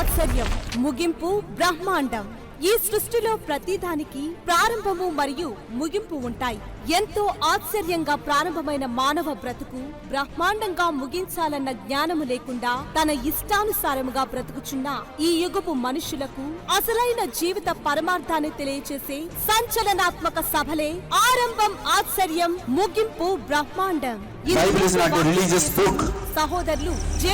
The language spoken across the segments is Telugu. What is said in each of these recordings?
ఆశ్చర్యం, ముగింపు బ్రహ్మాండం. ఈ సృష్టిలో ప్రతిదానికి ప్రారంభము మరియు ముగింపు ఉంటాయి. ఎంతో ఆశ్చర్యంగా ప్రారంభమైన మానవ బ్రతుకు బ్రహ్మాండంగా ముగించాలన్న జ్ఞానము లేకుండా తన ఇష్టానుసారముగా బ్రతుకుచున్న ఈ యుగపు మనుషులకు అసలైన జీవిత పరమార్థాన్ని తెలియచేసే సంచలనాత్మక సభలే ఆరంభం ఆశ్చర్యం, ముగింపు బ్రహ్మాండం. సహోదరులు జె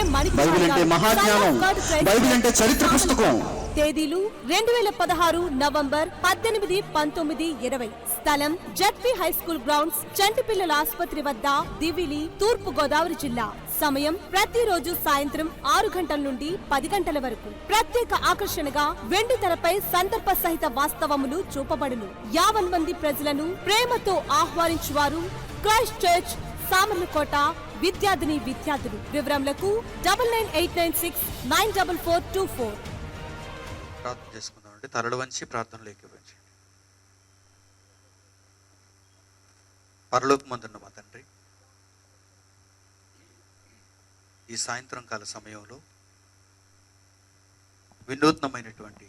చరిత్ర పుస్తకం. తేదీలు 2016 నవంబర్ 18, 19, 20. స్థలం జడ్పీ హై స్కూల్ గ్రౌండ్స్, చంటిపిల్లల ఆసుపత్రి వద్ద, దివిలి, తూర్పు గోదావరి జిల్లా. సమయం ప్రతిరోజు సాయంత్రం 6 గంటల నుండి 10 గంటల వరకు. ప్రత్యేక ఆకర్షణగా వెండి తెరపై సందర్భ సహిత వాస్తవములు చూపబడును. 50 మంది ప్రజలను ప్రేమతో ఆహ్వానించువారు క్రైస్ట్ చర్చ్, సామర్లకోట. విద్యార్థులు. వివరములకు 9989694424. ప్రార్థన చేసుకుందామండి. తలలు వంచి ప్రార్థనలు ఏకీభవించండి. పరలోకమందున్న మా తండ్రి, ఈ సాయంత్రం కాల సమయంలో వినూత్నమైనటువంటి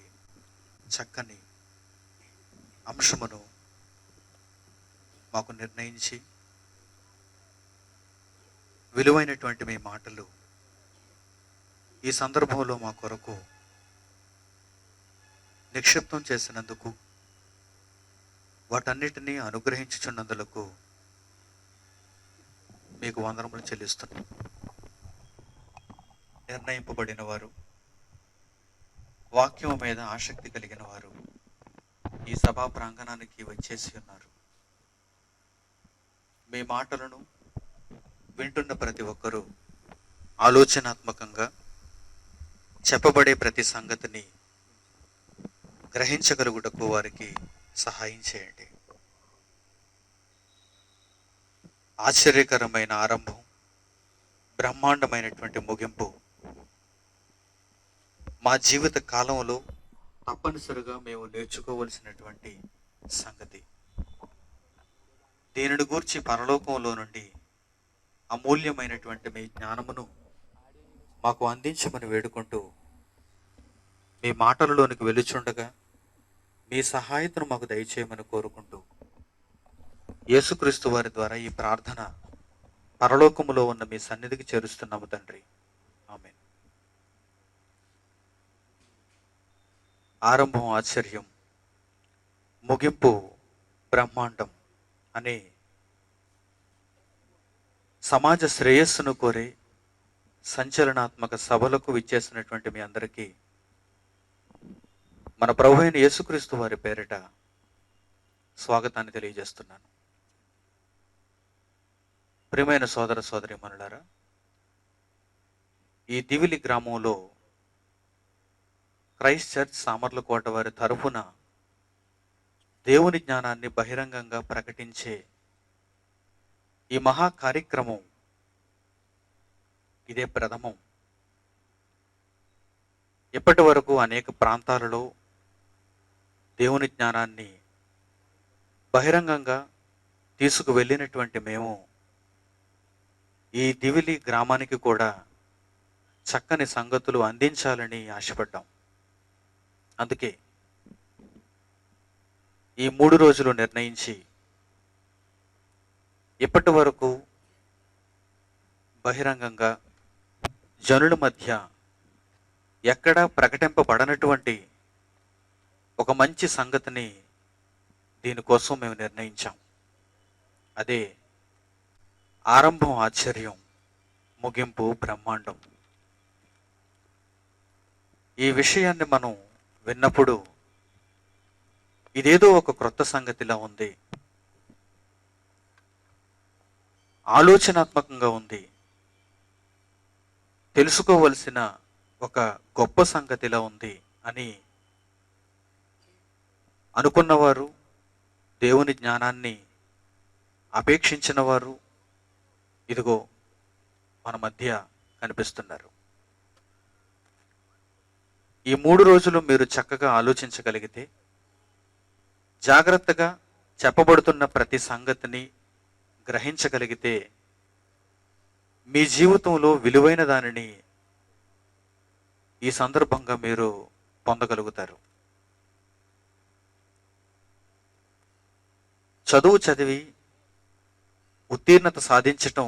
చక్కని అంశమును మాకు నిర్ణయించి విలువైనటువంటి మీ మాటలు ఈ సందర్భంలో మా కొరకు నిక్షిప్తం చేసినందుకు, వాటన్నిటినీ అనుగ్రహించుచున్నందులకు మీకు వందనములు చెల్లిస్తున్నాం. నిర్ణయింపబడిన వారు, వాక్యం మీద ఆసక్తి కలిగిన వారు ఈ సభా ప్రాంగణానికి వచ్చేసి ఉన్నారు. మీ మాటలను వింటున్న ప్రతి ఒక్కరూ ఆలోచనాత్మకంగా చెప్పబడే ప్రతి సంగతిని గ్రహించగలుగుటకు వారికి సహాయం చేయండి. ఆశ్చర్యకరమైన ఆరంభం, బ్రహ్మాండమైనటువంటి ముగింపు మా జీవిత కాలంలో తప్పనిసరిగా మేము నేర్చుకోవలసినటువంటి సంగతి. దీనిని గూర్చి పరలోకంలో నుండి అమూల్యమైనటువంటి మీ జ్ఞానమును మాకు అందించమని వేడుకుంటూ, మీ మాటలలోనికి వెలుచుండగా మీ సహాయతను మాకు దయచేయమని కోరుకుంటూ, యేసుక్రీస్తు వారి ద్వారా ఈ ప్రార్థన పరలోకములో ఉన్న మీ సన్నిధికి చేరుస్తున్నాము తండ్రి. ఆమేన్. ఆరంభం ఆశ్చర్యం, ముగింపు బ్రహ్మాండం అనే సమాజ శ్రేయస్సును కోరే సంచలనాత్మక సభలకు విచ్చేసినటువంటి మీ అందరికీ మన ప్రభు అయిన యేసుక్రీస్తు వారి పేరిట స్వాగతాన్ని తెలియజేస్తున్నాను. ప్రియమైన సోదర సోదరీమణులారా, ఈ దివిలి గ్రామంలో క్రైస్ట్ చర్చ్ సామర్లకోట వారి తరఫున దేవుని జ్ఞానాన్ని బహిరంగంగా ప్రకటించే ఈ మహా కార్యక్రమం ఇదే ప్రథమం. ఇప్పటి వరకు అనేక ప్రాంతాలలో దేవుని జ్ఞానాన్ని బహిరంగంగా తీసుకువెళ్ళినటువంటి మేము ఈ దివిలి గ్రామానికి కూడా చక్కని సంగతులు అందించాలని ఆశపడ్డాం. అందుకే ఈ 3 రోజులు నిర్ణయించి ఇప్పటి వరకు బహిరంగంగా జనుల మధ్య ఎక్కడా ప్రకటింపబడనటువంటి ఒక మంచి సంగతిని దీనికోసం మేము నిర్ణయించాం. అదే ఆరంభం ఆశ్చర్యం, ముగింపు బ్రహ్మాండం. ఈ విషయాన్ని మనం విన్నప్పుడు ఇదేదో ఒక క్రొత్త సంగతిలా ఉంది, ఆలోచనాత్మకంగా ఉంది, తెలుసుకోవలసిన ఒక గొప్ప సంగతిలా ఉంది అని అనుకున్నవారు, దేవుని జ్ఞానాన్ని అపేక్షించిన వారు ఇదిగో మన మధ్య కనిపిస్తున్నారు. ఈ 3 రోజులు మీరు చక్కగా ఆలోచించగలిగితే, జాగ్రత్తగా చెప్పబడుతున్న ప్రతి సంగతిని గ్రహించగలిగితే, మీ జీవితంలో విలువైన దానిని ఈ సందర్భంగా మీరు పొందగలుగుతారు. చదువు చదివి ఉత్తీర్ణత సాధించటం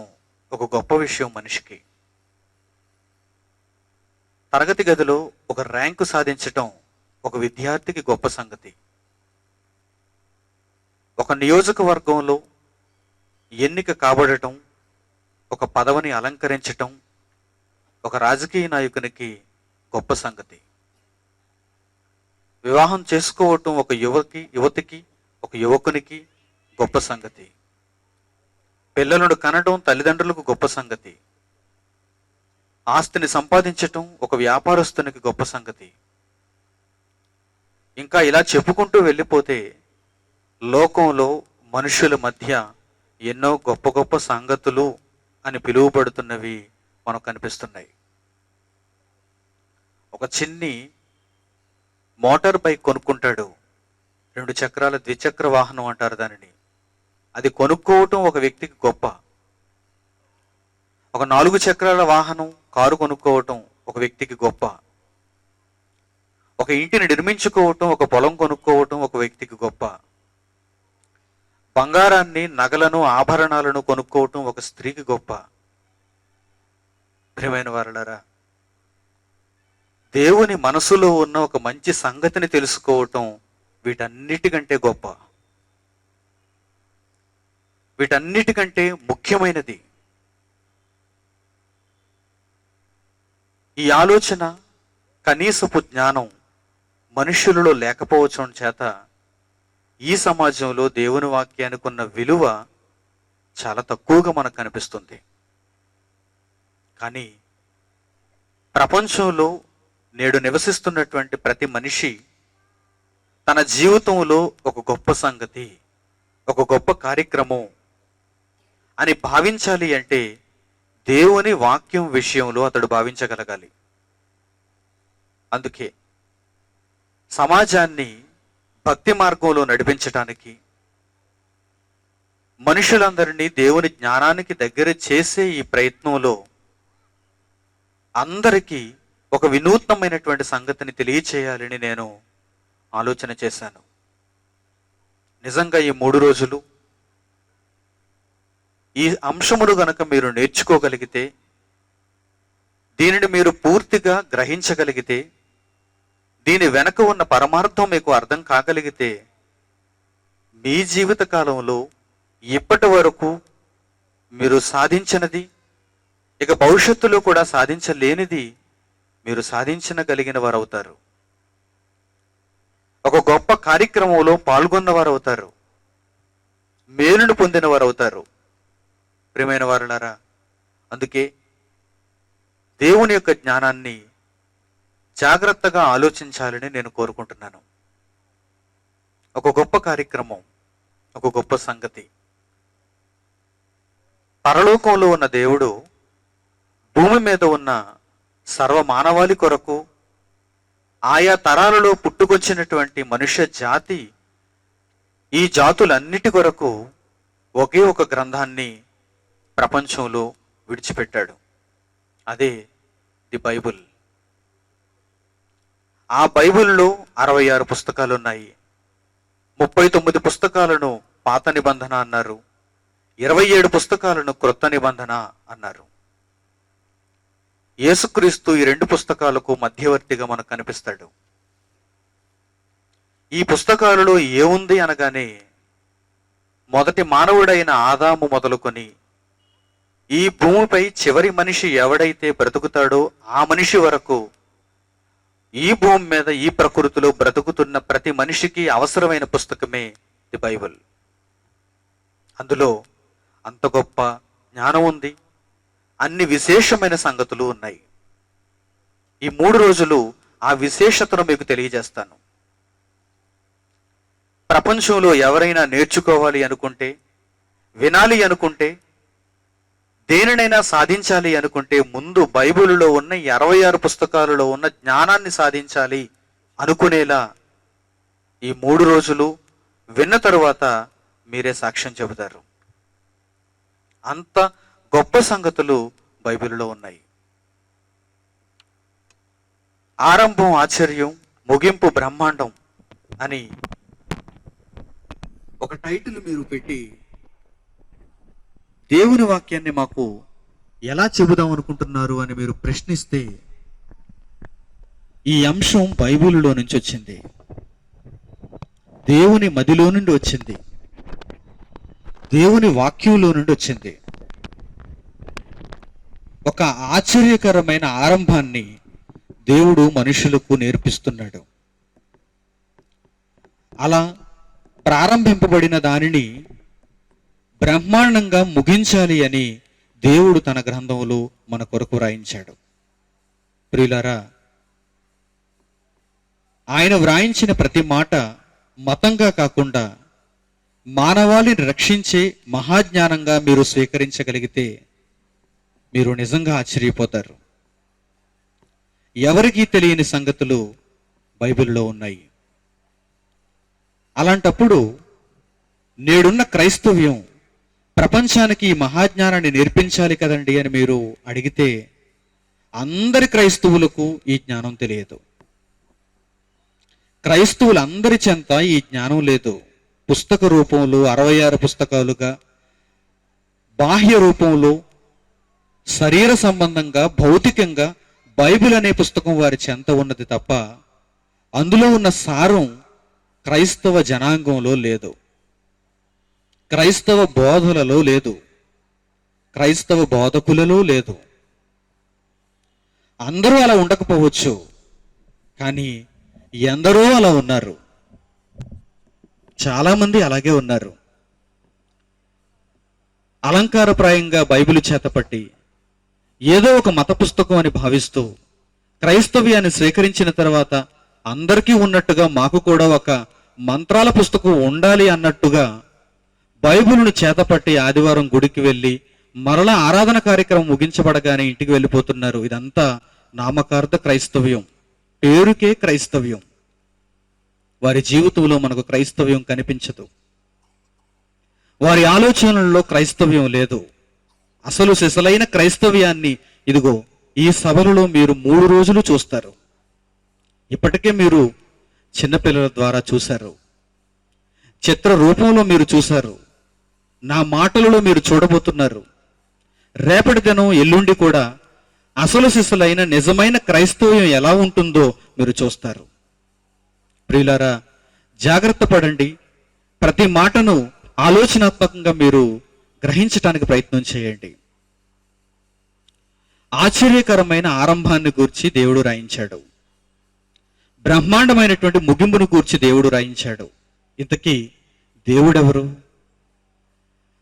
ఒక గొప్ప విషయం మనిషికి. తరగతి గదిలో ఒక ర్యాంకు సాధించటం ఒక విద్యార్థికి గొప్ప సంగతి. ఒక నియోజకవర్గంలో ఎన్నిక కాబడటం, ఒక పదవిని అలంకరించటం ఒక రాజకీయ నాయకునికి గొప్ప సంగతి. వివాహం చేసుకోవటం ఒక యువతికి ఒక యువకునికి గొప్ప సంగతి. పిల్లలను కనడం తల్లిదండ్రులకు గొప్ప సంగతి. ఆస్తిని సంపాదించటం ఒక వ్యాపారస్తునికి గొప్ప సంగతి. ఇంకా ఇలా చెప్పుకుంటూ వెళ్ళిపోతే లోకంలో మనుషుల మధ్య ఎన్నో గొప్ప గొప్ప సంగతులు అని పిలువబడుతున్నవి మనకు కనిపిస్తున్నాయి. ఒక చిన్ని మోటార్ బైక్ కొనుక్కుంటాడు, 2 చక్రాల ద్విచక్ర వాహనం అంటారు దానిని. అది కొనుక్కోవటం ఒక వ్యక్తికి గొప్ప. ఒక 4 చక్రాల వాహనం కారు కొనుక్కోవటం ఒక వ్యక్తికి గొప్ప. ఒక ఇంటిని నిర్మించుకోవటం, ఒక పొలం కొనుక్కోవటం ఒక వ్యక్తికి గొప్ప. బంగారాన్ని, నగలను, ఆభరణాలను కొనుక్కోవటం ఒక స్త్రీకి గొప్ప. ప్రియమైన వారలారా, దేవుని మనసులో ఉన్న ఒక మంచి సంగతిని తెలుసుకోవటం వీటన్నిటికంటే గొప్ప, వీటన్నిటికంటే ముఖ్యమైనది. ఈ ఆలోచన, కనీసపు జ్ఞానం మనుష్యులలో లేకపోవడం చేత ఈ సమాజంలో దేవుని వాక్యానికి ఉన్న విలువ చాలా తక్కువగా మనకు కనిపిస్తుంది. కానీ ప్రపంచంలో నేడు నివసిస్తున్నటువంటి ప్రతి మనిషి తన జీవితంలో ఒక గొప్ప సంగతి, ఒక గొప్ప కార్యక్రమం అని భావించాలి అంటే దేవుని వాక్యం విషయంలో అతడు భావించగలగాలి. అందుకే సమాజాన్ని భక్తి మార్గంలో నడిపించడానికి, మనుషులందరినీ దేవుని జ్ఞానానికి దగ్గర చేసే ఈ ప్రయత్నంలో అందరికీ ఒక వినూత్నమైనటువంటి సంగతిని తెలియచేయాలని నేను ఆలోచన చేశాను. నిజంగా ఈ 3 రోజులు ఈ అంశమును గనక మీరు నేర్చుకోగలిగితే, దీనిని మీరు పూర్తిగా గ్రహించగలిగితే, దీని వెనక ఉన్న పరమార్థం మీకు అర్థం కాగలిగితే, మీ జీవిత కాలంలో ఇప్పటి వరకు మీరు సాధించినది, ఇక భవిష్యత్తులో కూడా సాధించలేనిది మీరు సాధించగలిగిన వారు అవుతారు. ఒక గొప్ప కార్యక్రమంలో పాల్గొన్నవారు అవుతారు, మేలును పొందిన వారు అవుతారు. ప్రియమైన వారులారా, అందుకే దేవుని యొక్క జ్ఞానాన్ని జాగ్రత్తగా ఆలోచించాలని నేను కోరుకుంటున్నాను. ఒక గొప్ప కార్యక్రమం, ఒక గొప్ప సంగతి. పరలోకంలో ఉన్న దేవుడు భూమి మీద ఉన్న సర్వ మానవాళి కొరకు, ఆయా తరాలలో పుట్టుకొచ్చినటువంటి మనుష్య జాతి, ఈ జాతులన్నిటి కొరకు ఒకే ఒక గ్రంథాన్ని ప్రపంచంలో విడిచిపెట్టాడు. అదే ది బైబుల్. ఆ బైబిల్లో 66 పుస్తకాలు ఉన్నాయి. 39 పుస్తకాలను పాత నిబంధన అన్నారు, 27 పుస్తకాలను క్రొత్త నిబంధన అన్నారు. యేసుక్రీస్తు ఈ 2 పుస్తకాలకు మధ్యవర్తిగా మనకు కనిపిస్తాడు. ఈ పుస్తకాలలో ఏముంది అనగానే, మొదటి మానవుడైన ఆదాము మొదలుకొని ఈ భూమిపై చివరి మనిషి ఎవడైతే బ్రతుకుతాడో ఆ మనిషి వరకు ఈ భూమి మీద ఈ ప్రకృతిలో బ్రతుకుతున్న ప్రతి మనిషికి అవసరమైన పుస్తకమే ది బైబిల్. అందులో అంత గొప్ప జ్ఞానం ఉంది, అన్ని విశేషమైన సంగతులు ఉన్నాయి. ఈ 3 రోజులు ఆ విశేషతను మీకు తెలియజేస్తాను. ప్రపంచంలో ఎవరైనా నేర్చుకోవాలి అనుకుంటే, వినాలి అనుకుంటే, దేనినైనా సాధించాలి అనుకుంటే ముందు బైబిల్లో ఉన్న 66 పుస్తకాలలో ఉన్న జ్ఞానాన్ని సాధించాలి అనుకునేలా ఈ 3 రోజులు విన్న తరువాత మీరే సాక్ష్యం చెబుతారు. అంత గొప్ప సంగతులు బైబిల్లో ఉన్నాయి. ఆరంభం ఆశ్చర్యం, ముగింపు బ్రహ్మాండం అని ఒక టైటిల్ మీరు పెట్టి దేవుని వాక్యాన్ని మాకు ఎలా చెబుదాం అనుకుంటున్నారు అని మీరు ప్రశ్నిస్తే, ఈ అంశం బైబిలులో నుంచి వచ్చింది, దేవుని మదిలో నుండి వచ్చింది, దేవుని వాక్యంలో నుండి వచ్చింది. ఒక ఆశ్చర్యకరమైన ఆరంభాన్ని దేవుడు మనుషులకు నేర్పిస్తున్నాడు. అలా ప్రారంభింపబడిన దానిని బ్రహ్మాండంగా ముగించాలి అని దేవుడు తన గ్రంథంలో మన కొరకు వ్రాయించాడు. ప్రియులారా, ఆయన వ్రాయించిన ప్రతి మాట మతంగా కాకుండా మానవాళిని రక్షించే మహాజ్ఞానంగా మీరు స్వీకరించగలిగితే మీరు నిజంగా ఆశ్చర్యపోతారు. ఎవరికీ తెలియని సంగతులు బైబిల్లో ఉన్నాయి. అలాంటప్పుడు నేడున్న క్రైస్తవ్యం ప్రపంచానికి ఈ మహాజ్ఞానాన్ని నేర్పించాలి కదండి అని మీరు అడిగితే, అందరి క్రైస్తవులకు ఈ జ్ఞానం తెలియదు. క్రైస్తవులందరి చెంత ఈ జ్ఞానం లేదు. పుస్తక రూపంలో 66 పుస్తకాలుగా, బాహ్య రూపంలో, శరీర సంబంధంగా, భౌతికంగా బైబిల్ అనే పుస్తకం వారి చెంత ఉన్నది తప్ప అందులో ఉన్న సారం క్రైస్తవ జనాంగంలో లేదు, క్రైస్తవ బోధలలో లేదు, క్రైస్తవ బోధకులలో లేదు. అందరూ అలా ఉండకపోవచ్చు, కానీ ఎందరో అలా ఉన్నారు. చాలామంది అలాగే ఉన్నారు. అలంకారప్రాయంగా బైబిల్ చేతపట్టి ఏదో ఒక మత పుస్తకం అని భావిస్తూ క్రైస్తవ్యాన్ని స్వీకరించిన తర్వాత అందరికీ ఉన్నట్టుగా మాకు కూడా ఒక మంత్రాల పుస్తకం ఉండాలి అన్నట్టుగా బైబిల్ను చేతపట్టి ఆదివారం గుడికి వెళ్ళి మరలా ఆరాధన కార్యక్రమం ముగించబడగానే ఇంటికి వెళ్ళిపోతున్నారు. ఇదంతా నామకార్థ క్రైస్తవ్యం, పేరుకే క్రైస్తవ్యం. వారి జీవితంలో మనకు క్రైస్తవ్యం కనిపించదు. వారి ఆలోచనల్లో క్రైస్తవ్యం లేదు. అసలు సిసలైన క్రైస్తవ్యాన్ని ఇదిగో ఈ సభలలో మీరు 3 రోజులు చూస్తారు. ఇప్పటికే మీరు చిన్నపిల్లల ద్వారా చూశారు, చిత్ర రూపంలో మీరు చూశారు, నా మాటలలో మీరు చూడబోతున్నారు. రేపటి దినం ఎల్లుండి కూడా అసలు సిసలైన నిజమైన క్రైస్తవ్యం ఎలా ఉంటుందో మీరు చూస్తారు. ప్రియులారా, జాగ్రత్త పడండి. ప్రతి మాటను ఆలోచనాత్మకంగా మీరు గ్రహించటానికి ప్రయత్నం చేయండి. ఆశ్చర్యకరమైన ఆరంభాన్ని గూర్చి దేవుడు రాయించాడు, బ్రహ్మాండమైనటువంటి ముగింపును గూర్చి దేవుడు రాయించాడు. ఇంతకీ దేవుడెవరు?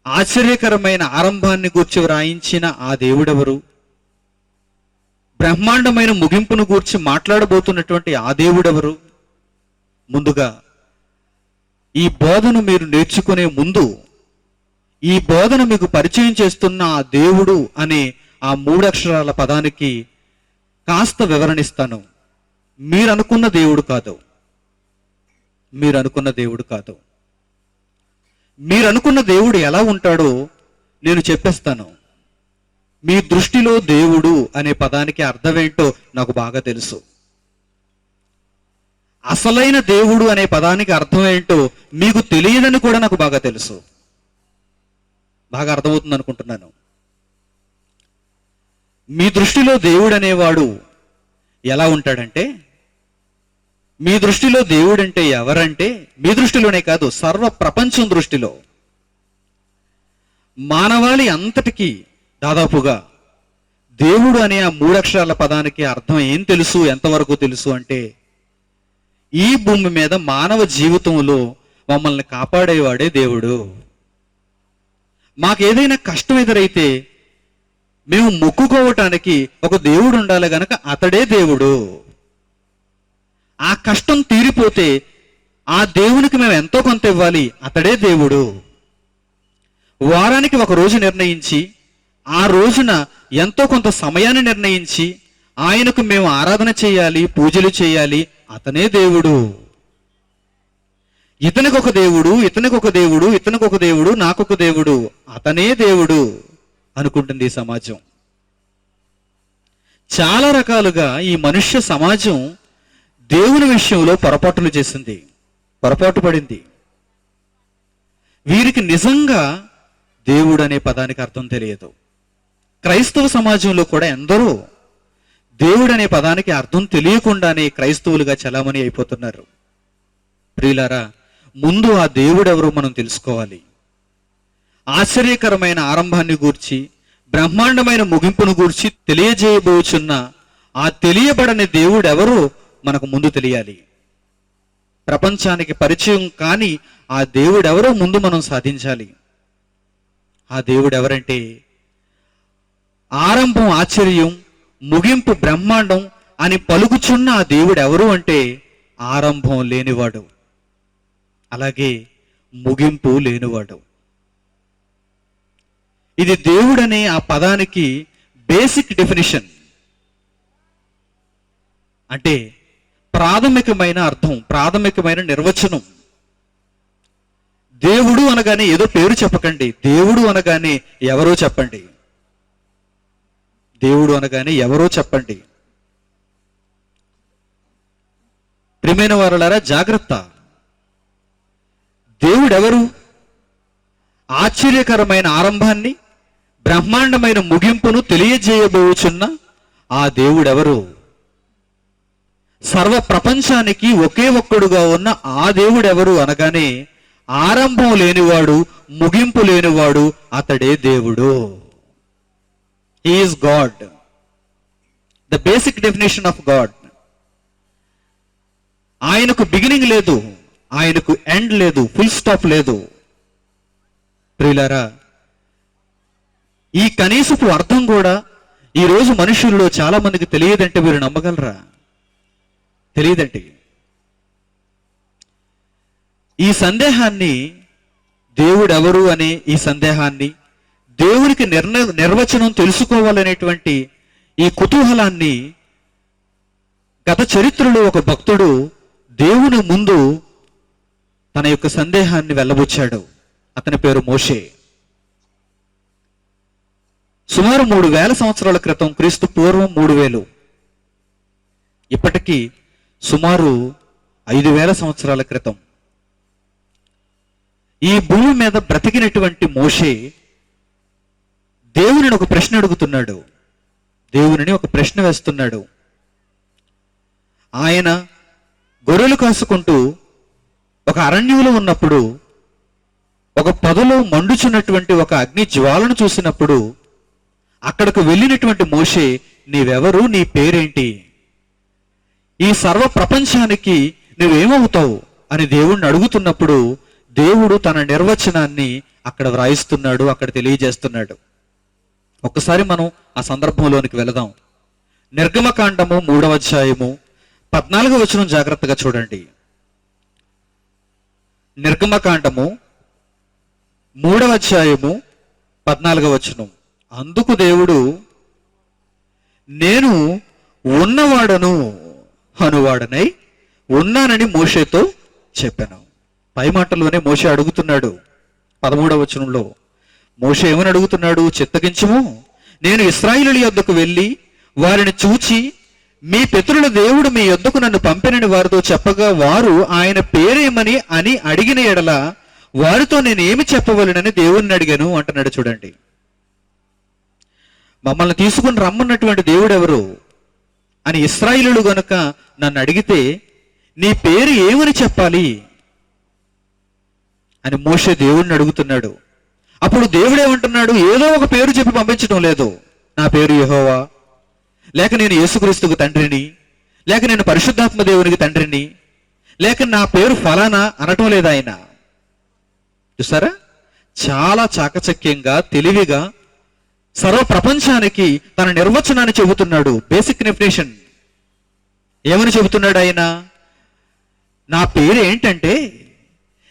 ఆశ్చర్యకరమైన ఆరంభాన్ని గూర్చి వ్రాయించిన ఆ దేవుడెవరు? బ్రహ్మాండమైన ముగింపును గూర్చి మాట్లాడబోతున్నటువంటి ఆ దేవుడెవరు? ముందుగా ఈ బోధను మీరు నేర్చుకునే ముందు, ఈ బోధన మీకు పరిచయం చేస్తున్న ఆ దేవుడు అనే ఆ 3 అక్షరాల పదానికి కాస్త వివరణిస్తాను. మీరు అనుకున్న దేవుడు కాదు, మీరు అనుకున్న దేవుడు కాదు. మీరు అనుకున్న దేవుడు ఎలా ఉంటాడో నేను చెప్పేస్తాను. మీ దృష్టిలో దేవుడు అనే పదానికి అర్థమేంటో నాకు బాగా తెలుసు. అసలైన దేవుడు అనే పదానికి అర్థం ఏంటో మీకు తెలియదని కూడా నాకు బాగా తెలుసు. బాగా అర్థమవుతుంది అనుకుంటున్నాను. మీ దృష్టిలో దేవుడు అనేవాడు ఎలా ఉంటాడంటే, మీ దృష్టిలో దేవుడు అంటే ఎవరంటే, మీ దృష్టిలోనే కాదు, సర్వ ప్రపంచం దృష్టిలో, మానవాళి అంతటికీ దాదాపుగా దేవుడు అనే ఆ 3 అక్షరాల పదానికి అర్థం ఏం తెలుసు, ఎంతవరకు తెలుసు అంటే, ఈ భూమి మీద మానవ జీవితంలో మమ్మల్ని కాపాడేవాడే దేవుడు. మాకేదైనా కష్టం ఎదురైతే మేము మొక్కుకోవటానికి ఒక దేవుడు ఉండాలి గనక అతడే దేవుడు. ఆ కష్టం తీరిపోతే ఆ దేవునికి మేము ఎంతో కొంత ఇవ్వాలి, అతడే దేవుడు. వారానికి ఒక రోజు నిర్ణయించి ఆ రోజున ఎంతో కొంత సమయాన్ని నిర్ణయించి ఆయనకు మేము ఆరాధన చేయాలి, పూజలు చేయాలి, అతనే దేవుడు. ఇతనికి ఒక దేవుడు, ఇతనికి ఒక దేవుడు, ఇతనికి ఒక దేవుడు, నాకొక దేవుడు, అతనే దేవుడు అనుకుంటుంది ఈ సమాజం. చాలా రకాలుగా ఈ మనుష్య సమాజం దేవుని విషయంలో పొరపాటులు చేసింది, పొరపాటు పడింది. వీరికి నిజంగా దేవుడు అనే పదానికి అర్థం తెలియదు. క్రైస్తవ సమాజంలో కూడా ఎందరో దేవుడు అనే పదానికి అర్థం తెలియకుండానే క్రైస్తవులుగా చలామణి అయిపోతున్నారు. ప్రియులారా, ముందు ఆ దేవుడు ఎవరో మనం తెలుసుకోవాలి. ఆశ్చర్యకరమైన ఆరంభాన్ని గూర్చి, బ్రహ్మాండమైన ముగింపును గూర్చి తెలియజేయబోచున్న ఆ తెలియబడని దేవుడు ఎవరో మనకు ముందు తెలియాలి. ప్రపంచానికి పరిచయం కాని ఆ దేవుడు ఎవరో ముందు మనం సాధించాలి. ఆ దేవుడు ఎవరంటే, ఆరంభం ఆశ్చర్యం, ముగింపు బ్రహ్మాండం అని పలుకుచున్న ఆ దేవుడు ఎవరు అంటే, ఆరంభం లేనివాడు, అలాగే ముగింపు లేనివాడు. ఇది దేవుడనే ఆ పదానికి బేసిక్ డెఫినిషన్, అంటే ప్రాథమికమైన అర్థం, ప్రాథమికమైన నిర్వచనం. దేవుడు అనగానే ఏదో పేరు చెప్పకండి, దేవుడు అనగానే ఎవరో చెప్పండి. దేవుడు అనగానే ఎవరో చెప్పండి. ప్రియమైన వారలారా, జాగ్రత్త. దేవుడెవరు? ఆశ్చర్యకరమైన ఆరంభాన్ని, బ్రహ్మాండమైన ముగింపును తెలియజేయబోచున్న ఆ దేవుడెవరు? సర్వ ప్రపంచానికి ఒకే ఒక్కడుగా ఉన్న ఆ దేవుడెవరు అనగానే, ఆరంభం లేనివాడు, ముగింపు లేనివాడు అతడే దేవుడు. He is God. The basic definition of God. ఆయనకు బిగినింగ్ లేదు, ఆయనకు ఎండ్ లేదు, ఫుల్ స్టాప్ లేదు. ప్రియులారా, ఈ కనీసపు అర్థం కూడా ఈరోజు మనుషుల్లో చాలా మందికి తెలియదంటే మీరు నమ్మగలరా? తెలియదండి. ఈ సందేహాన్ని, దేవుడెవరు అనే ఈ సందేహాన్ని, దేవునికి నిర్వచనం తెలుసుకోవాలనేటువంటి ఈ కుతూహలాన్ని గత చరిత్రలో ఒక భక్తుడు దేవుని ముందు తన యొక్క సందేహాన్ని వెళ్ళబుచ్చాడు. అతని పేరు మోషే. సుమారు 3000 సంవత్సరాల క్రితం, క్రీస్తు పూర్వం 3000, ఇప్పటికీ సుమారు 5000 సంవత్సరాల క్రితం ఈ భూమి మీద బ్రతికినటువంటి మోషే దేవునిని ఒక ప్రశ్న అడుగుతున్నాడు, దేవునిని ఒక ప్రశ్న వేస్తున్నాడు. ఆయన గొర్రెలు కాసుకుంటూ ఒక అరణ్యంలో ఉన్నప్పుడు ఒక పొదలో మండుచున్నటువంటి ఒక అగ్ని జ్వాలను చూసినప్పుడు అక్కడకు వెళ్ళినటువంటి మోషే, నీవెవరు, నీ పేరేంటి, ఈ సర్వ ప్రపంచానికి నువ్వేమవుతావు అని దేవుణ్ణి అడుగుతున్నప్పుడు దేవుడు తన నిర్వచనాన్ని అక్కడ వ్రాయిస్తున్నాడు, అక్కడ తెలియజేస్తున్నాడు. ఒక్కసారి మనం ఆ సందర్భంలోనికి వెళదాం. నిర్గమకాండము 3వ అధ్యాయము 14వ వచనం జాగ్రత్తగా చూడండి. నిర్గమకాండము 3వ అధ్యాయము 14వ వచనం. అందుకు దేవుడు, నేను ఉన్నవాడను అనువాడనై ఉన్నానని మోషేతో చెప్పాను. పై మాటల్లోనే మోషే అడుగుతున్నాడు. 13వ వచనంలో మోషే ఏమని అడుగుతున్నాడు? చిత్తగించుము, నేను ఇశ్రాయేలీయుల యొద్దకు వెళ్ళి వారిని చూచి, మీ పితరుల దేవుడు మీ యొద్దకు నన్ను పంపినని వారితో చెప్పగా, వారు ఆయన పేరేమని అని అడిగిన ఎడల వారితో నేను ఏమి చెప్పవలనని దేవుణ్ణి అడిగాను అంటున్నాడు. చూడండి, మమ్మల్ని తీసుకుని రమ్మన్నటువంటి దేవుడు ఎవరు అని ఇశ్రాయేలీయులు గనుక నన్ను అడిగితే నీ పేరు ఏమని చెప్పాలి అని మోషే దేవుణ్ణి అడుగుతున్నాడు. అప్పుడు దేవుడు ఏమంటున్నాడు? ఏదో ఒక పేరు చెప్పి పంపించడం లేదు. నా పేరు యెహోవా, లేక నేను యేసుక్రీస్తుకు తండ్రిని, లేక నేను పరిశుద్ధాత్మ దేవునికి తండ్రిని, లేక నా పేరు ఫలానా అనటం లేదు ఆయన. చూసారా, చాలా చాకచక్యంగా, తెలివిగా సర్వ ప్రపంచానికి తన నిర్వచనాన్ని చెబుతున్నాడు. బేసిక్ డెఫినేషన్ ఏమని చెబుతున్నాడు ఆయన? నా పేరు ఏంటంటే,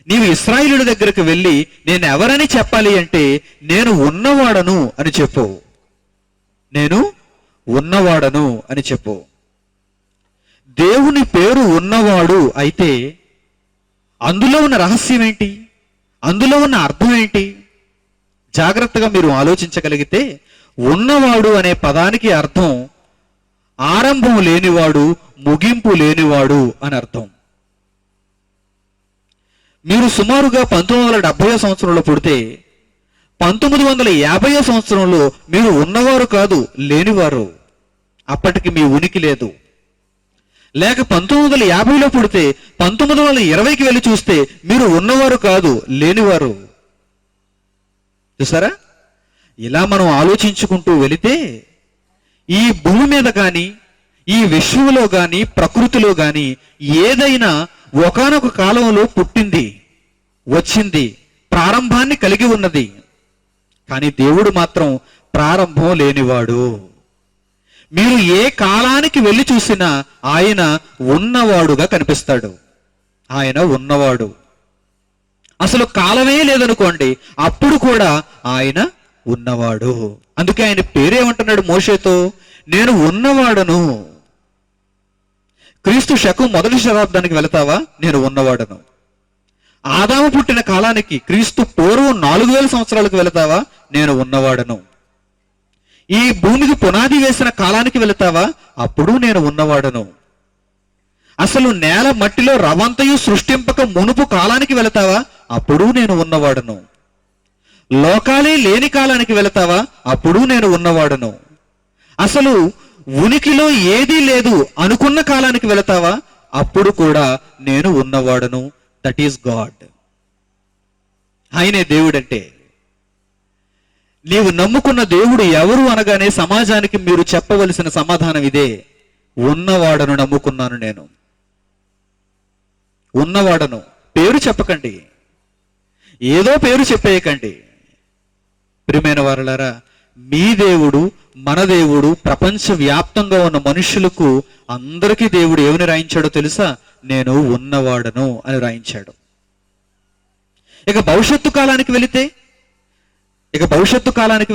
నీవు ఇశ్రాయేలీయుల దగ్గరకు వెళ్ళి నేను ఎవరని చెప్పాలి అంటే, నేను ఉన్నవాడను అని చెప్పు, నేను ఉన్నవాడను అని చెప్పు. దేవుని పేరు ఉన్నవాడు అయితే అందులో ఉన్న రహస్యం ఏంటి, అందులో ఉన్న అర్థం ఏంటి? జాగ్రత్తగా మీరు ఆలోచించగలిగితే ఉన్నవాడు అనే పదానికి అర్థం ఆరంభం లేనివాడు, ముగింపు లేనివాడు అని అర్థం. మీరు సుమారుగా 1970 సంవత్సరంలో పుడితే 1950 సంవత్సరంలో మీరు ఉన్నవారు కాదు, లేనివారు. అప్పటికి మీ ఉనికి లేదు. లేక 1950లో పుడితే 1920కి వెళ్ళి చూస్తే మీరు ఉన్నవారు కాదు, లేనివారు. చూసారా? ఇలా మనం ఆలోచించుకుంటూ వెళితే ఈ భూమి మీద కానీ, ఈ విశ్వంలో కానీ, ప్రకృతిలో కానీ ఏదైనా ఒకానొక కాలంలో పుట్టింది, వచ్చింది, ప్రారంభాన్ని కలిగి ఉన్నది. కానీ దేవుడు మాత్రం ప్రారంభం లేనివాడు. మీరు ఏ కాలానికి వెళ్ళి చూసినా ఆయన ఉన్నవాడుగా కనిపిస్తాడు. ఆయన ఉన్నవాడు. అసలు కాలమే లేదనుకోండి, అప్పుడు కూడా ఆయన ఉన్నవాడు. అందుకే ఆయన పేరేమంటున్నాడు మోషేతో, నేను ఉన్నవాడను. క్రీస్తు శకం 1వ శతాబ్దానికి వెళతావా, నేను ఉన్నవాడను. ఆదాము పుట్టిన కాలానికి క్రీస్తు పూర్వం 4000 సంవత్సరాలకు వెళతావా, నేను ఉన్నవాడను. ఈ భూమికి పునాది వేసిన కాలానికి వెళతావా, అప్పుడు నేను ఉన్నవాడను. అసలు నేల మట్టిలో రవంతయు సృష్టింపక మునుపు కాలానికి వెళతావా, అప్పుడు నేను ఉన్నవాడను. లోకాలే లేని కాలానికి వెళతావా, అప్పుడు నేను ఉన్నవాడను. అసలు ఉనికిలో ఏదీ లేదు అనుకున్న కాలానికి వెళతావా, అప్పుడు కూడా నేను ఉన్నవాడను. That is God. ఆయనే దేవుడంటే. నీవు నమ్ముకున్న దేవుడు ఎవరు అనగానే సమాజానికి మీరు చెప్పవలసిన సమాధానం ఇదే, ఉన్నవాడను నమ్ముకున్నాను నేను. ఉన్నవాడను. పేరు చెప్పకండి, ఏదో పేరు చెప్పేయకండి. ప్రియమైన వారలారా, మీ దేవుడు, మన దేవుడు, ప్రపంచ వ్యాప్తంగా ఉన్న మనుషులకు అందరికీ దేవుడు ఏమని రాయించాడో తెలుసా? నేను ఉన్నవాడను అని రాయించాడు. ఇక భవిష్యత్తు కాలానికి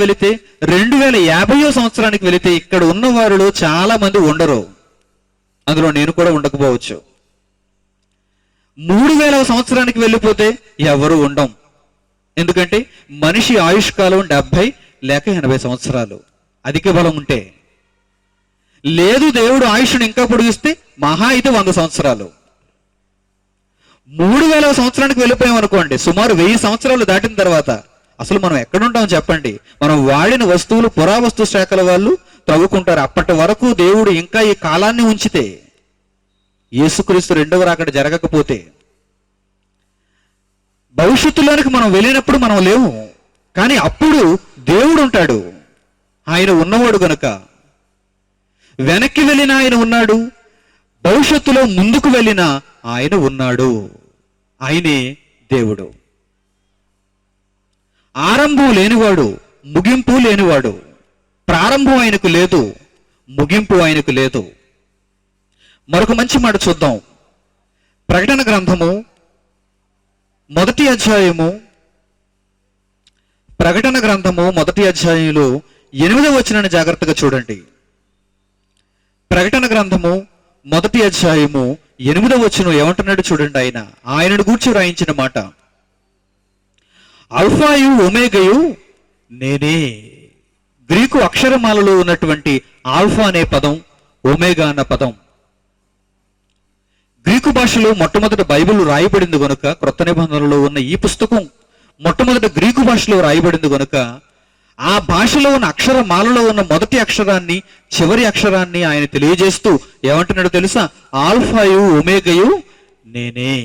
వెళితే 2050 సంవత్సరానికి వెళితే ఇక్కడ ఉన్న వారిలో చాలా మంది ఉండరు. అందులో నేను కూడా ఉండకపోవచ్చు. 3000 సంవత్సరానికి వెళ్ళిపోతే ఎవరు ఉండం. ఎందుకంటే మనిషి ఆయుష్కాలం 70 లేక 80 సంవత్సరాలు, అధిక బలం ఉంటే. లేదు, దేవుడు ఆయుష్ను ఇంకా పొడిగిస్తే మహా అయితే 100 సంవత్సరాలు. 3000 సంవత్సరానికి వెళ్ళిపోయామనుకోండి, సుమారు 1000 సంవత్సరాలు దాటిన తర్వాత అసలు మనం ఎక్కడుంటాం చెప్పండి? మనం వాడిన వస్తువులు పురావస్తు శాఖల వాళ్ళు తవ్వుకుంటారు. అప్పటి వరకు దేవుడు ఇంకా ఈ కాలాన్ని ఉంచితే, యేసుక్రీస్తు రెండవ రాకడ జరగకపోతే, భవిష్యత్తులోనికి మనం వెళ్ళినప్పుడు మనం లేవు. కానీ అప్పుడు దేవుడు ఉంటాడు. ఆయన ఉన్నవాడు గనుక వెనక్కి వెళ్ళిన ఆయన ఉన్నాడు, భవిష్యత్తులో ముందుకు వెళ్ళిన ఆయన ఉన్నాడు. ఆయనే దేవుడు. ఆరంభం లేనివాడు, ముగింపు లేనివాడు. ప్రారంభం ఆయనకు లేదు, ముగింపు ఆయనకు లేదు. మరొక మంచి మాట చూద్దాం. ప్రకటన గ్రంథము 1వ అధ్యాయము, ప్రకటన గ్రంథము 1వ అధ్యాయంలో 8వ వచనాన్ని జాగ్రత్తగా చూడండి. ప్రకటన గ్రంథము 1వ అధ్యాయము 8వ వచనం ఏమంటున్నాడు చూడండి. ఆయనను గూర్చి వ్రాయించిన మాట, అల్ఫాయు ఒమేగయు నేనే. గ్రీకు అక్షరమాలలో ఉన్నటువంటి ఆల్ఫా అనే పదం, ఒమేగా అన్న పదం గ్రీకు భాషలో మొట్టమొదట బైబిల్ రాయబడింది గనుక, క్రొత్త నిబంధనలో ఉన్న ఈ పుస్తకం మొట్టమొదట గ్రీకు భాషలో రాయబడింది గనుక, ఆ భాషలో ఉన్న అక్షరమాలలో ఉన్న మొదటి అక్షరాన్ని, చివరి అక్షరాన్ని ఆయన తెలియజేస్తూ ఏమంటున్నాడో తెలుసా? ఆల్ఫాయు ఒమేగయు నేనే.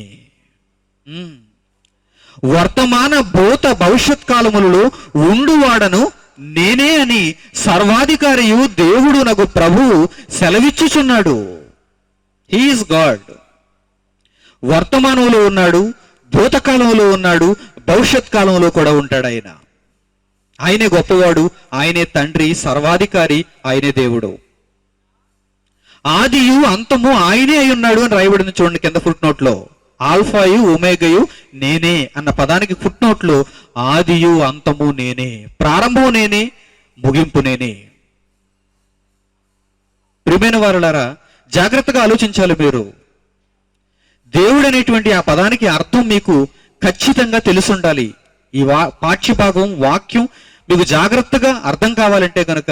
వర్తమాన భూత భవిష్యత్ కాలములలో ఉండువాడను నేనే అని సర్వాధికారియు దేవుడు నగు ప్రభువు సెలవిచ్చుచున్నాడు. He is God. వర్తమానంలో ఉన్నాడు, భూతకాలంలో ఉన్నాడు, భవిష్యత్ కాలంలో కూడా ఉంటాడు. ఆయనే గొప్పవాడు, ఆయనే తండ్రి, సర్వాధికారి, ఆయనే దేవుడు. ఆదియు అంతము ఆయనే అయి ఉన్నాడు అని రాయబడింది చూడండి కింద ఫుట్ నోట్ లో. ఆల్ఫాయు ఒమేగయు నేనే అన్న పదానికి ఫుట్ నోట్ లో ఆదియు అంతము నేనే, ప్రారంభం నేనే, ముగింపు నేనే. ప్రియమైన వారులారా, జాగ్రత్తగా ఆలోచించాలి మీరు. దేవుడు అనేటువంటి ఆ పదానికి అర్థం మీకు ఖచ్చితంగా తెలుసుండాలి. ఈ పాఠ్యభాగం, వాక్యం మీకు జాగ్రత్తగా అర్థం కావాలంటే కనుక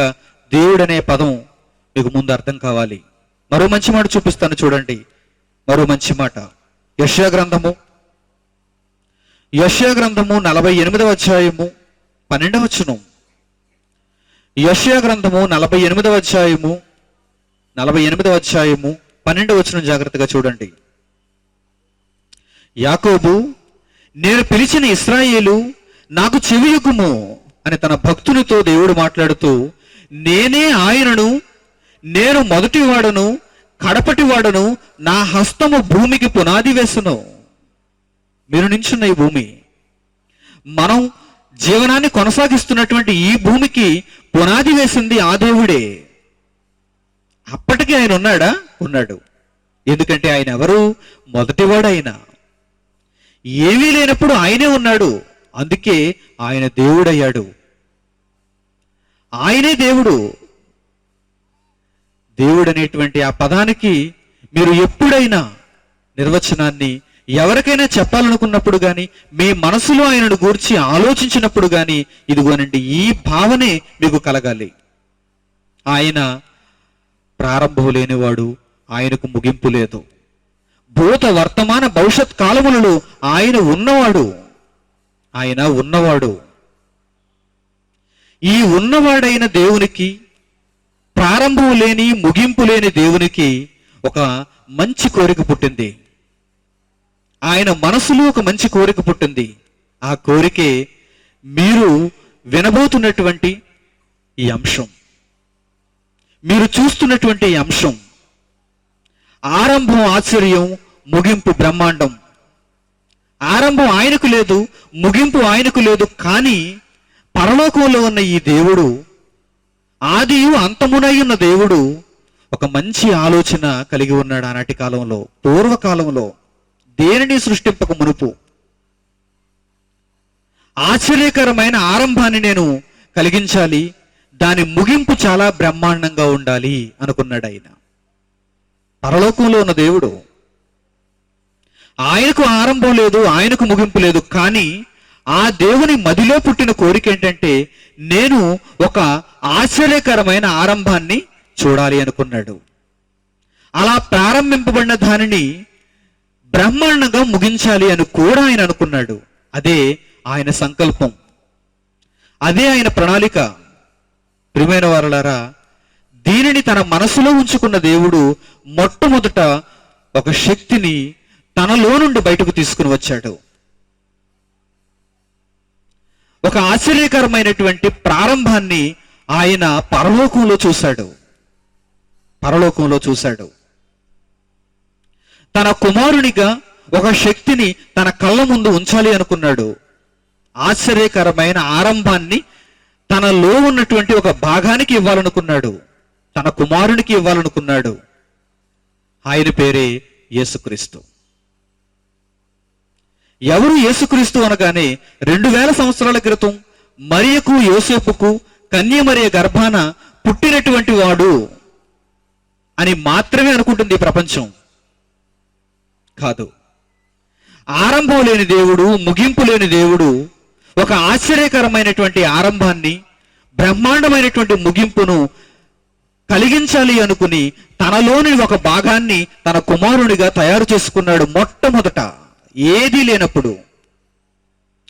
దేవుడు అనే పదం మీకు ముందు అర్థం కావాలి. మరో మంచి మాట చూపిస్తాను చూడండి. మరో మంచి మాట యెషయా గ్రంథము 48వ అధ్యాయము 12వ వచనం. యెషయా గ్రంథము 48వ అధ్యాయము 12వ వచనం జాగ్రత్తగా చూడండి. యాకోబు, నేను పిలిచిన ఇశ్రాయేలు నాకు చెవియొగ్గుము అని తన భక్తునితో దేవుడు మాట్లాడుతూ, నేనే ఆయనను, నేను మొదటివాడను కడపటివాడను, నా హస్తము భూమికి పునాది వేసును. మీరు నించున్న ఈ భూమి, మనం జీవనాన్ని కొనసాగిస్తున్నటువంటి ఈ భూమికి పునాది వేసింది ఆ దేవుడే. అప్పటికి ఆయన ఉన్నాడా? ఉన్నాడు. ఎందుకంటే ఆయన ఎవరు? మొదటివాడు ఆయన. ఏమీ లేనప్పుడు ఆయనే ఉన్నాడు. అందుకే ఆయన దేవుడయ్యాడు. ఆయనే దేవుడు. దేవుడు అనేటువంటి ఆ పదానికి మీరు ఎప్పుడైనా నిర్వచనాన్ని ఎవరికైనా చెప్పాలనుకున్నప్పుడు కానీ, మీ మనసులో ఆయనను గూర్చి ఆలోచించినప్పుడు కానీ, ఇదిగోనండి ఈ భావనే మీకు కలగాలి. ఆయన ప్రారంభం లేనివాడు, ఆయనకు ముగింపు లేదు. భూత వర్తమాన భవిష్యత్ కాలములలో ఆయన ఉన్నవాడు. ఈ ఉన్నవాడైన దేవునికి, ప్రారంభం లేని ముగింపు లేని దేవునికి ఒక మంచి కోరిక పుట్టింది. ఆయన మనసులో ఒక మంచి కోరిక పుట్టింది. ఆ కోరికే మీరు వినబోతున్నటువంటి ఈ అంశం, మీరు చూస్తున్నటువంటి ఈ అంశం. ఆరంభం ఆశ్చర్యం, ముగింపు బ్రహ్మాండం. ఆరంభం ఆయనకు లేదు, ముగింపు ఆయనకు లేదు. కానీ పరలోకంలో ఉన్న ఈ దేవుడు, ఆదియు అంతమునై ఉన్న దేవుడు ఒక మంచి ఆలోచన కలిగి ఉన్నాడు. ఆనాటి కాలంలో, పూర్వకాలంలో, దేనిని సృష్టింపక మునుపు ఆశ్చర్యకరమైన ఆరంభాన్ని నేను కలిగించాలి, దాని ముగింపు చాలా బ్రహ్మాండంగా ఉండాలి అనుకున్నాడు ఆయన. పరలోకంలో ఉన్న దేవుడు, ఆయనకు ఆరంభం లేదు, ఆయనకు ముగింపు లేదు. కానీ ఆ దేవుని మదిలో పుట్టిన కోరిక ఏంటంటే, నేను ఒక ఆశ్చర్యకరమైన ఆరంభాన్ని చూడాలి అనుకున్నాడు. అలా ప్రారంభింపబడిన దానిని బ్రహ్మాండంగా ముగించాలి అని కూడా ఆయన అనుకున్నాడు. అదే ఆయన సంకల్పం, అదే ఆయన ప్రణాళిక. ప్రియమైన వారలారా, దీనిని తన మనసులో ఉంచుకున్న దేవుడు మొట్టమొదట ఒక శక్తిని తనలో నుండి బయటకు తీసుకుని వచ్చాడు. ఒక ఆశ్చర్యకరమైనటువంటి ప్రారంభాన్ని ఆయన పరలోకంలో చూశాడు. తన కుమారునిగా ఒక శక్తిని తన కళ్ళ ముందు ఉంచాలి అనుకున్నాడు. ఆశ్చర్యకరమైన ఆరంభాన్ని తనలో ఉన్నటువంటి ఒక భాగానికి ఇవ్వాలనుకున్నాడు, తన కుమారునికి ఇవ్వాలనుకున్నాడు. ఆయన పేరే యేసుక్రీస్తు. ఎవరు యేసుక్రీస్తు అనగానే 2000 సంవత్సరాల క్రితం మరియకు యోసేపుకు కన్యమరియ గర్భాన పుట్టినటువంటి వాడు అని మాత్రమే అనుకుంటుంది ఈ ప్రపంచం. కాదు. ఆరంభం లేని దేవుడు, ముగింపు లేని దేవుడు ఒక ఆశ్చర్యకరమైనటువంటి ఆరంభాన్ని, బ్రహ్మాండమైనటువంటి ముగింపును కలిగించాలి అనుకుని తనలోని ఒక భాగాన్ని తన కుమారునిగా తయారు చేసుకున్నాడు. మొట్టమొదట ఏదీ లేనప్పుడు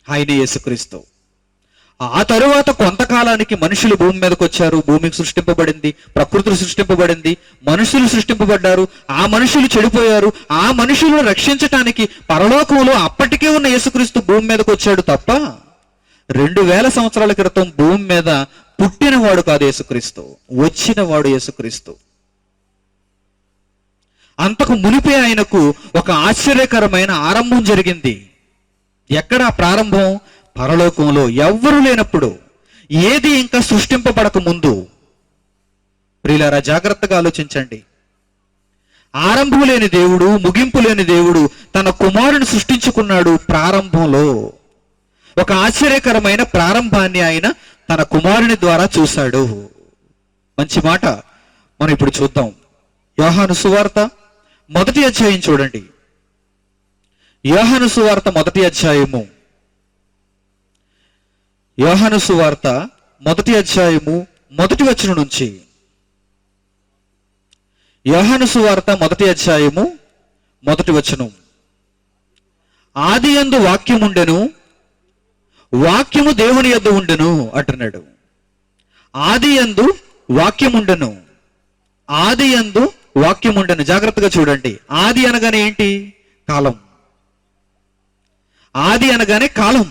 ఆయన యేసుక్రీస్తు. ఆ తరువాత కొంతకాలానికి మనుషులు భూమి మీదకి వచ్చారు. భూమికి సృష్టింపబడింది, ప్రకృతి సృష్టింపబడింది, మనుషులు సృష్టింపబడ్డారు. ఆ మనుషులు చెడిపోయారు. ఆ మనుషులను రక్షించటానికి పరలోకంలో అప్పటికే ఉన్న యేసుక్రీస్తు భూమి మీదకి వచ్చాడు తప్ప 2000 సంవత్సరాల క్రితం భూమి మీద పుట్టినవాడు కాదు యేసుక్రీస్తు, వచ్చినవాడు యేసుక్రీస్తు. అంతకు మునిపే ఆయనకు ఒక ఆశ్చర్యకరమైన ఆరంభం జరిగింది. ఎక్కడ ప్రారంభం? పరలోకంలో, ఎవ్వరూ లేనప్పుడు, ఏది ఇంకా సృష్టింపబడక ముందు. ప్రియులారా, జాగ్రత్తగా ఆలోచించండి. ఆరంభం లేని దేవుడు, ముగింపు లేని దేవుడు తన కుమారుని సృష్టించుకున్నాడు. ప్రారంభంలో ఒక ఆశ్చర్యకరమైన ప్రారంభాన్ని ఆయన తన కుమారుని ద్వారా చూశాడు. మంచి మాట మనం ఇప్పుడు చూద్దాం. యోహాను సువార్త 1వ అధ్యాయం చూడండి. యోహాను సువార్త 1వ అధ్యాయము, యోహాను సువార్త 1వ అధ్యాయము 1వ వచనం నుంచి. యోహాను సువార్త 1వ అధ్యాయము 1వ వచనం. ఆదియందు వాక్యం ఉండెను, వాక్యము దేవుని యొద్ద ఉండెను అంటున్నాడు. ఆదియందు వాక్యం ఉండెను, ఆదియందు వాక్యం ఉండెను. జాగ్రత్తగా చూడండి. ఆది అనగానే ఏంటి? కాలం. ఆది అనగానే కాలం.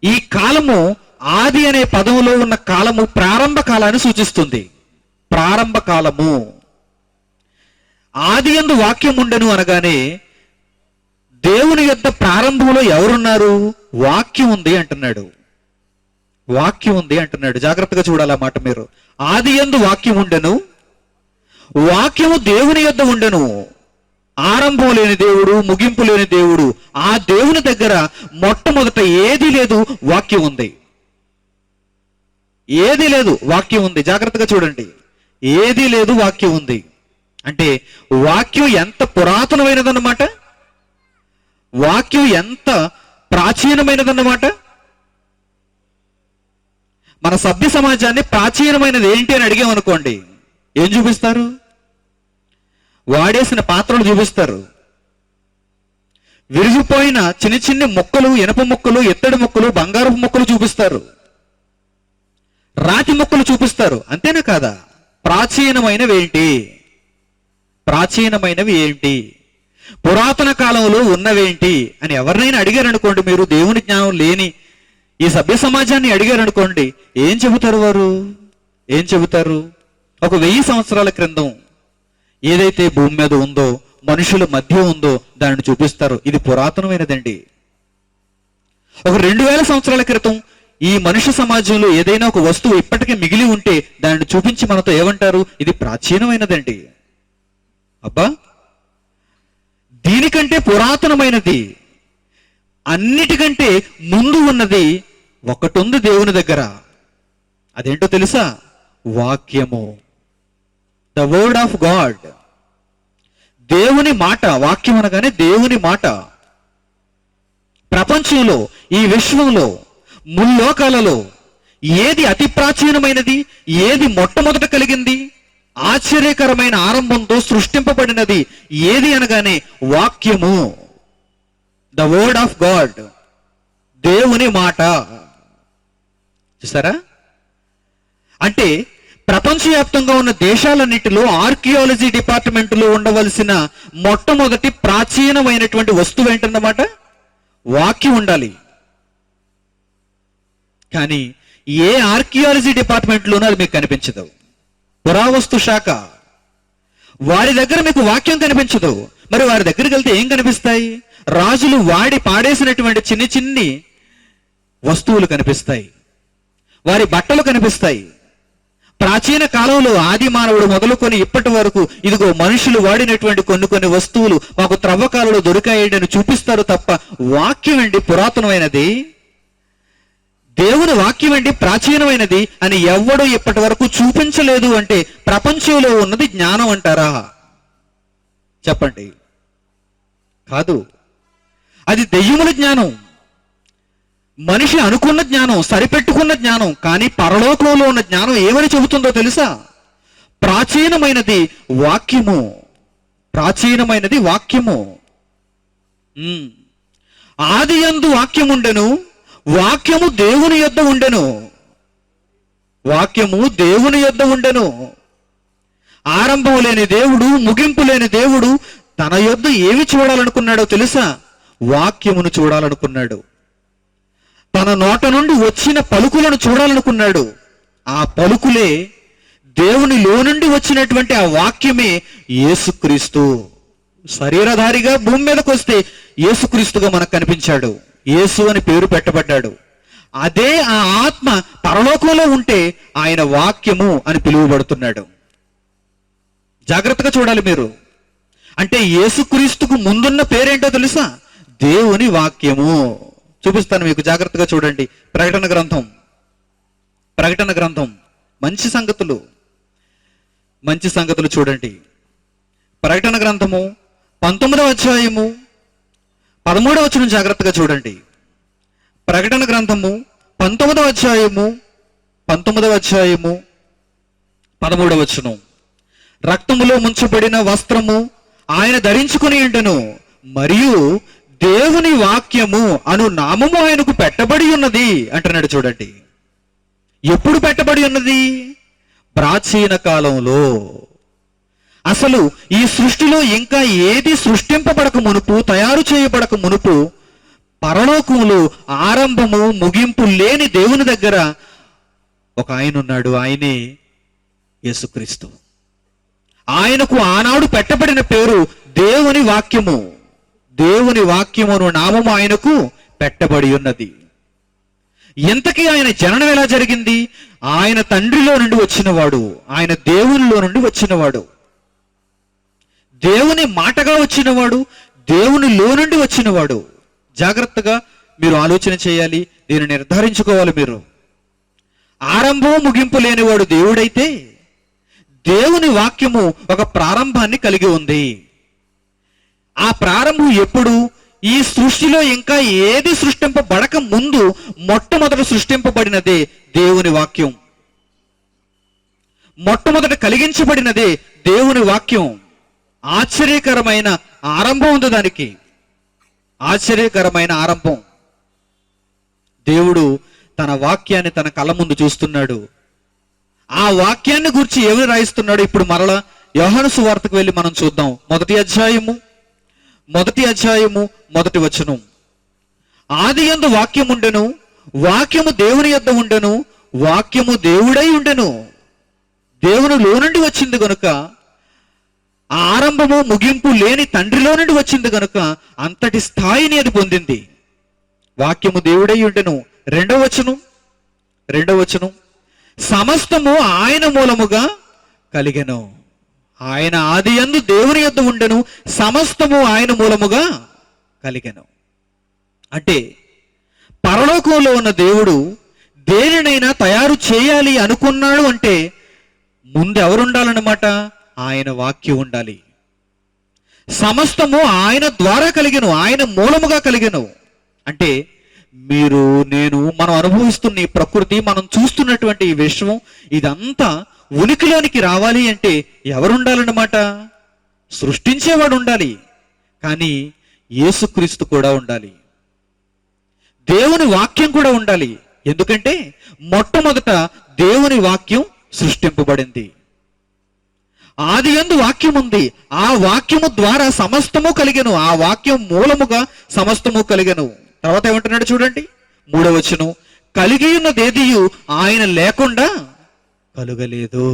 ఈ కాలము, ఆది అనే పదంలో ఉన్న కాలము ప్రారంభ కాలాన్ని సూచిస్తుంది. ప్రారంభ కాలము. ఆదియందు వాక్యం ఉండెను అనగానే దేవుని యొద్ద ప్రారంభంలో ఎవరున్నారు? వాక్యం ఉంది అంటున్నాడు. వాక్యం ఉంది అంటున్నాడు. జాగ్రత్తగా చూడాలి ఆ మాట మీరు. ఆదియందు వాక్యం ఉండెను, వాక్యము దేవుని యొద్ద ఉండెను. ఆరంభం లేని దేవుడు, ముగింపు లేని దేవుడు. ఆ దేవుని దగ్గర మొట్టమొదట ఏది లేదు, వాక్యం ఉంది. ఏది లేదు, వాక్యం ఉంది. జాగ్రత్తగా చూడండి. ఏది లేదు, వాక్యం ఉంది. అంటే వాక్యం ఎంత పురాతనమైనదన్నమాట, వాక్యం ఎంత ప్రాచీనమైనదన్నమాట. మన సభ్య సమాజాన్ని ప్రాచీనమైనది ఏంటి అని అడిగామనుకోండి, ఏం చూపిస్తారు? వాడేసిన పాత్రలు చూపిస్తారు. విరిగిపోయిన చిన్న చిన్న మొక్కలు, ఇనప మొక్కలు, ఎత్తడి మొక్కలు, బంగారపు మొక్కలు చూపిస్తారు. రాతి మొక్కలు చూపిస్తారు. అంతేనా కాదా? ప్రాచీనమైనవి ఏంటి? ప్రాచీనమైనవి ఏంటి? పురాతన కాలంలో ఉన్నవేంటి అని ఎవరినైనా అడిగారనుకోండి, మీరు దేవుని జ్ఞానం లేని ఈ సభ్య సమాజాన్ని అడిగారనుకోండి, ఏం చెబుతారు వారు? ఏం చెబుతారు? ఒక 1000 సంవత్సరాల క్రితం ఏదైతే భూమి మీద ఉందో, మనుషుల మధ్య ఉందో దానిని చూపిస్తారు. ఇది పురాతనమైనదండి. ఒక 2000 సంవత్సరాల క్రితం ఈ మనుష్య సమాజంలో ఏదైనా ఒక వస్తువు ఇప్పటికీ మిగిలి ఉంటే దానిని చూపించి మనతో ఏమంటారు? ఇది ప్రాచీనమైనదండి. అబ్బా, దీనికంటే పురాతనమైనది, అన్నిటికంటే ముందు ఉన్నది ఒకటి ఉంది దేవుని దగ్గర. అదేంటో తెలుసా? వాక్యము. The word of God. దేవుని మాట. వాక్యం అనగానే దేవుని మాట. ప్రపంచంలో, ఈ విశ్వంలో, ముల్లోకాలలో ఏది అతి ప్రాచీనమైనది, ఏది మొట్టమొదట కలిగింది, ఆశ్చర్యకరమైన ఆరంభంతో సృష్టింపబడినది ఏది అనగానే వాక్యము. The word of God. దేవుని మాట. చూసారా? అంటే ప్రపంచవ్యాప్తంగా ఉన్న దేశాలన్నిటిలో ఆర్కియాలజీ డిపార్ట్మెంట్లో ఉండవలసిన మొట్టమొదటి ప్రాచీనమైనటువంటి వస్తువు ఏంటన్నమాట? వాక్యం ఉండాలి. కానీ ఏ ఆర్కియాలజీ డిపార్ట్మెంట్లోనూ అది మీకు కనిపించదు. పురావస్తు శాఖ, వారి దగ్గర మీకు వాక్యం కనిపించదు. మరి వారి దగ్గరికి వెళ్తే ఏం కనిపిస్తాయి? రాజులు వాడి పాడేసినటువంటి చిన్ని చిన్ని వస్తువులు కనిపిస్తాయి. వారి బట్టలు కనిపిస్తాయి. ప్రాచీన కాలంలో ఆది మానవుడు మొదలుకొని ఇప్పటి వరకు ఇదిగో మనుషులు వాడినటువంటి కొన్ని వస్తువులు మాకు త్రవ్వకాలలో దొరికాయని చూపిస్తారు తప్ప వాక్యం అండి పురాతనమైనది, దేవుని వాక్యం అండి ప్రాచీనమైనది అని ఎవ్వడూ ఇప్పటి వరకు చూపించలేదు. అంటే ప్రపంచంలో ఉన్నది జ్ఞానం అంటారా? చెప్పండి. కాదు, అది దెయ్యముల జ్ఞానం, మనిషి అనుకున్న జ్ఞానం, సరిపెట్టుకున్న జ్ఞానం. కానీ పరలోకంలో ఉన్న జ్ఞానం ఏమని చెబుతుందో తెలుసా? ప్రాచీనమైనది వాక్యము. ప్రాచీనమైనది వాక్యము. ఆదియందు వాక్యం ఉండెను, వాక్యము దేవుని యొద్ద ఉండెను. వాక్యము దేవుని యొద్ద ఉండెను. ఆరంభం లేని దేవుడు, ముగింపు లేని దేవుడు తన యొద్ద ఏమి చూడాలనుకున్నాడో తెలుసా? వాక్యమును చూడాలనుకున్నాడు. తన నోట నుండి వచ్చిన పలుకులను చూడాలనుకున్నాడు. ఆ పలుకులే, దేవునిలో నుండి వచ్చినటువంటి ఆ వాక్యమే యేసుక్రీస్తు. శరీరధారిగా భూమి మీదకి వస్తే యేసుక్రీస్తుగా మనకు కనిపించాడు. యేసు అని పేరు పెట్టబడ్డాడు. అదే ఆ ఆత్మ పరలోకంలో ఉంటే ఆయన వాక్యము అని పిలువబడుతున్నాడు. జాగ్రత్తగా చూడాలి మీరు. అంటే యేసుక్రీస్తుకు ముందున్న పేరేంటో తెలుసా? దేవుని వాక్యము. చూపిస్తాను మీకు, జాగ్రత్తగా చూడండి. ప్రకటన గ్రంథం, ప్రకటన గ్రంథం. మంచి సంగతులు చూడండి. ప్రకటన గ్రంథము 19వ అధ్యాయము 13వ వచనం జాగ్రత్తగా చూడండి. ప్రకటన గ్రంథము 19వ అధ్యాయము 13వ వచనం. రక్తములో ముంచబడిన వస్త్రము ఆయన ధరించుకుని ఉండెను, మరియు దేవుని వాక్యము అను నామము ఆయనకు పెట్టబడి ఉన్నది అంటున్నాడు. చూడండి, ఎప్పుడు పెట్టబడి ఉన్నది? ప్రాచీన కాలంలో. అసలు ఈ సృష్టిలో ఇంకా ఏది సృష్టింపబడక మునుపు, తయారు చేయబడక మునుపు, పరలోకములో ఆరంభము ముగింపు లేని దేవుని దగ్గర ఒక ఆయన ఉన్నాడు. ఆయనే యేసుక్రీస్తు. ఆయనకు ఆనాడు పెట్టబడిన పేరు దేవుని వాక్యము. దేవుని వాక్యమును నామము ఆయనకు పెట్టబడి ఉన్నది. ఇంతకీ ఆయన జననం ఎలా జరిగింది? ఆయన తండ్రిలో నుండి వచ్చినవాడు, ఆయన దేవునిలో నుండి వచ్చినవాడు, దేవుని మాటగా వచ్చినవాడు, దేవునిలో నుండి వచ్చినవాడు. జాగ్రత్తగా మీరు ఆలోచన చేయాలి, దీన్ని నిర్ధారించుకోవాలి. మీరు ఆరంభం ముగింపు లేనివాడు దేవుడైతే, దేవుని వాక్యము ఒక ప్రారంభాన్ని కలిగి ఉంది. ఆ ప్రారంభం ఎప్పుడు? ఈ సృష్టిలో ఇంకా ఏది సృష్టింపబడక ముందు మొట్టమొదట సృష్టింపబడినదే దేవుని వాక్యం. మొట్టమొదట కలిగించబడినదే దేవుని వాక్యం. ఆశ్చర్యకరమైన ఆరంభం ఉంది దానికి, ఆశ్చర్యకరమైన ఆరంభం. దేవుడు తన వాక్యాన్ని తన కళ్ళ ముందు చూస్తున్నాడు. ఆ వాక్యాన్ని గురించి ఎవరు రాయిస్తున్నాడు? ఇప్పుడు మరలా యోహాను సువార్తకు వెళ్ళి మనం చూద్దాం. మొదటి అధ్యాయము 1 వచనం. ఆదియందు వాక్యం ఉండెను, వాక్యము దేవుని యొద్ద ఉండెను, వాక్యము దేవుడై ఉండెను. దేవునిలో నుండి వచ్చింది గనుక, ఆరంభము ముగింపు లేని తండ్రిలో నుండి వచ్చింది గనుక అంతటి స్థాయిని అది పొందింది. వాక్యము దేవుడై ఉండెను. రెండవ వచనం, సమస్తము ఆయన మూలముగా కలిగెను. ఆయన ఆదియందు దేవుని యొద్ద ఉండెను, సమస్తము ఆయన మూలముగా కలిగెను. అంటే పరలోకంలో ఉన్న దేవుడు దేనినైనా తయారు చేయాలి అనుకున్నాడు అంటే ముందు ఎవరు ఉండాలన్నమాట? ఆయన వాక్యం ఉండాలి. సమస్తము ఆయన ద్వారా కలిగెను, ఆయన మూలముగా కలిగెను. అంటే మీరు, నేను, మనం అనుభవిస్తున్న ఈ ప్రకృతి, మనం చూస్తున్నటువంటి ఈ విశ్వం, ఇదంతా ఉనికిలోనికి రావాలి అంటే ఎవరు ఉండాలన్నమాట? సృష్టించేవాడు ఉండాలి. కానీ యేసుక్రీస్తు కూడా ఉండాలి, దేవుని వాక్యం కూడా ఉండాలి. ఎందుకంటే మొట్టమొదట దేవుని వాక్యం సృష్టింపబడింది. ఆదియందు వాక్యం ఉంది, ఆ వాక్యము ద్వారా సమస్తము కలిగెను, ఆ వాక్యం మూలముగా సమస్తము కలిగెను. తర్వాత ఏమంటున్నాడు చూడండి, 3వ వచనం, కలిగి ఉన్నదేదియు ఆయన లేకుండా కలుగలేదు.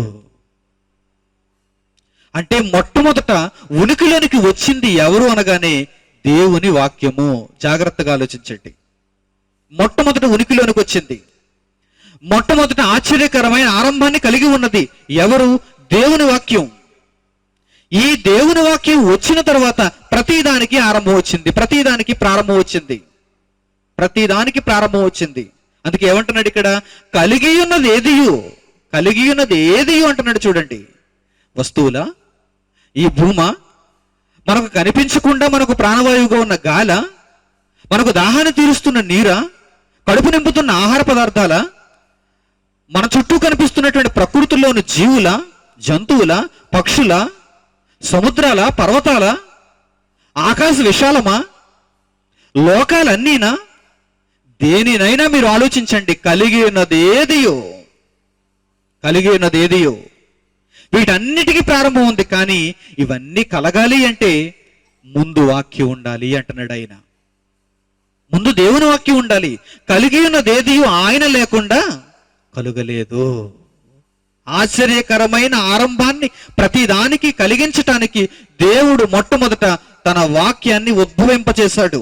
అంటే మొట్టమొదట ఉనికిలోనికి వచ్చింది ఎవరు అనగానే దేవుని వాక్యము. జాగ్రత్తగా ఆలోచించండి. మొట్టమొదట ఉనికిలోనికి వచ్చింది, మొట్టమొదట ఆశ్చర్యకరమైన ఆరంభాన్ని కలిగి ఉన్నది ఎవరు? దేవుని వాక్యం. ఈ దేవుని వాక్యం వచ్చిన తర్వాత ప్రతిదానికి ఆరంభం వచ్చింది, ప్రతిదానికి ప్రారంభం వచ్చింది, ప్రతిదానికి ప్రారంభం వచ్చింది. అందుకే ఏమంటున్నాడు ఇక్కడ? కలిగి ఉన్నది ఏదియు అంటున్నాడు. చూడండి, వస్తువుల, ఈ భూమ, మనకు కనిపించకుండా మనకు ప్రాణవాయువుగా ఉన్న గాల, మనకు దాహాన్ని తీరుస్తున్న నీరా, కడుపు నింపుతున్న ఆహార పదార్థాల, మన చుట్టూ కనిపిస్తున్నటువంటి ప్రకృతిలోని జీవుల, జంతువుల, పక్షుల, సముద్రాల, పర్వతాల, ఆకాశ విశాలమా, లోకాలన్నీనా? దేనినైనా మీరు ఆలోచించండి. కలిగి ఉన్నది ఏదియో వీటన్నిటికీ ప్రారంభం ఉంది. కానీ ఇవన్నీ కలగాలి అంటే ముందు వాక్యం ఉండాలి అంటున్నాడు ఆయన. ముందు దేవుని వాక్యం ఉండాలి. కలిగి ఉన్నదేదియో ఆయన లేకుండా కలుగలేదు. ఆశ్చర్యకరమైన ఆరంభాన్ని ప్రతిదానికి కలిగించటానికి దేవుడు మొట్టమొదట తన వాక్యాన్ని ఉద్భవింపచేశాడు,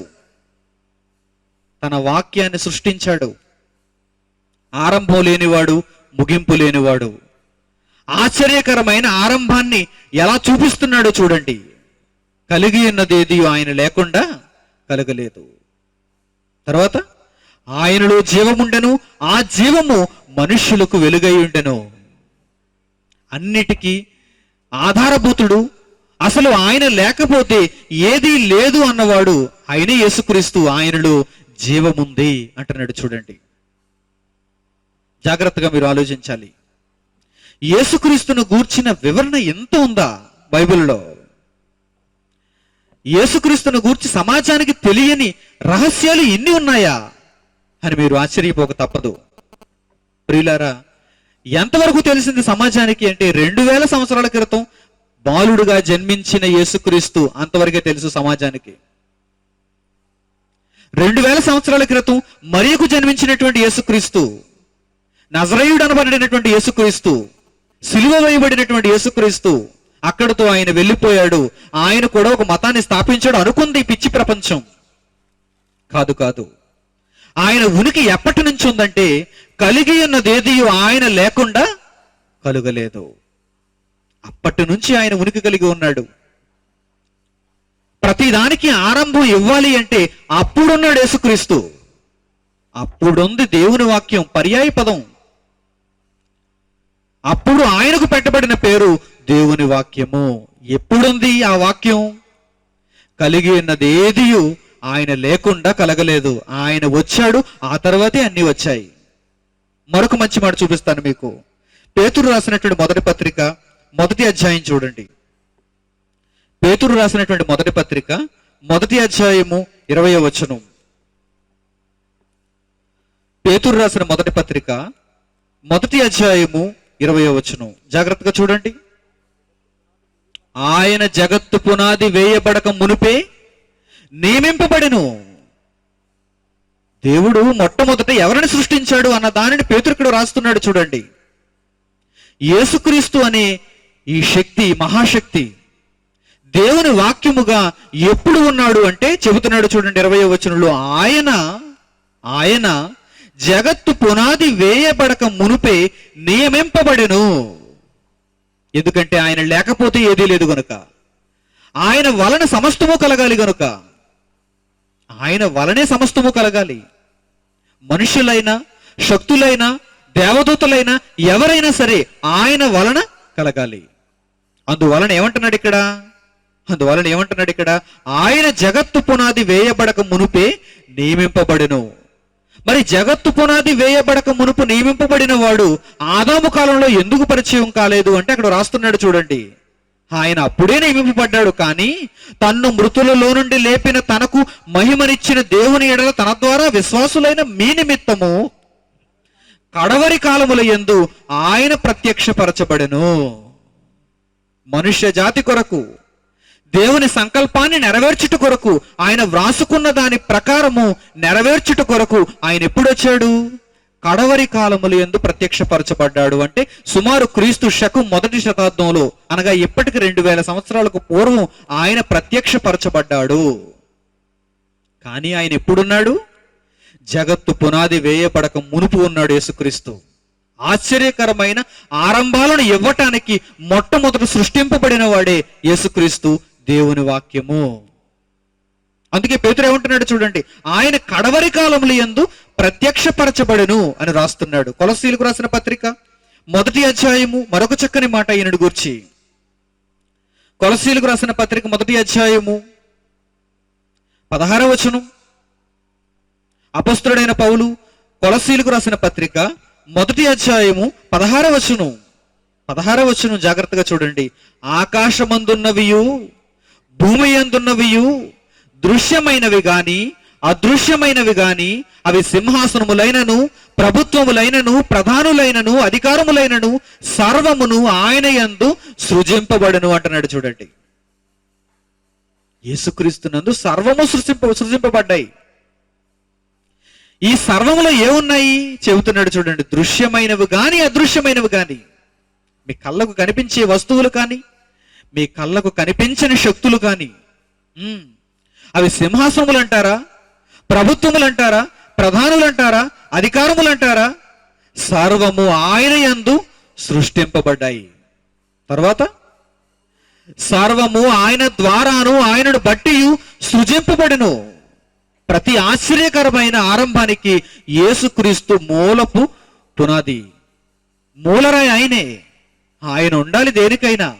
తన వాక్యాన్ని సృష్టించాడు. ఆరంభం లేనివాడు, ముగింపు లేనివాడు. ఆశ్చర్యకరమైన ఆరంభాన్ని ఎలా చూపిస్తున్నాడో చూడండి. కలిగి ఉన్నదేది ఆయన లేకుండా కలగలేదు. తర్వాత ఆయనలో జీవముండెను, ఆ జీవము మనుష్యులకు వెలుగై ఉండెను. అన్నిటికీ ఆధారభూతుడు, అసలు ఆయన లేకపోతే ఏదీ లేదు అన్నవాడు ఆయనే యేసుక్రీస్తు. ఆయనలో జీవముంది అంటున్నాడు. చూడండి, జాగ్రత్తగా మీరు ఆలోచించాలి. యేసుక్రీస్తును గూర్చిన వివరణ ఎంత ఉందా బైబిల్లో? యేసుక్రీస్తును గూర్చి సమాజానికి తెలియని రహస్యాలు ఎన్ని ఉన్నాయా అని మీరు ఆశ్చర్యపోక తప్పదు. ప్రియులారా, ఎంతవరకు తెలిసింది సమాజానికి అంటే 2000 సంవత్సరాల క్రితం బాలుడుగా జన్మించిన యేసుక్రీస్తు అంతవరకే తెలుసు సమాజానికి. 2000 సంవత్సరాల క్రితం మరియకు జన్మించినటువంటి యేసుక్రీస్తు, నజరేయుడు అనబడినటువంటి యేసుక్రీస్తు, సిలువ వేయబడినటువంటి యేసుక్రీస్తు, అక్కడితో ఆయన వెళ్ళిపోయాడు, ఆయన కూడా ఒక మతాన్ని స్థాపించాడు అనుకుంది పిచ్చి ప్రపంచం. కాదు కాదు, ఆయన ఉనికి ఎప్పటి నుంచి ఉందంటే కలిగి ఉన్నదేది ఆయన లేకుండా కలుగలేదు. అప్పటి నుంచి ఆయన ఉనికి కలిగి ఉన్నాడు. ప్రతిదానికి ఆరంభం ఇవ్వాలి అంటే అప్పుడున్నాడు యేసుక్రీస్తు. అప్పుడుంది దేవుని వాక్యం, పర్యాయ పదం. అప్పుడు ఆయనకు పెట్టబడిన పేరు దేవుని వాక్యము. ఎప్పుడుంది ఆ వాక్యం? కలిగి ఉన్నదేది ఆయన లేకుండా కలగలేదు. ఆయన వచ్చాడు, ఆ తర్వాతే అన్ని వచ్చాయి. మరొక మంచి మాట చూపిస్తాను మీకు. పేతురు రాసినటువంటి మొదటి పత్రిక 1వ అధ్యాయం చూడండి. పేతురు రాసినటువంటి మొదటి పత్రిక 1వ అధ్యాయము 20వ వచనం. పేతురు రాసిన మొదటి పత్రిక 1వ అధ్యాయము 20వ వచనం జాగ్రత్తగా చూడండి. ఆయన జగత్తు పునాది వేయబడక మునుపే నియమింపబడెను. దేవుడు మొట్టమొదట ఎవరిని సృష్టించాడు అన్న దానిని పేతురుకుడు రాస్తున్నాడు చూడండి. యేసుక్రీస్తు అనే ఈ శక్తి, మహాశక్తి దేవుని వాక్యముగా ఎప్పుడు ఉన్నాడు అంటే చెబుతున్నాడు చూడండి 20వ వచనంలో. ఆయన జగత్తు పునాది వేయబడక మునుపే నియమింపబడెను. ఎందుకంటే ఆయన లేకపోతే ఏదీ లేదు గనుక, ఆయన వలన సమస్తము కలగాలి గనుక, ఆయన వలనే సమస్తము కలగాలి. మనుషులైనా, శక్తులైనా, దేవదూతలైనా, ఎవరైనా సరే ఆయన వలన కలగాలి. అందువలన ఏమంటున్నాడు ఇక్కడ? ఆయన జగత్తు పునాది వేయబడక మునుపే నియమింపబడెను. మరి జగత్తు పునాది వేయబడక మునుపు నియమింపబడిన వాడు ఆదాము కాలంలో ఎందుకు పరిచయం కాలేదు అంటే అక్కడ రాస్తున్నాడు చూడండి. ఆయన అప్పుడే నియమింపబడ్డాడు, కానీ తన్ను మృతులలో నుండి లేపిన తనకు మహిమనిచ్చిన దేవుని ఎడల తన ద్వారా విశ్వాసులైన మీ నిమిత్తము కడవరి కాలముల యందు ఆయన ప్రత్యక్షపరచబడెను. మనుష్య జాతి కొరకు దేవుని సంకల్పాన్ని నెరవేర్చుట కొరకు, ఆయన వ్రాసుకున్న దాని ప్రకారము నెరవేర్చుట కొరకు ఆయన ఎప్పుడు వచ్చాడు? కడవరి కాలములు యందు ప్రత్యక్షపరచబడ్డాడు. అంటే సుమారు క్రీస్తు శకం 1వ శతాబ్దంలో, అనగా ఇప్పటికి 2000 సంవత్సరాలకు పూర్వం ఆయన ప్రత్యక్షపరచబడ్డాడు. కానీ ఆయన ఎప్పుడున్నాడు? జగత్తు పునాది వేయబడక మునుపు ఉన్నాడు యేసుక్రీస్తు. ఆశ్చర్యకరమైన ఆరంభాలను ఇవ్వటానికి మొట్టమొదట సృష్టింపబడిన వాడే యేసుక్రీస్తు, దేవుని వాక్యము. అందుకే పేతురు ఏమంటున్నాడు చూడండి, ఆయన కడవరి కాలముల యందు ప్రత్యక్షపరచబడెను అని రాస్తున్నాడు. కొలస్సీలకు రాసిన పత్రిక 1వ అధ్యాయము మరొక చక్కని మాట ఈయనను గూర్చి. కొలస్సీలకు రాసిన పత్రిక 1వ అధ్యాయము 16వ వచనం. అపొస్తలుడైన పౌలు కొలస్సీలకు రాసిన పత్రిక 1వ అధ్యాయము 16వ వచనం. 16వ వచనం జాగ్రత్తగా చూడండి. ఆకాశమందున్నవియు భూమి యందున్నవియు దృశ్యమైనవి గాని అదృశ్యమైనవి గాని అవి సింహాసనములైనను ప్రభుత్వములైనను ప్రధానులైనను అధికారములైనను సర్వమును ఆయన యందు సృజింపబడను అంటున్నాడు చూడండి. యేసుక్రీస్తునందు సర్వము సృజింపబడ్డాయి. ఈ సర్వములో ఏమున్నాయి చెబుతున్నాడు చూడండి. దృశ్యమైనవి గాని అదృశ్యమైనవి గాని, మీ కళ్ళకు కనిపించే వస్తువులు కానీ, మీ కళ్ళకు కనిపించని శక్తులు కానీ, అవి సింహాసనములు అంటారా, ప్రభుత్వములు అంటారా, ప్రధానులు అంటారా, అధికారములు అంటారా, సర్వము ఆయన యందు సృష్టింపబడ్డాయి. తర్వాత సర్వము ఆయన ద్వారాను ఆయనను బట్టి సృజింపబడును. ప్రతి ఆశ్చర్యకరమైన ఆరంభానికి యేసుక్రీస్తు మూలపు పునాది, మూలరాయి ఆయనే. ఆయన ఉండాలి దేనికైనా.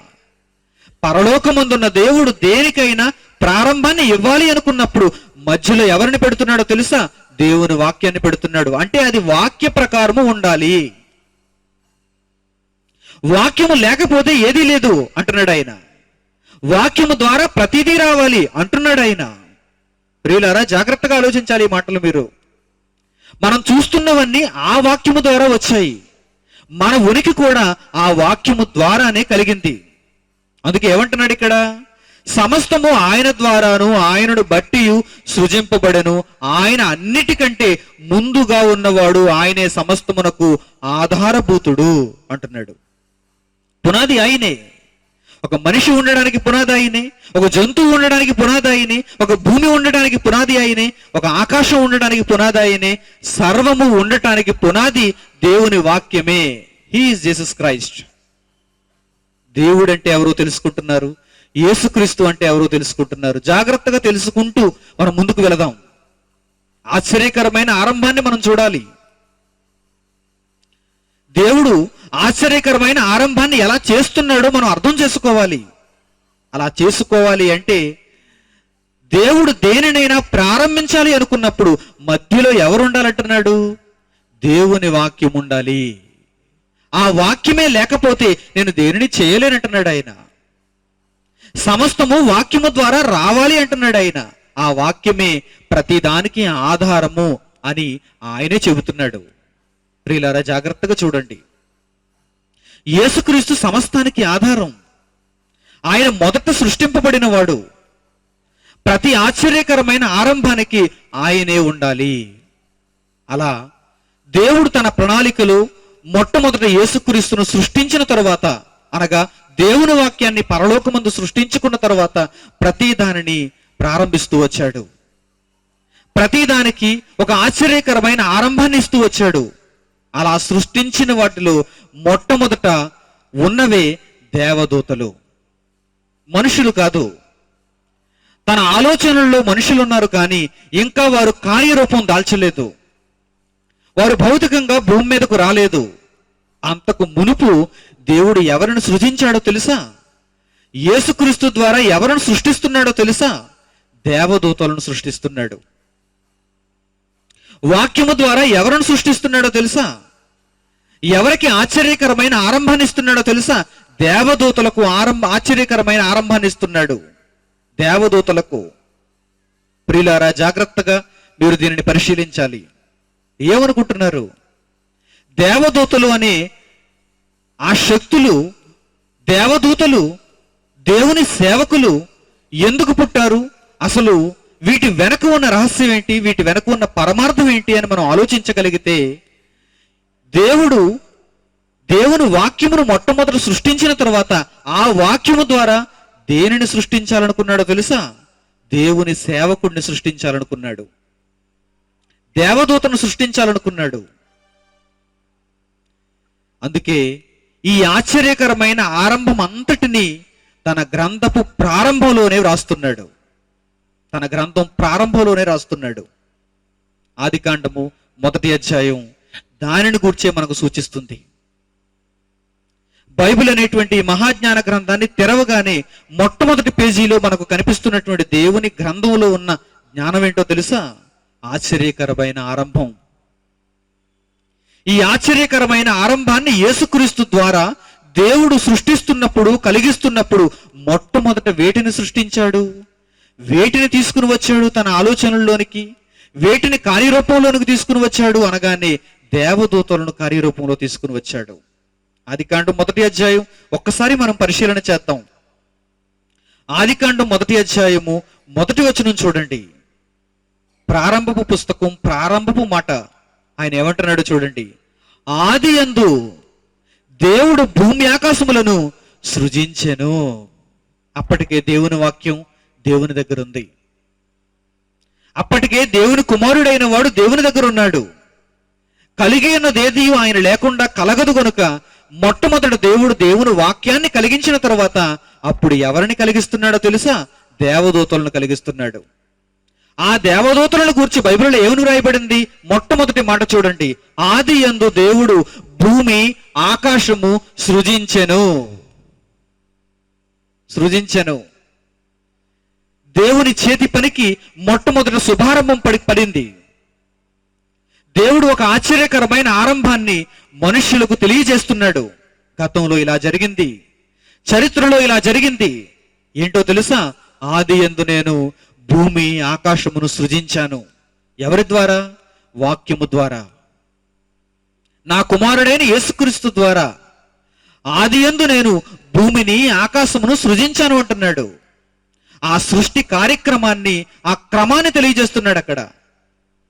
పరలోకమందున్న దేవుడు దేనికైనా ప్రారంభాన్ని ఇవ్వాలి అనుకున్నప్పుడు మధ్యలో ఎవరిని పెడుతున్నాడో తెలుసా? దేవుని వాక్యాన్ని పెడుతున్నాడు. అంటే అది వాక్య ప్రకారము ఉండాలి. వాక్యము లేకపోతే ఏదీ లేదు అంటున్నాడు ఆయన. వాక్యము ద్వారా ప్రతిదీ రావాలి అంటున్నాడు ఆయన. ప్రియులారా, జాగ్రత్తగా ఆలోచించాలి ఈ మాటలు మీరు. మనం చూస్తున్నవన్నీ ఆ వాక్యము ద్వారా వచ్చాయి. మన ఉనికి కూడా ఆ వాక్యము ద్వారానే కలిగింది. అందుకే ఏమంటున్నాడు ఇక్కడ, సమస్తము ఆయన ద్వారాను ఆయనను బట్టి సృజింపబడెను, ఆయన అన్నిటికంటే ముందుగా ఉన్నవాడు, ఆయనే సమస్తమునకు ఆధారభూతుడు అంటున్నాడు. పునాది ఆయనే. ఒక మనిషి ఉండడానికి పునాది ఆయనే, ఒక జంతువు ఉండడానికి పునాది ఆయనే, ఒక భూమి ఉండడానికి పునాది ఆయనే, ఒక ఆకాశం ఉండడానికి పునాది ఆయనే, సర్వము ఉండటానికి పునాది దేవుని వాక్యమే. He is Jesus Christ. దేవుడు అంటే ఎవరో తెలుసుకుంటున్నారు, యేసుక్రీస్తు అంటే ఎవరో తెలుసుకుంటున్నారు. జాగ్రత్తగా తెలుసుకుంటూ మనం ముందుకు వెళదాం. ఆశ్చర్యకరమైన ఆరంభాన్ని మనం చూడాలి. దేవుడు ఆశ్చర్యకరమైన ఆరంభాన్ని ఎలా చేస్తున్నాడో మనం అర్థం చేసుకోవాలి. అలా చేసుకోవాలి అంటే దేవుడు దేనినైనా ప్రారంభించాలి అనుకున్నప్పుడు మధ్యలో ఎవరు ఉండాలంటున్నాడు? దేవుని వాక్యం ఉండాలి. ఆ వాక్యమే లేకపోతే నేను దేనిని చేయలేనంటున్నాడు ఆయన. సమస్తము వాక్యము ద్వారా రావాలి అంటున్నాడు ఆయన. ఆ వాక్యమే ప్రతిదానికి ఆధారము అని ఆయనే చెబుతున్నాడు. ప్రియులారా, జాగ్రత్తగా చూడండి. యేసుక్రీస్తు సమస్తానికి ఆధారం. ఆయన మొదట సృష్టింపబడిన వాడు. ప్రతి ఆశ్చర్యకరమైన ఆరంభానికి ఆయనే ఉండాలి. అలా దేవుడు తన ప్రణాళికలో మొట్టమొదట యేసుక్రీస్తును సృష్టించిన తరువాత, అనగా దేవుని వాక్యాన్ని పరలోకమందు సృష్టించుకున్న తరువాత ప్రతి దానిని ప్రారంభిస్తూ వచ్చాడు. ప్రతిదానికి ఒక ఆశ్చర్యకరమైన ఆరంభాన్ని ఇస్తూ వచ్చాడు. అలా సృష్టించిన వాటిలో మొట్టమొదట ఉన్నవే దేవదూతలు, మనుషులు కాదు. తన ఆలోచనల్లో మనుషులు ఉన్నారు, కానీ ఇంకా వారు కార్యరూపం దాల్చలేదు. వారు భౌతికంగా భూమి మీదకు రాలేదు. అంతకు మునుపు దేవుడు ఎవరిని సృజించాడో తెలుసా? యేసుక్రీస్తు ద్వారా ఎవరిని సృష్టిస్తున్నాడో తెలుసా? దేవదూతలను సృష్టిస్తున్నాడు. వాక్యము ద్వారా ఎవరిని సృష్టిస్తున్నాడో తెలుసా? ఎవరికి ఆశ్చర్యకరమైన ఆరంభాన్ని ఇస్తున్నాడో తెలుసా? దేవదూతలకు ఆశ్చర్యకరమైన ఆరంభాన్ని ఇస్తున్నాడు. దేవదూతలకు. ప్రియులారా, జాగ్రత్తగా మీరు దీనిని పరిశీలించాలి. ఏమనుకుంటున్నారు? దేవదూతలు అనే ఆ శక్తులు, దేవదూతలు దేవుని సేవకులు ఎందుకు పుట్టారు? అసలు వీటి వెనక ఉన్న రహస్యం ఏంటి, వీటి వెనక ఉన్న పరమార్థం ఏంటి అని మనం ఆలోచించగలిగితే, దేవుని వాక్యమును మొట్టమొదట సృష్టించిన తర్వాత ఆ వాక్యము ద్వారా దేనిని సృష్టించాలనుకున్నాడో తెలుసా? దేవుని సేవకుడిని సృష్టించాలనుకున్నాడు. దేవదూతను సృష్టించాలనుకున్నాడు. అందుకే ఈ ఆశ్చర్యకరమైన ఆరంభం అంతటిని తన గ్రంథపు ప్రారంభంలోనే రాస్తున్నాడు. తన గ్రంథం ప్రారంభంలోనే రాస్తున్నాడు. ఆదికాండము 1వ అధ్యాయం దానిని గూర్చే మనకు సూచిస్తుంది. బైబిల్ అనేటువంటి మహాజ్ఞాన గ్రంథాన్ని తెరవగానే మొట్టమొదటి పేజీలో మనకు కనిపిస్తున్నటువంటి దేవుని గ్రంథంలో ఉన్న జ్ఞానం ఏంటో తెలుసా? ఆశ్చర్యకరమైన ఆరంభం. ఈ ఆశ్చర్యకరమైన ఆరంభాన్ని యేసుక్రీస్తు ద్వారా దేవుడు సృష్టిస్తున్నప్పుడు, కలిగిస్తున్నప్పుడు మొట్టమొదట వేటిని సృష్టించాడు? వేటిని తీసుకుని వచ్చాడు తన ఆలోచనల్లోనికి? వేటిని కార్యరూపంలోనికి తీసుకుని వచ్చాడు అనగానే దేవదూతలను కార్యరూపంలో తీసుకుని వచ్చాడు. ఆదికాండం 1వ అధ్యాయం ఒక్కసారి మనం పరిశీలన చేద్దాం. ఆదికాండం 1వ అధ్యాయము 1వ వచనం చూడండి. ప్రారంభపు పుస్తకం, ప్రారంభపు మాట. ఆయన ఏమంటున్నాడు చూడండి. ఆదియందు దేవుడు భూమి ఆకాశములను సృజించెను. అప్పటికే దేవుని వాక్యం దేవుని దగ్గర ఉంది. అప్పటికే దేవుని కుమారుడైన వాడు దేవుని దగ్గర ఉన్నాడు. కలిగి ఉన్నదేది ఆయన లేకుండా కలగదు గనుక మొట్టమొదట దేవుడు దేవుని వాక్యాన్ని కలిగించిన తర్వాత అప్పుడు ఎవరిని కలిగిస్తున్నాడో తెలుసా? దేవదూతలను కలిగిస్తున్నాడు. ఆ దేవదూతలను గురించి బైబిల్లో ఏమని రాయబడింది? మొట్టమొదటి మాట చూడండి. ఆదియందు దేవుడు భూమి ఆకాశము సృజించెను. సృజించెను. దేవుని చేతి పనికి మొట్టమొదటి శుభారంభం పడింది. దేవుడు ఒక ఆశ్చర్యకరమైన ఆరంభాన్ని మనుష్యులకు తెలియజేస్తున్నాడు. గతంలో ఇలా జరిగింది, చరిత్రలో ఇలా జరిగింది. ఏంటో తెలుసా? ఆది యందు నేను భూమి ఆకాశమును సృజించాను. ఎవరి ద్వారా? వాక్యము ద్వారా, నా కుమారుడైన యేసుక్రీస్తు ద్వారా. ఆది యందు నేను భూమిని ఆకాశమును సృజించాను అంటున్నాడు. ఆ సృష్టి కార్యక్రమాన్ని, ఆ క్రమాన్ని తెలియజేస్తున్నాడు అక్కడ.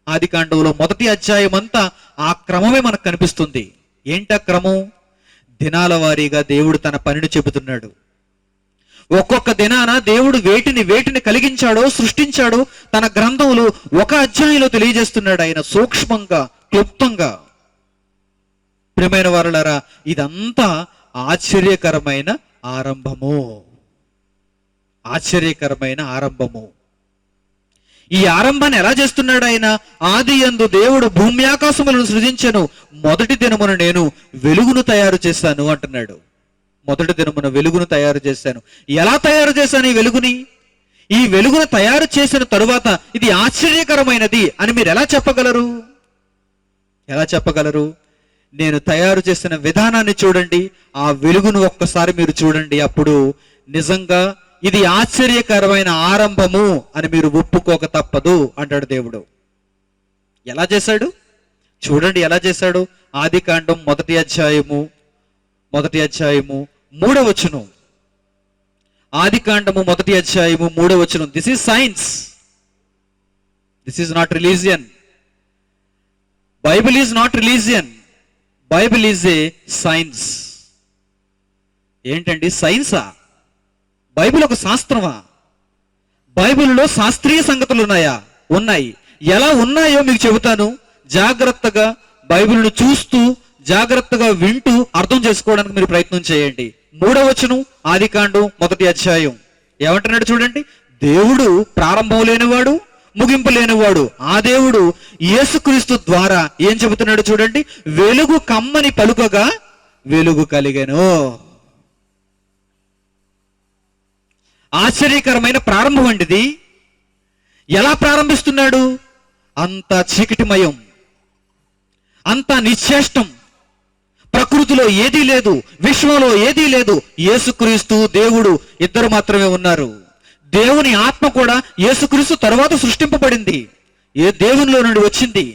ఆది కాండంలో 1వ అధ్యాయం అంతా ఆ క్రమమే మనకు కనిపిస్తుంది. ఏంటా క్రమం? దినాల వారీగా దేవుడు తన పనిని చెబుతున్నాడు. ఒక్కొక్క దినాన దేవుడు వేటిని కలిగించాడో, సృష్టించాడో తన గ్రంథంలో ఒక అధ్యాయంలో తెలియజేస్తున్నాడు ఆయన, సూక్ష్మంగా, క్లుప్తంగా. ప్రియమైన వారలారా, ఇదంతా ఆశ్చర్యకరమైన ఆరంభము. ఆశ్చర్యకరమైన ఆరంభము. ఈ ఆరంభాన్ని ఎలా చేస్తున్నాడు ఆయన? ఆది యందు దేవుడు భూమి ఆకాశములను సృజించెను, మొదటి దినమున నేను వెలుగును తయారు చేశాను అంటున్నాడు. మొదటి దినమున వెలుగును తయారు చేశాను. ఎలా తయారు చేశాను ఈ వెలుగుని? ఈ వెలుగును తయారు చేసిన తరువాత ఇది ఆశ్చర్యకరమైనది అని మీరు ఎలా చెప్పగలరు? ఎలా చెప్పగలరు? నేను తయారు చేసిన విధానాన్ని చూడండి, ఆ వెలుగును ఒక్కసారి మీరు చూడండి, అప్పుడు నిజంగా ఇది ఆశ్చర్యకరమైన ఆరంభము అని మీరు ఒప్పుకోక తప్పదు అంటాడు దేవుడు. ఎలా చేశాడు చూడండి, ఎలా చేశాడు? ఆది కాండం 1వ అధ్యాయము 3వ వచనం. ఆది కాండము 1వ అధ్యాయము 3వ వచనం. This is science, this is not religion. Bible is not religion, Bible is a science. ఏంటండి సైన్సా? బైబిల్ ఒక శాస్త్రమా? బైబిల్లో శాస్త్రీయ సంగతులు ఉన్నాయా? ఉన్నాయి. ఎలా ఉన్నాయో మీకు చెబుతాను. జాగ్రత్తగా బైబిల్ను చూస్తూ, జాగ్రత్తగా వింటూ అర్థం చేసుకోవడానికి మీరు ప్రయత్నం చేయండి. 3వ వచనం, ఆది కాండం 1వ అధ్యాయం. ఏమంటున్నాడు చూడండి. దేవుడు ప్రారంభం లేనివాడు, ముగింపు లేనివాడు. ఆ దేవుడు యేసుక్రీస్తు ద్వారా ఏం చెబుతున్నాడు చూడండి. వెలుగు కమ్మని పలుకగా వెలుగు కలిగెను. ఆశ్చర్యకరమైన ప్రారంభం అండి ఇది. ఎలా ప్రారంభిస్తున్నాడు? అంత చీకటిమయం, అంత నిశ్చేష్టం, ప్రకృతిలో ఏదీ లేదు, విశ్వంలో ఏదీ లేదు. యేసుక్రీస్తు దేవుడు ఇద్దరు మాత్రమే ఉన్నారు. దేవుని ఆత్మ కూడా యేసుక్రీస్తు తరువాత సృష్టింపబడింది, ఏ దేవునిలో నుండి వచ్చింది.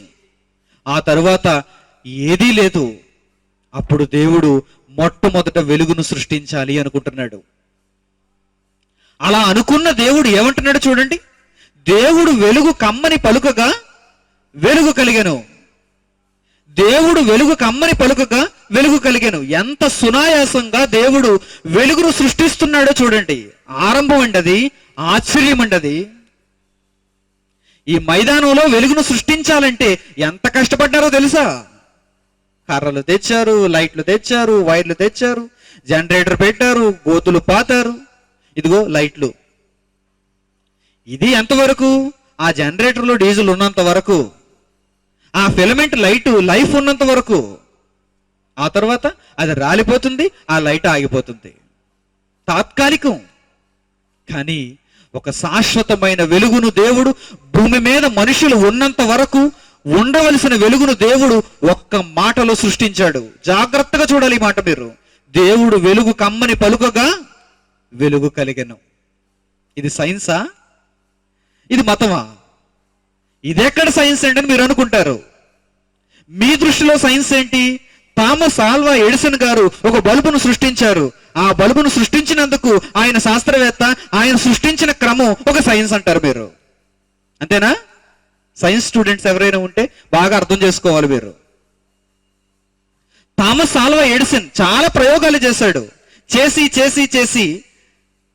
ఆ తరువాత ఏదీ లేదు. అప్పుడు దేవుడు మొట్టమొదట వెలుగును సృష్టించాలి అనుకుంటున్నాడు. అలా అనుకున్న దేవుడు ఏమంటున్నాడు చూడండి. దేవుడు వెలుగు కమ్మని పలుకగా వెలుగు కలిగెను. దేవుడు వెలుగు కమ్మని పలుకగా వెలుగు కలిగెను. ఎంత సునాయాసంగా దేవుడు వెలుగును సృష్టిస్తున్నాడో చూడండి. ఆరంభం అండి అది, ఆశ్చర్యం అండి అది. ఈ మైదానంలో వెలుగును సృష్టించాలంటే ఎంత కష్టపడ్డారో తెలుసా? కర్రలు తెచ్చారు, లైట్లు తెచ్చారు, వైర్లు తెచ్చారు, జనరేటర్ పెట్టారు, గోతులు పాతారు. ఇదిగో లైట్లు. ఇది ఎంతవరకు? ఆ జనరేటర్లో డీజిల్ ఉన్నంత వరకు, ఆ ఫిలమెంట్ లైట్ లైఫ్ ఉన్నంత వరకు. ఆ తర్వాత అది రాలిపోతుంది, ఆ లైట్ ఆగిపోతుంది. తాత్కాలికం. కానీ ఒక శాశ్వతమైన వెలుగును దేవుడు భూమి మీద మనుషులు ఉన్నంత వరకు ఉండవలసిన వెలుగును దేవుడు ఒక్క మాటలో సృష్టించాడు. జాగ్రత్తగా చూడాలి ఈ మాట మీరు. దేవుడు వెలుగు కమ్మని పలుకగా వెలుగు కలిగెను. ఇది సైన్సా? ఇది మతమా? ఇదెక్కడ సైన్స్ ఏంటని మీరు అనుకుంటారు. మీ దృష్టిలో సైన్స్ ఏంటి? థామస్ ఆల్వా ఎడిసన్ గారు ఒక బల్బును సృష్టించారు. ఆ బల్బును సృష్టించినందుకు ఆయన శాస్త్రవేత్త, ఆయన సృష్టించిన క్రమం ఒక సైన్స్ అంటారు మీరు. అంతేనా? సైన్స్ స్టూడెంట్స్ ఎవరైనా ఉంటే బాగా అర్థం చేసుకోవాలి మీరు. థామస్ ఆల్వా ఎడిసన్ చాలా ప్రయోగాలు చేశాడు. చేసి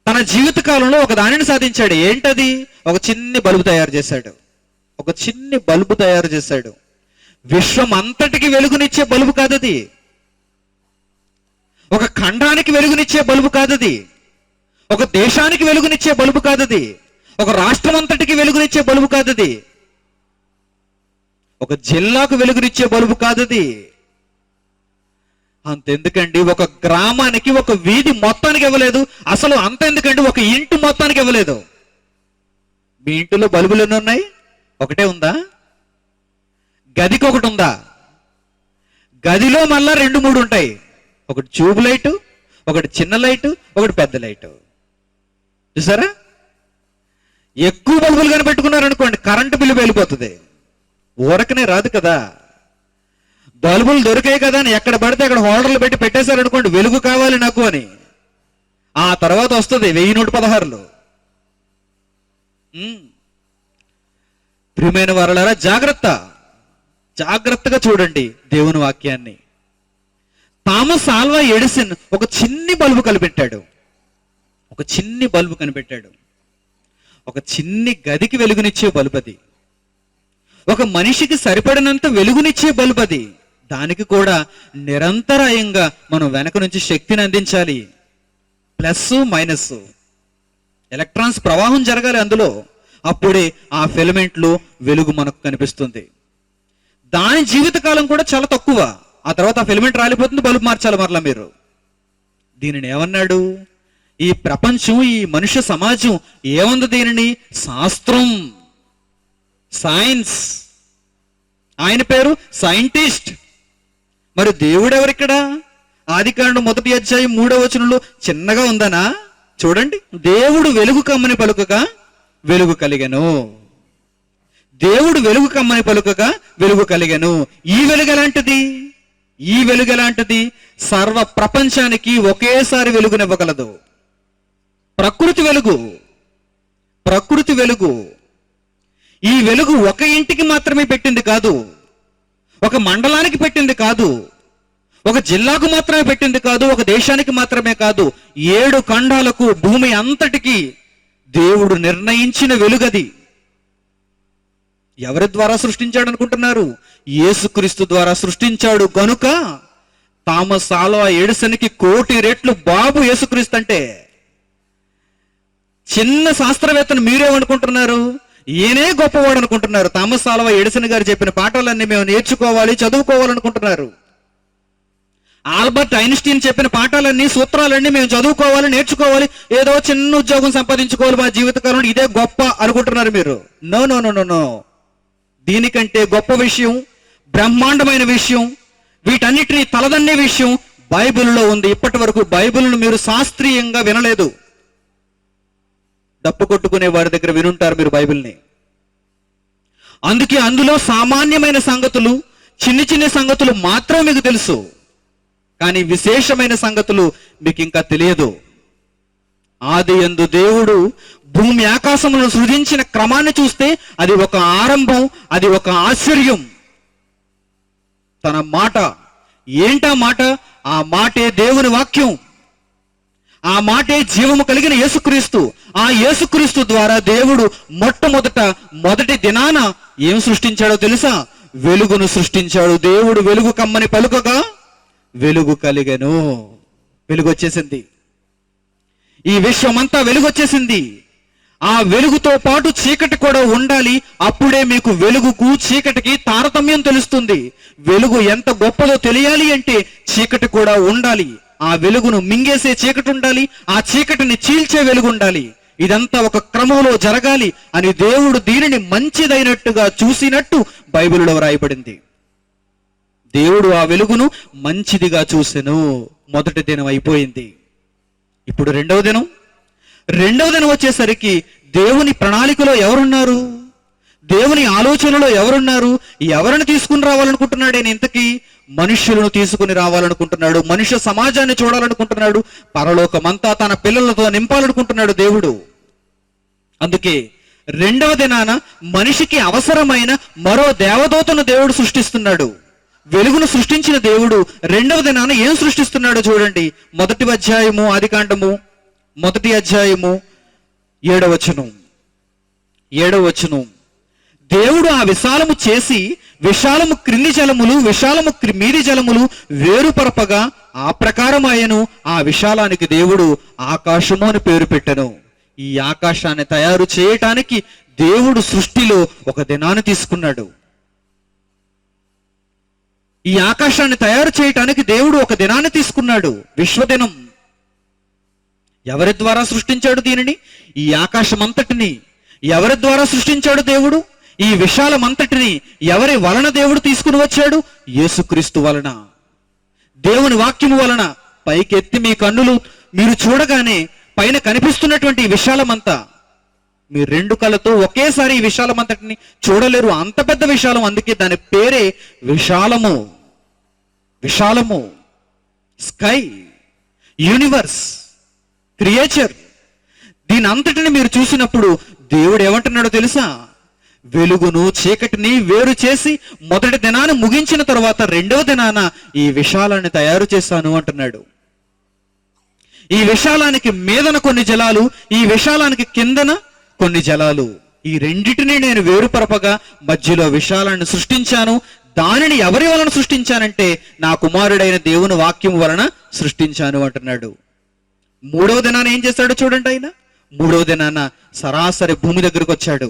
తన జీవిత కాలంలో ఒక దానిని సాధించాడు. ఏంటది? ఒక చిన్ని బల్బు తయారు చేశాడు. ఒక చిన్ని బల్బు తయారు చేశాడు. విశ్వం అంతటికి వెలుగునిచ్చే బల్బు కాదది. ఒక ఖండానికి వెలుగునిచ్చే బల్బు కాదది. ఒక దేశానికి వెలుగునిచ్చే బల్బు కాదది. ఒక రాష్ట్రం అంతటికి వెలుగునిచ్చే బల్బు కాదది. ఒక జిల్లాకు వెలుగునిచ్చే బల్బు కాదది. అంతెందుకండి, ఒక గ్రామానికి, ఒక వీధి మొత్తానికి ఇవ్వలేదు. అసలు అంతెందుకండి, ఒక ఇంటి మొత్తానికి ఇవ్వలేదు. మీ ఇంటిలో బల్బులు ఎన్ని ఉన్నాయి? ఒకటే ఉందా? గదికి ఒకటి ఉందా? గదిలో మళ్ళా 2, 3 ఉంటాయి. ఒకటి ట్యూబ్ లైట్, ఒకటి చిన్న లైట్, ఒకటి పెద్ద లైట్. చూసారా? ఎక్కువ బల్బులు కనిపెట్టుకున్నారనుకోండి, కరెంటు బిల్లు వెళ్ళిపోతుంది. ఊరకనే రాదు కదా. బల్బులు దొరికాయి కదా అని ఎక్కడ పడితే అక్కడ హోల్డర్లు పెట్టి పెట్టేశారనుకోండి, వెలుగు కావాలి నాకు అని, ఆ తర్వాత వస్తుంది 1116. ప్రియమైన వారలారా, జాగ్రత్తగా చూడండి దేవుని వాక్యాన్ని. థామస్ ఆల్వా ఎడిసన్ ఒక చిన్ని బల్బు కనిపెట్టాడు. ఒక చిన్ని గదికి వెలుగునిచ్చే బల్బు అది. ఒక మనిషికి సరిపడినంత వెలుగునిచ్చే బల్బు అది. దానికి కూడా నిరంతరాయంగా మనం వెనక నుంచి శక్తిని అందించాలి. ప్లస్ మైనస్ ఎలక్ట్రాన్స్ ప్రవాహం జరగాలి అందులో. అప్పుడే ఆ ఫిలమెంట్లో వెలుగు మనకు కనిపిస్తుంది. దాని జీవితకాలం కూడా చాలా తక్కువ. ఆ తర్వాత ఆ ఫిలమెంట్ రాలిపోతుంది, బల్బు మార్చాలి మరలా మీరు. దీనిని ఏమన్నాడు? ఈ ప్రపంచం, ఈ మనుష్య సమాజం ఏముంది దీనిని? శాస్త్రం, సైన్స్. ఆయన పేరు సైంటిస్ట్. మరి దేవుడు ఎవరిక్కడ? ఆదికాండం 1వ అధ్యాయం 3వ వచనంలో చిన్నగా ఉందనా? చూడండి, దేవుడు వెలుగు కమ్మని పలుకగా వెలుగు కలిగెను. దేవుడు వెలుగు కమ్మని పలుకగా వెలుగు కలిగెను. ఈ వెలుగు ఎలాంటిది? సర్వ ప్రపంచానికి ఒకేసారి వెలుగునివ్వగలదు. ప్రకృతి వెలుగు. ఈ వెలుగు ఒక ఇంటికి మాత్రమే పెట్టింది కాదు, ఒక మండలానికి పెట్టింది కాదు, ఒక జిల్లాకు మాత్రమే పెట్టింది కాదు, ఒక దేశానికి మాత్రమే కాదు, 7 ఖండాలకు, భూమి అంతటికి దేవుడు నిర్ణయించిన వెలుగది. ఎవరి ద్వారా సృష్టించాడు అనుకుంటున్నారు? యేసుక్రీస్తు ద్వారా సృష్టించాడు. గనుక థామస్ ఆల్వా ఎడిసన్కి 1,000,000 రెట్లు బాబు యేసుక్రీస్తు అంటే. చిన్న శాస్త్రవేత్తను మీరేమనుకుంటున్నారు? ఈయనే గొప్పవాడు అనుకుంటున్నారు. థామస్ ఆల్వా ఎడిసన్ గారు చెప్పిన పాఠాలన్నీ మేము నేర్చుకోవాలి, చదువుకోవాలనుకుంటున్నారు. ఆల్బర్ట్ ఐన్స్టీన్ చెప్పిన పాఠాలన్నీ, సూత్రాలన్నీ మేము చదువుకోవాలి, నేర్చుకోవాలి, ఏదో చిన్న ఉద్యోగం సంపాదించుకోవాలి మా జీవితకాలంలో, ఇదే గొప్ప అనుకుంటున్నారు మీరు. నో. దీనికంటే గొప్ప విషయం, బ్రహ్మాండమైన విషయం, వీటన్నిటినీ తలదన్నే విషయం బైబిల్లో ఉంది. ఇప్పటి వరకు బైబిల్ను మీరు శాస్త్రీయంగా వినలేదు. డప్పు కొట్టుకునే వారి దగ్గర వినుంటారు మీరు బైబిల్ని. అందుకే అందులో సామాన్యమైన సంగతులు, చిన్ని సంగతులు మాత్రమే మీకు తెలుసు. కానీ విశేషమైన సంగతులు మీకు ఇంకా తెలియదు. ఆదియందు దేవుడు భూమి ఆకాశములను సృజించిన క్రమాన్ని చూస్తే అది ఒక ఆరంభం, అది ఒక ఆశ్చర్యం. తన మాట ఏంటా మాట? ఆ మాటే దేవుని వాక్యం. ఆ మాటే జీవము కలిగిన యేసుక్రీస్తు. ఆ యేసుక్రీస్తు ద్వారా దేవుడు మొదటి దినాన ఏం సృష్టించాడో తెలుసా? వెలుగును సృష్టించాడు. దేవుడు వెలుగు కమ్మని పలుకగా వెలుగు కలిగెను. వెలుగు వచ్చేసింది. ఈ విశ్వమంతా వెలుగు వచ్చేసింది. ఆ వెలుగుతో పాటు చీకటి కూడా ఉండాలి. అప్పుడే మీకు వెలుగుకు చీకటికి తారతమ్యం తెలుస్తుంది. వెలుగు ఎంత గొప్పదో తెలియాలి అంటే చీకటి కూడా ఉండాలి. ఆ వెలుగును మింగేసే చీకటి ఉండాలి, ఆ చీకటిని చీల్చే వెలుగు ఉండాలి. ఇదంతా ఒక క్రమంలో జరగాలి అని దేవుడు దీనిని మంచిదైనట్టుగా చూసినట్టు బైబిల్లో రాయబడింది. దేవుడు ఆ వెలుగును మంచిదిగా చూసెను. మొదటి దినం అయిపోయింది. ఇప్పుడు రెండవ దినం వచ్చేసరికి దేవుని ప్రణాళికలో ఎవరున్నారు? దేవుని ఆలోచనలో ఎవరున్నారు? ఎవరిని తీసుకుని రావాలనుకుంటున్నాడు ఆయన? ఇంతకీ మనుష్యులను తీసుకుని రావాలనుకుంటున్నాడు. మనుష్య సమాజాన్ని చూడాలనుకుంటున్నాడు. పరలోకమంతా తన పిల్లలతో నింపాలనుకుంటున్నాడు దేవుడు. అందుకే రెండవ దినాన మనిషికి అవసరమైన మరో దేవదూతను దేవుడు సృష్టిస్తున్నాడు. వెలుగును సృష్టించిన దేవుడు రెండవ దినాన ఏం సృష్టిస్తున్నాడో చూడండి. 1వ అధ్యాయము, ఆదికాండము 1వ అధ్యాయము 7వ వచనం. దేవుడు ఆ విశాలము చేసి, విశాలము క్రింది జలములు, విశాలము మీది జలములు వేరుపరపగా ఆ ప్రకారం ఆయను. ఆ విశాలానికి దేవుడు ఆకాశము అని పేరు పెట్టెను. ఈ ఆకాశాన్ని తయారు చేయటానికి దేవుడు సృష్టిలో ఒక దినాన్ని తీసుకున్నాడు. ఈ ఆకాశాన్ని తయారు చేయటానికి దేవుడు ఒక దినాన్ని తీసుకున్నాడు, విశ్వదినం. ఎవరి ద్వారా సృష్టించాడు దీనిని? ఈ ఆకాశమంతటిని ఎవరి ద్వారా సృష్టించాడు దేవుడు? ఈ విశాలమంతటిని ఎవరి వలన దేవుడు తీసుకుని వచ్చాడు? యేసుక్రీస్తు వలన. దేవుని వాక్యము వలన పైకెత్తి మీ కన్నులు మీరు చూడగానే పైన కనిపిస్తున్నటువంటి ఈ విశాలమంతా మీ రెండు కళ్ళతో ఒకేసారి ఈ విశాలమంతటిని చూడలేరు, అంత పెద్ద విశాలం. అందుకే దాని పేరే విశాలము. విశాలము, స్కై, యూనివర్స్, క్రియేచర్. దీని అంతటిని మీరు చూసినప్పుడు దేవుడు ఏమంటున్నాడో తెలుసా? వెలుగును చీకటిని వేరు చేసి మొదటి దినాన్ని ముగించిన తర్వాత రెండవ దినాన ఈ విశాలాన్ని తయారు చేశాను అంటున్నాడు. ఈ విశాలానికి మీదన కొన్ని జలాలు, ఈ విశాలానికి కిందన కొన్ని జలాలు, ఈ రెండిటిని నేను వేరుపరపగా మధ్యలో విశాలాన్ని సృష్టించాను. దానిని ఎవరి వలన సృష్టించానంటే నా కుమారుడైన దేవుని వాక్యం వలన సృష్టించాను అంటున్నాడు. మూడవ దినాన ఏం చేశాడు చూడండి. ఆయన మూడవ దినాన సరాసరి భూమి దగ్గరకు వచ్చాడు.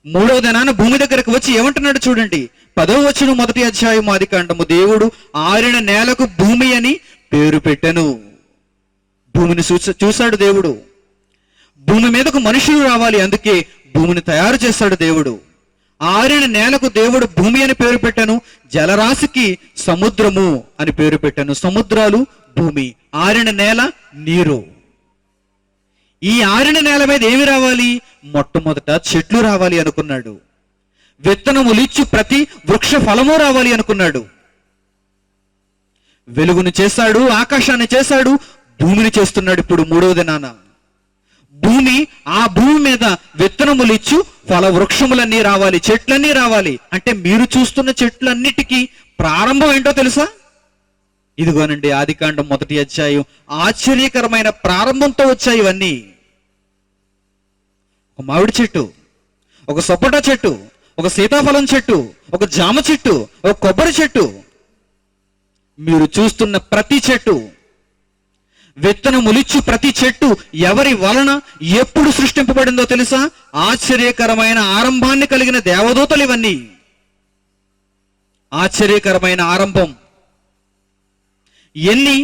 మూడవ దినాన భూమి దగ్గరకు వచ్చి ఏమంటున్నాడు చూడండి. 10వ వచనం, మొదటి అధ్యాయం ఆదికాండము. దేవుడు ఆరిన నేలకు భూమి అని పేరు పెట్టెను. భూమిని చూశాడు దేవుడు. భూమి మీదకు మనుషులు రావాలి, అందుకే భూమిని తయారు చేశాడు దేవుడు. ఆరిన నేలకు దేవుడు భూమి అని పేరు పెట్టెను. జలరాశికి సముద్రము అని పేరు పెట్టెను. సముద్రాలు, భూమి. ఆరిన నేల, నీరు. ఈ ఆరిన నేల మీద ఏమి రావాలి? మొట్టమొదట చెట్లు రావాలి అనుకున్నాడు. విత్తనములిచ్చు ప్రతి వృక్ష ఫలము రావాలి అనుకున్నాడు. వెలుగును చేశాడు, ఆకాశాన్ని చేశాడు, భూమిని చేస్తున్నాడు. ఇప్పుడు మూడవ దినాన భూమి, ఆ భూమి మీద విత్తనములిచ్చు ఫల వృక్షములన్నీ రావాలి, చెట్లన్నీ రావాలి. అంటే మీరు చూస్తున్న చెట్లన్నిటికీ ప్రారంభం ఏంటో తెలుసా? ఇదిగోనండి ఆదికాండం 1వ అధ్యాయం. ఆశ్చర్యకరమైన ప్రారంభంతో వచ్చాయి ఇవన్నీ. ఒక మామిడి చెట్టు, ఒక సపోటా చెట్టు, ఒక సీతాఫలం చెట్టు, ఒక జామ చెట్టు, ఒక కొబ్బరి చెట్టు. మీరు చూస్తున్న ప్రతి చెట్టు, విత్తనములిచ్చు ప్రతి చెట్టు ఎవరి వలన ఎప్పుడు సృష్టింపబడిందో తెలుసా? ఆశ్చర్యకరమైన ఆరంభాన్ని కలిగిన దేవదూతలు ఇవన్నీ. ఆశ్చర్యకరమైన ఆరంభం. ఎన్ని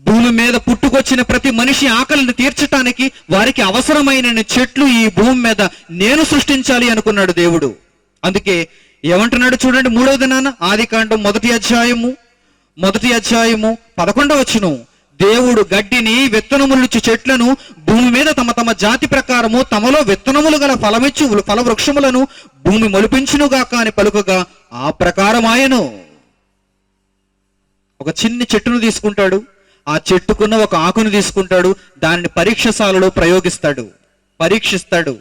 భూమి మీద పుట్టుకొచ్చిన ప్రతి మనిషి ఆకలిని తీర్చటానికి వారికి అవసరమైన చెట్లు ఈ భూమి మీద నేను సృష్టించాలి అనుకున్నాడు దేవుడు. అందుకే ఏమంటున్నాడు చూడండి. మూడవ దినాన ఆదికాండం 1వ అధ్యాయము 11వ వచనం. దేవుడు గడ్డిని, విత్తనములిచ్చు చెట్లను భూమి మీద తమ తమ జాతి ప్రకారము తమలో విత్తనములు గల ఫలమిచ్చు ఫల వృక్షములను భూమి మొలిపించునుగాక అని పలుకగా ఆ ప్రకారం ఆయను. ఒక చిన్ని చెట్టును తీసుకుంటాడు, ఆ చెట్టుకున్న ఒక ఆకును తీసుకుంటాడు, దానిని పరీక్షశాలలో పరీక్షిస్తాడు,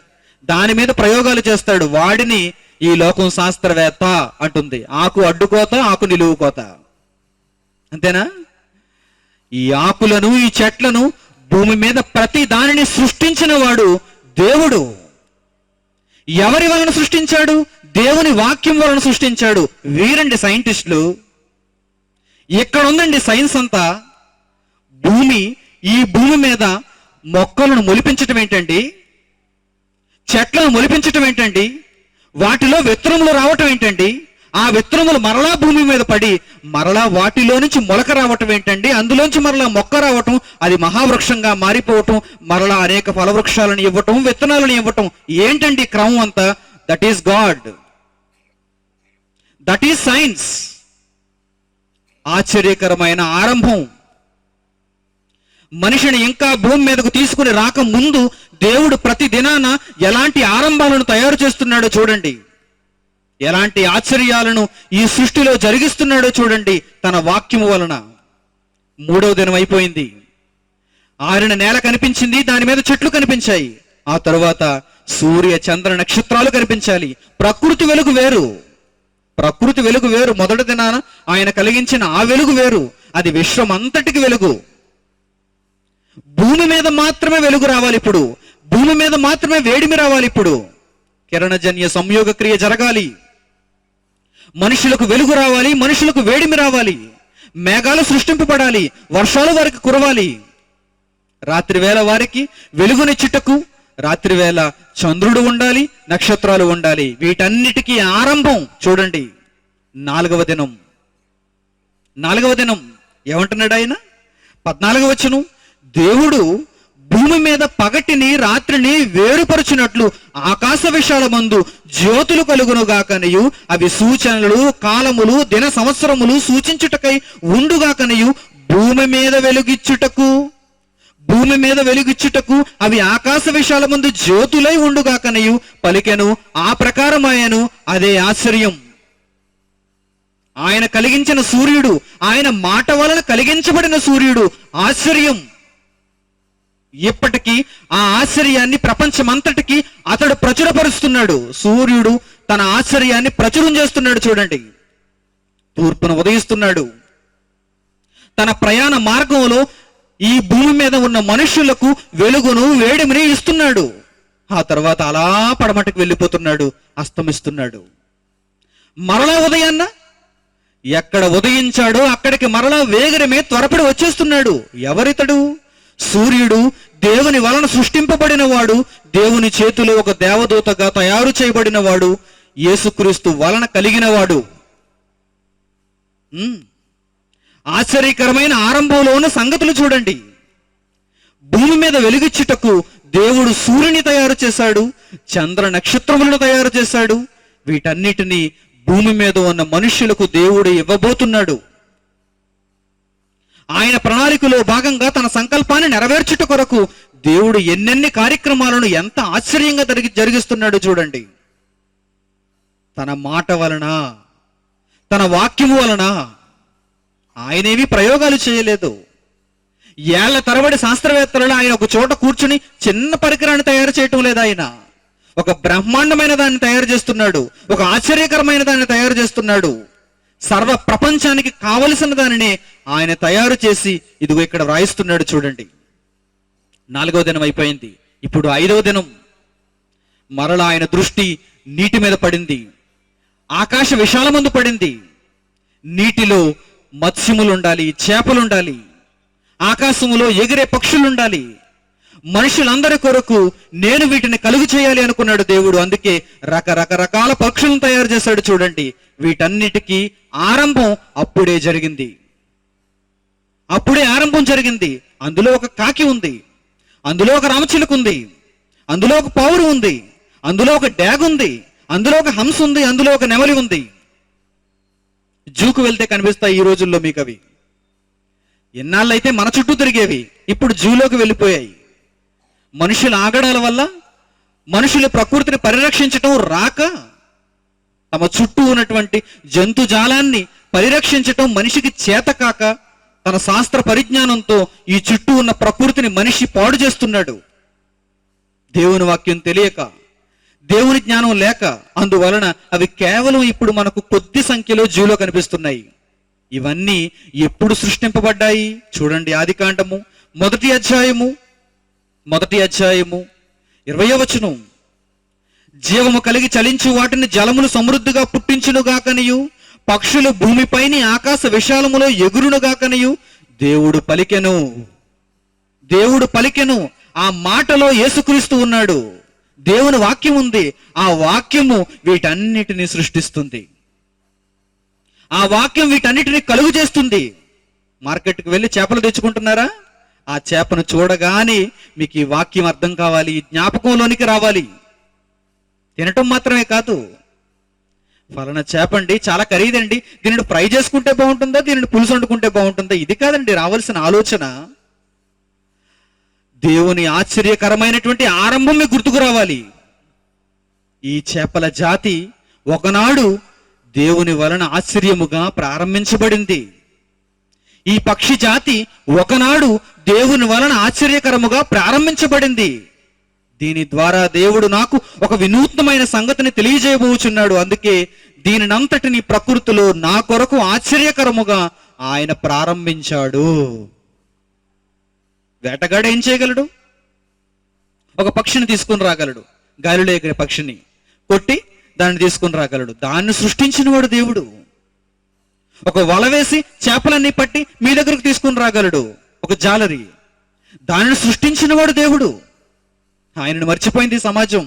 దాని మీద ప్రయోగాలు చేస్తాడు. వాడిని ఈ లోకం శాస్త్రవేత్త అంటుంది. ఆకు అడ్డుకోత, ఆకు నిలువుకోత. అంతేనా? ఈ ఆకులను, ఈ చెట్లను, భూమి మీద ప్రతి దానిని సృష్టించిన వాడు దేవుడు. ఎవరి వలన సృష్టించాడు? దేవుని వాక్యం వలన సృష్టించాడు. వీరండి సైంటిస్టులు. ఇక్కడ ఉందండి సైన్స్ అంతా. ఈ భూమి మీద మొక్కలను మొలిపించటం ఏంటండి? చెట్లను మొలిపించటం ఏంటండి? వాటిలో విత్తనములు రావటం ఏంటండి? ఆ విత్తనములు మరలా భూమి మీద పడి మరలా వాటిలో నుంచి మొలక రావటం ఏంటండి? అందులోంచి మరలా మొక్క రావటం, అది మహావృక్షంగా మారిపోవటం, మరలా అనేక ఫలవృక్షాలను ఇవ్వటం, విత్తనాలను ఇవ్వటం. ఏంటండి క్రమం అంతా? That is God, that is science. ఆశ్చర్యకరమైన ఆరంభం. మనిషిని ఇంకా భూమి మీదకు తీసుకుని రాక ముందు దేవుడు ప్రతి దినాన ఎలాంటి ఆరంభాలను తయారు చేస్తున్నాడో చూడండి. ఎలాంటి ఆశ్చర్యాలను ఈ సృష్టిలో జరిగిస్తున్నాడో చూడండి తన వాక్యము వలన. మూడవ దినం అయిపోయింది. ఆరిన నేల కనిపించింది, దాని మీద చెట్లు కనిపించాయి. ఆ తరువాత సూర్య చంద్ర నక్షత్రాలు కనిపించాలి. ప్రకృతి వెలుగు వేరు. మొదటి దినాన ఆయన కలిగించిన ఆ వెలుగు వేరు. అది విశ్వం అంతటికి వెలుగు. భూమి మీద మాత్రమే వెలుగు రావాలి ఇప్పుడు. భూమి మీద మాత్రమే వేడిమి రావాలి ఇప్పుడు. కిరణజన్య సంయోగ క్రియ జరగాలి. మనుషులకు వెలుగు రావాలి, మనుషులకు వేడిమి రావాలి. మేఘాలు సృష్టింపబడాలి, వర్షాలు వారికి కురవాలి. రాత్రివేళ వారికి వెలుగునిచ్చుటకు రాత్రివేళ చంద్రుడు ఉండాలి, నక్షత్రాలు ఉండాలి. వీటన్నిటికీ ఆరంభం చూడండి 4వ దినం. 4వ దినం ఏమంటున్నాడు ఆయన? 14వ వచనం. దేవుడు భూమి మీద పగటిని రాత్రిని వేరుపరచినట్లు ఆకాశ విశాలమందు జ్యోతులు కలుగునుగాకనియు అవి సూచనలు కాలములు దిన సంవత్సరములు సూచించుటకై ఉండుగాకనియు భూమి మీద వెలుగిచ్చుటకు అవి ఆకాశ విశాలమందు జ్యోతులై ఉండుగాకనియు పలికెను. ఆ ప్రకారమాయను. అదే ఆశ్చర్యం. ఆయన కలిగించిన సూర్యుడు, ఆయన మాట వలన కలిగించబడిన సూర్యుడు ఆశ్చర్యం. ఇప్పటికీ ఆ ఆశ్చర్యాన్ని ప్రపంచమంతటికి అతడు ప్రచురపరుస్తున్నాడు. సూర్యుడు తన ఆశ్చర్యాన్ని ప్రచురం చేస్తున్నాడు. చూడండి, తూర్పున ఉదయిస్తున్నాడు. తన ప్రయాణ మార్గంలో ఈ భూమి మీద ఉన్న మనుష్యులకు వెలుగును వేడిమిని ఇస్తున్నాడు. ఆ తర్వాత అలా పడమటికి వెళ్ళిపోతున్నాడు, అస్తమిస్తున్నాడు. మరలా ఉదయాన్న ఎక్కడ ఉదయించాడో అక్కడికి మరలా వేగరమే త్వరపడి వచ్చేస్తున్నాడు. ఎవరితడు? సూర్యుడు దేవుని వలన సృష్టింపబడిన వాడు, దేవుని చేతిలో ఒక దేవదూతగా తయారు చేయబడిన వాడు, యేసుక్రీస్తు వలన కలిగిన వాడు. ఆశ్చర్యకరమైన ఆరంభంలో ఉన్న సంగతులు చూడండి. భూమి మీద వెలుగిచ్చుటకు దేవుడు సూర్యుని తయారు చేశాడు, చంద్ర నక్షత్రములను తయారు చేశాడు. వీటన్నిటినీ భూమి మీద ఉన్న మనుష్యులకు దేవుడు ఇవ్వబోతున్నాడు. ఆయన ప్రణాళికలో భాగంగా తన సంకల్పాన్ని నెరవేర్చుట కొరకు దేవుడు ఎన్నెన్ని కార్యక్రమాలను ఎంత ఆశ్చర్యంగా జరిగిస్తున్నాడు చూడండి. తన మాట వలన, తన వాక్యము వలన. ఆయనేవి ప్రయోగాలు చేయలేదు. ఏళ్ల తరబడి శాస్త్రవేత్తలను ఆయన ఒక చోట కూర్చుని చిన్న పరికరాన్ని తయారు చేయటం లేదు. ఆయన ఒక బ్రహ్మాండమైన దాన్ని తయారు చేస్తున్నాడు, ఒక ఆశ్చర్యకరమైన దాన్ని తయారు చేస్తున్నాడు. సర్వ ప్రపంచానికి కావలసిన దానిని ఆయన తయారు చేసి ఇదిగో ఇక్కడ వ్రాయిస్తున్నాడు చూడండి. 4వ దినం అయిపోయింది, ఇప్పుడు 5వ దినం. మరలా ఆయన దృష్టి నీటి మీద పడింది. ఆకాశ విశాలమందు పడింది. నీటిలో మత్స్యములుండాలి, చేపలుండాలి, ఆకాశములో ఎగిరే పక్షులుండాలి. మనుషులందరి కొరకు నేను వీటిని కలుగు చేయాలి అనుకున్నాడు దేవుడు. అందుకే రకరకాల పక్షులను తయారు చేశాడు చూడండి. వీటన్నిటికీ ఆరంభం అప్పుడే జరిగింది. అప్పుడే ఆరంభం జరిగింది. అందులో ఒక కాకి ఉంది, అందులో ఒక రామచిలుక ఉంది, అందులో ఒక పావురు ఉంది, అందులో ఒక డ్యాగ్ ఉంది, అందులో ఒక హంస ఉంది, అందులో ఒక నెమలి ఉంది. జూకు వెళ్తే కనిపిస్తాయి ఈ రోజుల్లో మీకు అవి. ఎన్నాళ్ళైతే మన చుట్టూ తిరిగేవి, ఇప్పుడు జూలోకి వెళ్ళిపోయాయి. మనుషుల ఆగడాల వల్ల, మనుషుల ప్రకృతిని పరిరక్షించటం రాక, తమ చుట్టూ ఉన్నటువంటి జంతుజాలాన్ని పరిరక్షించటం మనిషికి చేత కాక, తన శాస్త్ర పరిజ్ఞానంతో ఈ చుట్టూ ఉన్న ప్రకృతిని మనిషి పాడు చేస్తున్నాడు. దేవుని వాక్యం తెలియక, దేవుని జ్ఞానం లేక, అందువలన అవి కేవలం ఇప్పుడు మనకు కొద్ది సంఖ్యలో జూలో కనిపిస్తున్నాయి. ఇవన్నీ ఎప్పుడు సృష్టింపబడ్డాయి చూడండి. ఆదికాండము 1వ అధ్యాయము 20వ వచనం. జీవము కలిగి చలించు వాటిని జలములు సమృద్ధిగా పుట్టించునుగాకనియు, పక్షులు భూమిపైని ఆకాశ విశాలములో ఎగురునుగాకనియు దేవుడు పలికెను. ఆ మాటలో యేసుక్రీస్తు ఉన్నాడు. దేవుని వాక్యం ఉంది. ఆ వాక్యము వీటన్నిటిని సృష్టిస్తుంది. ఆ వాక్యం వీటన్నిటిని కలుగు చేస్తుంది. మార్కెట్కి వెళ్ళి చేపలు తెచ్చుకుంటున్నారా? ఆ చేపను చూడగానే మీకు ఈ వాక్యం అర్థం కావాలి, ఈ జ్ఞాపకంలోనికి రావాలి. తినటం మాత్రమే కాదు. ఫలానా చేపండి చాలా ఖరీదండి, దీనిని ఫ్రై చేసుకుంటే బాగుంటుందా, దీనిని పులుసు వండుకుంటే బాగుంటుందా, ఇది కాదండి రావాల్సిన ఆలోచన. దేవుని ఆశ్చర్యకరమైనటువంటి ఆరంభం మీకు గుర్తుకు రావాలి. ఈ చేపల జాతి ఒకనాడు దేవుని వలన ఆశ్చర్యముగా ప్రారంభించబడింది. ఈ పక్షి జాతి ఒకనాడు దేవుని వలన ఆశ్చర్యకరముగా ప్రారంభించబడింది. దీని ద్వారా దేవుడు నాకు ఒక వినూత్నమైన సంగతిని తెలియజేయబోచున్నాడు. అందుకే దీనినంతటిని ప్రకృతిలో నా కొరకు ఆశ్చర్యకరముగా ఆయన ప్రారంభించాడు. వేటగాడు ఏం చేయగలడు? ఒక పక్షిని తీసుకుని రాగలడు, గాలిలో ఎగిరే పక్షిని కొట్టి దాన్ని తీసుకుని రాగలడు. దాన్ని సృష్టించిన వాడు దేవుడు. ఒక వల వేసి చేపలన్నీ పట్టి మీ దగ్గరకు తీసుకుని రాగలడు, ఒక జాలరి. దానిని సృష్టించిన వాడు దేవుడు. ఆయనను మర్చిపోయింది సమాజం.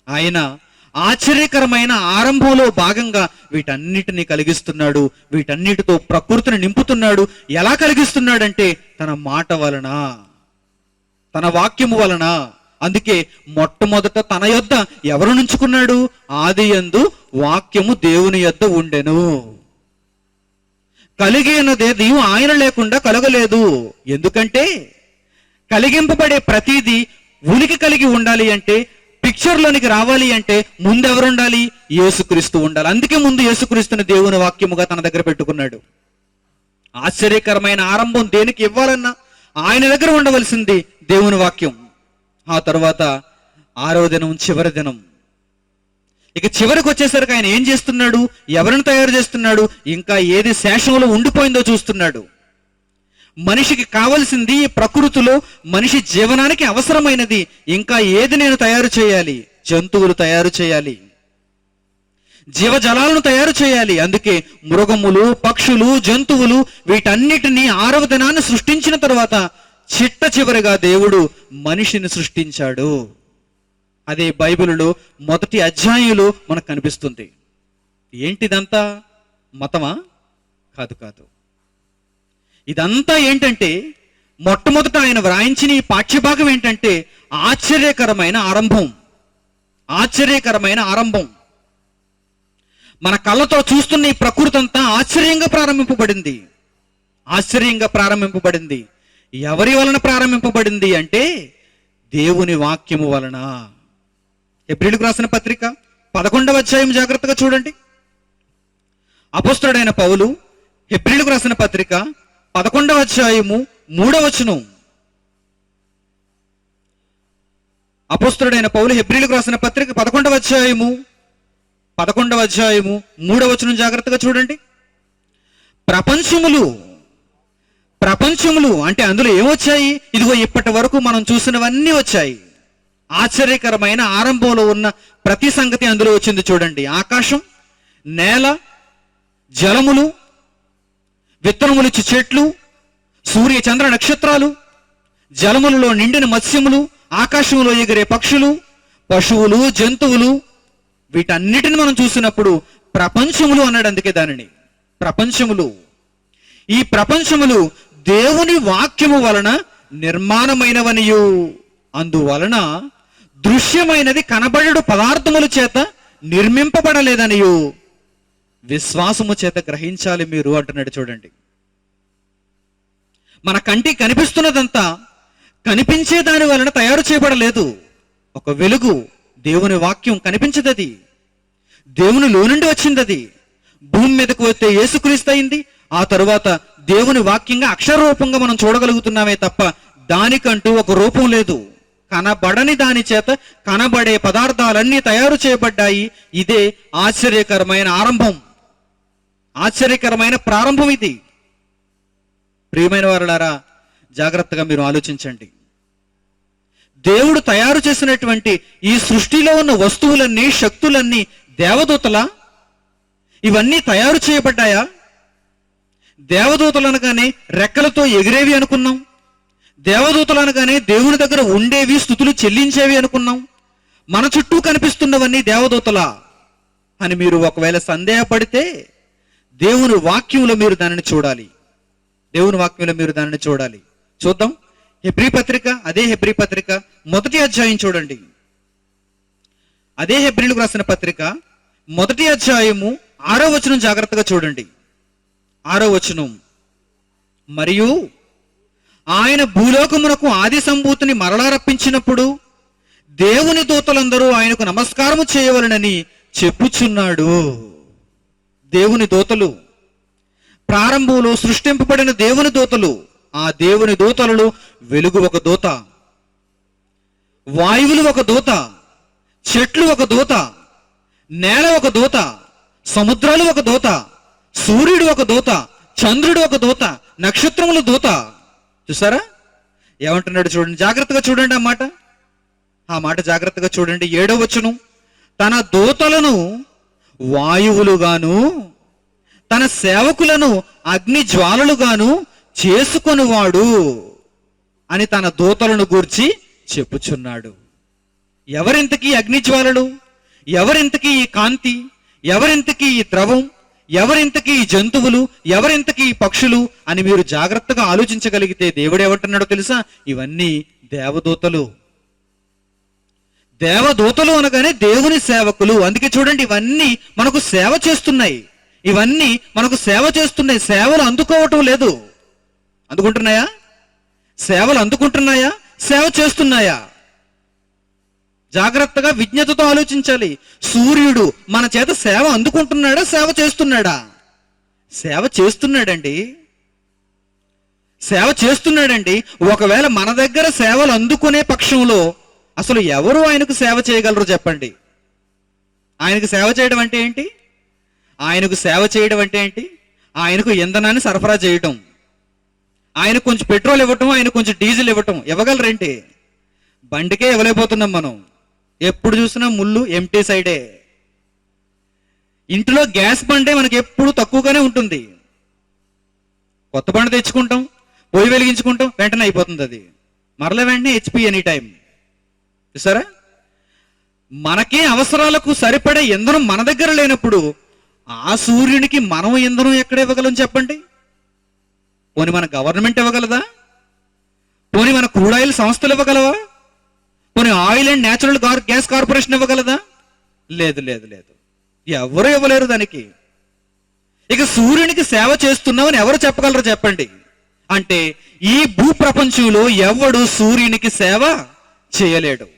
ఆయన ఆశ్చర్యకరమైన ఆరంభంలో భాగంగా వీటన్నిటిని కలిగిస్తున్నాడు. వీటన్నిటితో ప్రకృతిని నింపుతున్నాడు. ఎలా కలిగిస్తున్నాడంటే తన మాట వలన. తన వాక్యము వలన. అందుకే మొట్టమొదట తన యొద్ద ఎవరు నుంచుకున్నాడు? ఆదియందు వాక్యము దేవుని యొద్ద ఉండెను. కలిగినదేది ఆయన లేకుండా కలగలేదు. ఎందుకంటే కలిగింపబడే ప్రతిదీ ఉనికి కలిగి ఉండాలి అంటే, పిక్చర్లోనికి రావాలి అంటే ముందు ఎవరు ఉండాలి? యేసుక్రీస్తు ఉండాలి. అందుకే ముందు యేసుక్రీస్తుని దేవుని వాక్యముగా తన దగ్గర పెట్టుకున్నాడు. ఆశ్చర్యకరమైన ఆరంభం దేనికి ఇవ్వాలన్నా ఆయన దగ్గర ఉండవలసింది దేవుని వాక్యం. ఆ తర్వాత 6వ దినం చివరి దినం. ఇక చివరికి వచ్చేసరికి ఆయన ఏం చేస్తున్నాడు? ఎవరిని తయారు చేస్తున్నాడు? ఇంకా ఏది శేషంలో ఉండిపోయిందో చూస్తున్నాడు. మనిషికి కావలసింది ప్రకృతిలో మనిషి జీవనానికి అవసరమైనది ఇంకా ఏది నేను తయారు చేయాలి? జంతువులు తయారు చేయాలి, జీవజలాలను తయారు చేయాలి. అందుకే మృగములు, పక్షులు, జంతువులు వీటన్నిటినీ 6వ దినాన్ని సృష్టించిన తర్వాత చిట్ట చివరిగా దేవుడు మనిషిని సృష్టించాడు. అదే బైబిలులో మొదటి అధ్యాయంలో మనకు కనిపిస్తుంది. ఏంటిదంతా? మతమా? కాదు కాదు. ఇదంతా ఏంటంటే మొట్టమొదట ఆయన వ్రాయించిన ఈ పాఠ్యభాగం ఏంటంటే ఆశ్చర్యకరమైన ఆరంభం. ఆశ్చర్యకరమైన ఆరంభం. మన కళ్ళతో చూస్తున్న ఈ ప్రకృతి అంతా ఆశ్చర్యంగా ప్రారంభింపబడింది. ఆశ్చర్యంగా ప్రారంభింపబడింది. ఎవరి వలన ప్రారంభింపబడింది అంటే దేవుని వాక్యము వలన. హెబ్రీయులకు రాసిన పత్రిక 11వ అధ్యాయం జాగ్రత్తగా చూడండి. అపోస్తలుడైన పౌలు హెబ్రీయులకు రాసిన పత్రిక 11వ అధ్యాయము 3వ వచనం. అపోస్తలుడైన పౌలు హెబ్రీయులకు రాసిన పత్రిక 11వ అధ్యాయము 3వ వచనం జాగ్రత్తగా చూడండి. ప్రపంచములు అంటే అందులో ఏమొచ్చాయి? ఇదిగో ఇప్పటి వరకు మనం చూసినవన్నీ వచ్చాయి. ఆశ్చర్యకరమైన ఆరంభంలో ఉన్న ప్రతి సంగతి అందులో వచ్చింది చూడండి. ఆకాశం, నేల, జలములు, విత్తనములిచ్చి చెట్లు, సూర్య చంద్ర నక్షత్రాలు, జలములలో నిండిన మత్స్యములు, ఆకాశంలో ఎగిరే పక్షులు, పశువులు, జంతువులు, వీటన్నిటిని మనం చూసినప్పుడు ప్రపంచములు అన్నాడు. అందుకే దానిని ప్రపంచములు. ఈ ప్రపంచములు దేవుని వాక్యము వలన నిర్మాణమైనవనియు, అందువలన దృశ్యమైనది కనబడడు పదార్థముల చేత నిర్మింపబడలేదనియు విశ్వాసము చేత గ్రహించాలి మీరు అంటున్నాడు. చూడండి, మన కంటికి కనిపిస్తున్నదంతా కనిపించే దాని వలన తయారు చేయబడలేదు. ఒక వెలుగు, దేవుని వాక్యం కనిపించదది, దేవునిలో నుండి వచ్చిందది. భూమి మీదకు వస్తే యేసుక్రీస్తు అయింది. ఆ తరువాత దేవుని వాక్యంగా అక్షరరూపంగా మనం చూడగలుగుతున్నామే తప్ప దానికంటూ ఒక రూపం లేదు. కనబడని దాని చేత కనబడే పదార్థాలన్నీ తయారు చేయబడ్డాయి. ఇదే ఆశ్చర్యకరమైన ఆరంభం, ఆశ్చర్యకరమైన ప్రారంభం ఇది. ప్రియమైన వారలారా, జాగ్రత్తగా మీరు ఆలోచించండి. దేవుడు తయారు చేసినటువంటి ఈ సృష్టిలో ఉన్న వస్తువులన్నీ, శక్తులన్నీ దేవదూతలా? ఇవన్నీ తయారు చేయబడ్డాయా? దేవదూతలు అనగానే రెక్కలతో ఎగిరేవి అనుకున్నాం. దేవదూతలు అనగానే దేవుని దగ్గర ఉండేవి, స్తుతులు చెల్లించేవి అనుకున్నాం. మన చుట్టూ కనిపిస్తున్నవన్నీ దేవదూతలా అని మీరు ఒకవేళ సందేహపడితే దేవుని వాక్యంలో మీరు దానిని చూడాలి. దేవుని వాక్యంలో మీరు దానిని చూడాలి. చూద్దాం. హెబ్రీ పత్రిక, అదే హెబ్రీ పత్రిక 1వ అధ్యాయం చూడండి. అదే హెబ్రీలకు రాసిన పత్రిక 1వ అధ్యాయము 6వ వచనం జాగ్రత్తగా చూడండి. 6వ వచనం, మరియు ఆయన భూలోకమునకు ఆది సంభూతిని మరలా రప్పించినప్పుడు దేవుని దూతలందరూ ఆయనకు నమస్కారము చేయవలనని చెప్పుచున్నాడు. దేవుని దూతలు, ప్రారంభంలో సృష్టింపబడిన దేవుని దూతలు. ఆ దేవుని దూతలలో వెలుగు ఒక దూత, వాయువులు ఒక దూత, చెట్లు ఒక దూత, నేల ఒక దూత, సముద్రాలు ఒక దూత, సూర్యుడు ఒక దూత, చంద్రుడు ఒక దూత, నక్షత్రములు దూత. చూసారా ఏమంటున్నాడు? చూడండి, జాగ్రత్తగా చూడండి ఆ మాట జాగ్రత్తగా చూడండి. 7వ వచనం, తన దూతలను వాయువులుగాను తన సేవకులను అగ్ని జ్వాలలుగాను చేసుకొనివాడు అని తన దూతలను గూర్చి చెప్పుచున్నాడు. ఎవరింతకీ అగ్నిజ్వాలలు? ఎవరింతకీ ఈ కాంతి? ఎవరింతకీ ఈ ద్రవం? ఎవరింతకీ ఈ జంతువులు, ఎవరింతకీ ఈ పక్షులు అని మీరు జాగ్రత్తగా ఆలోచించగలిగితే దేవుడు ఏమంటున్నాడో తెలుసా? ఇవన్నీ దేవదూతలు. దేవదూతలు అనగానే దేవుని సేవకులు. అందుకే చూడండి, ఇవన్నీ మనకు సేవ చేస్తున్నాయి. ఇవన్నీ మనకు సేవ చేస్తున్నాయి. సేవలు అందుకోవటం లేదు. అందుకుంటున్నాయా? సేవలు అందుకుంటున్నాయా? సేవ చేస్తున్నాయా? జాగ్రత్తగా విజ్ఞతతో ఆలోచించాలి. సూర్యుడు మన చేత సేవ అందుకుంటున్నాడా, సేవ చేస్తున్నాడా? సేవ చేస్తున్నాడండి. సేవ చేస్తున్నాడండి. ఒకవేళ మన దగ్గర సేవలు అందుకునే పక్షంలో అసలు ఎవరు ఆయనకు సేవ చేయగలరు చెప్పండి? ఆయనకు సేవ చేయడం అంటే ఏంటి? ఆయనకు సేవ చేయడం అంటే ఏంటి? ఆయనకు ఇంధనాన్ని సరఫరా చేయటం, ఆయన కొంచెం పెట్రోల్ ఇవ్వటం, ఆయన కొంచెం డీజిల్ ఇవ్వటం. ఇవ్వగలరేంటి? బండికే ఇవ్వలేకపోతున్నాం మనం. ఎప్పుడు చూసినా ముళ్ళు ఎంటీ సైడే. ఇంట్లో గ్యాస్ బండే మనకి ఎప్పుడు తక్కువగానే ఉంటుంది. కొత్త బండి తెచ్చుకుంటాం, పొయ్యి వెలిగించుకుంటాం, వెంటనే అయిపోతుంది అది. మరల వెంటనే హెచ్పి ఎనీ టైం. చూసారా? మనకే అవసరాలకు సరిపడే ఇంధనం మన దగ్గర లేనప్పుడు ఆ సూర్యునికి మనం ఇంధనం ఎక్కడ ఇవ్వగలం చెప్పండి? పోనీ మన గవర్నమెంట్ ఇవ్వగలదా? పోనీ మన క్రూడ్ ఆయిల్ సంస్థలు ఇవ్వగలవా? పోనీ oil and natural gas corporation ఇవ్వగలదా? లేదు లేదు లేదు, ఎవరు ఇవ్వలేరు దానికి. ఇక సూర్యునికి సేవ చేస్తున్నామని ఎవరు చెప్పగలరు చెప్పండి? అంటే ఈ భూప్రపంచంలో ఎవడు సూర్యునికి సేవ చేయలేడు.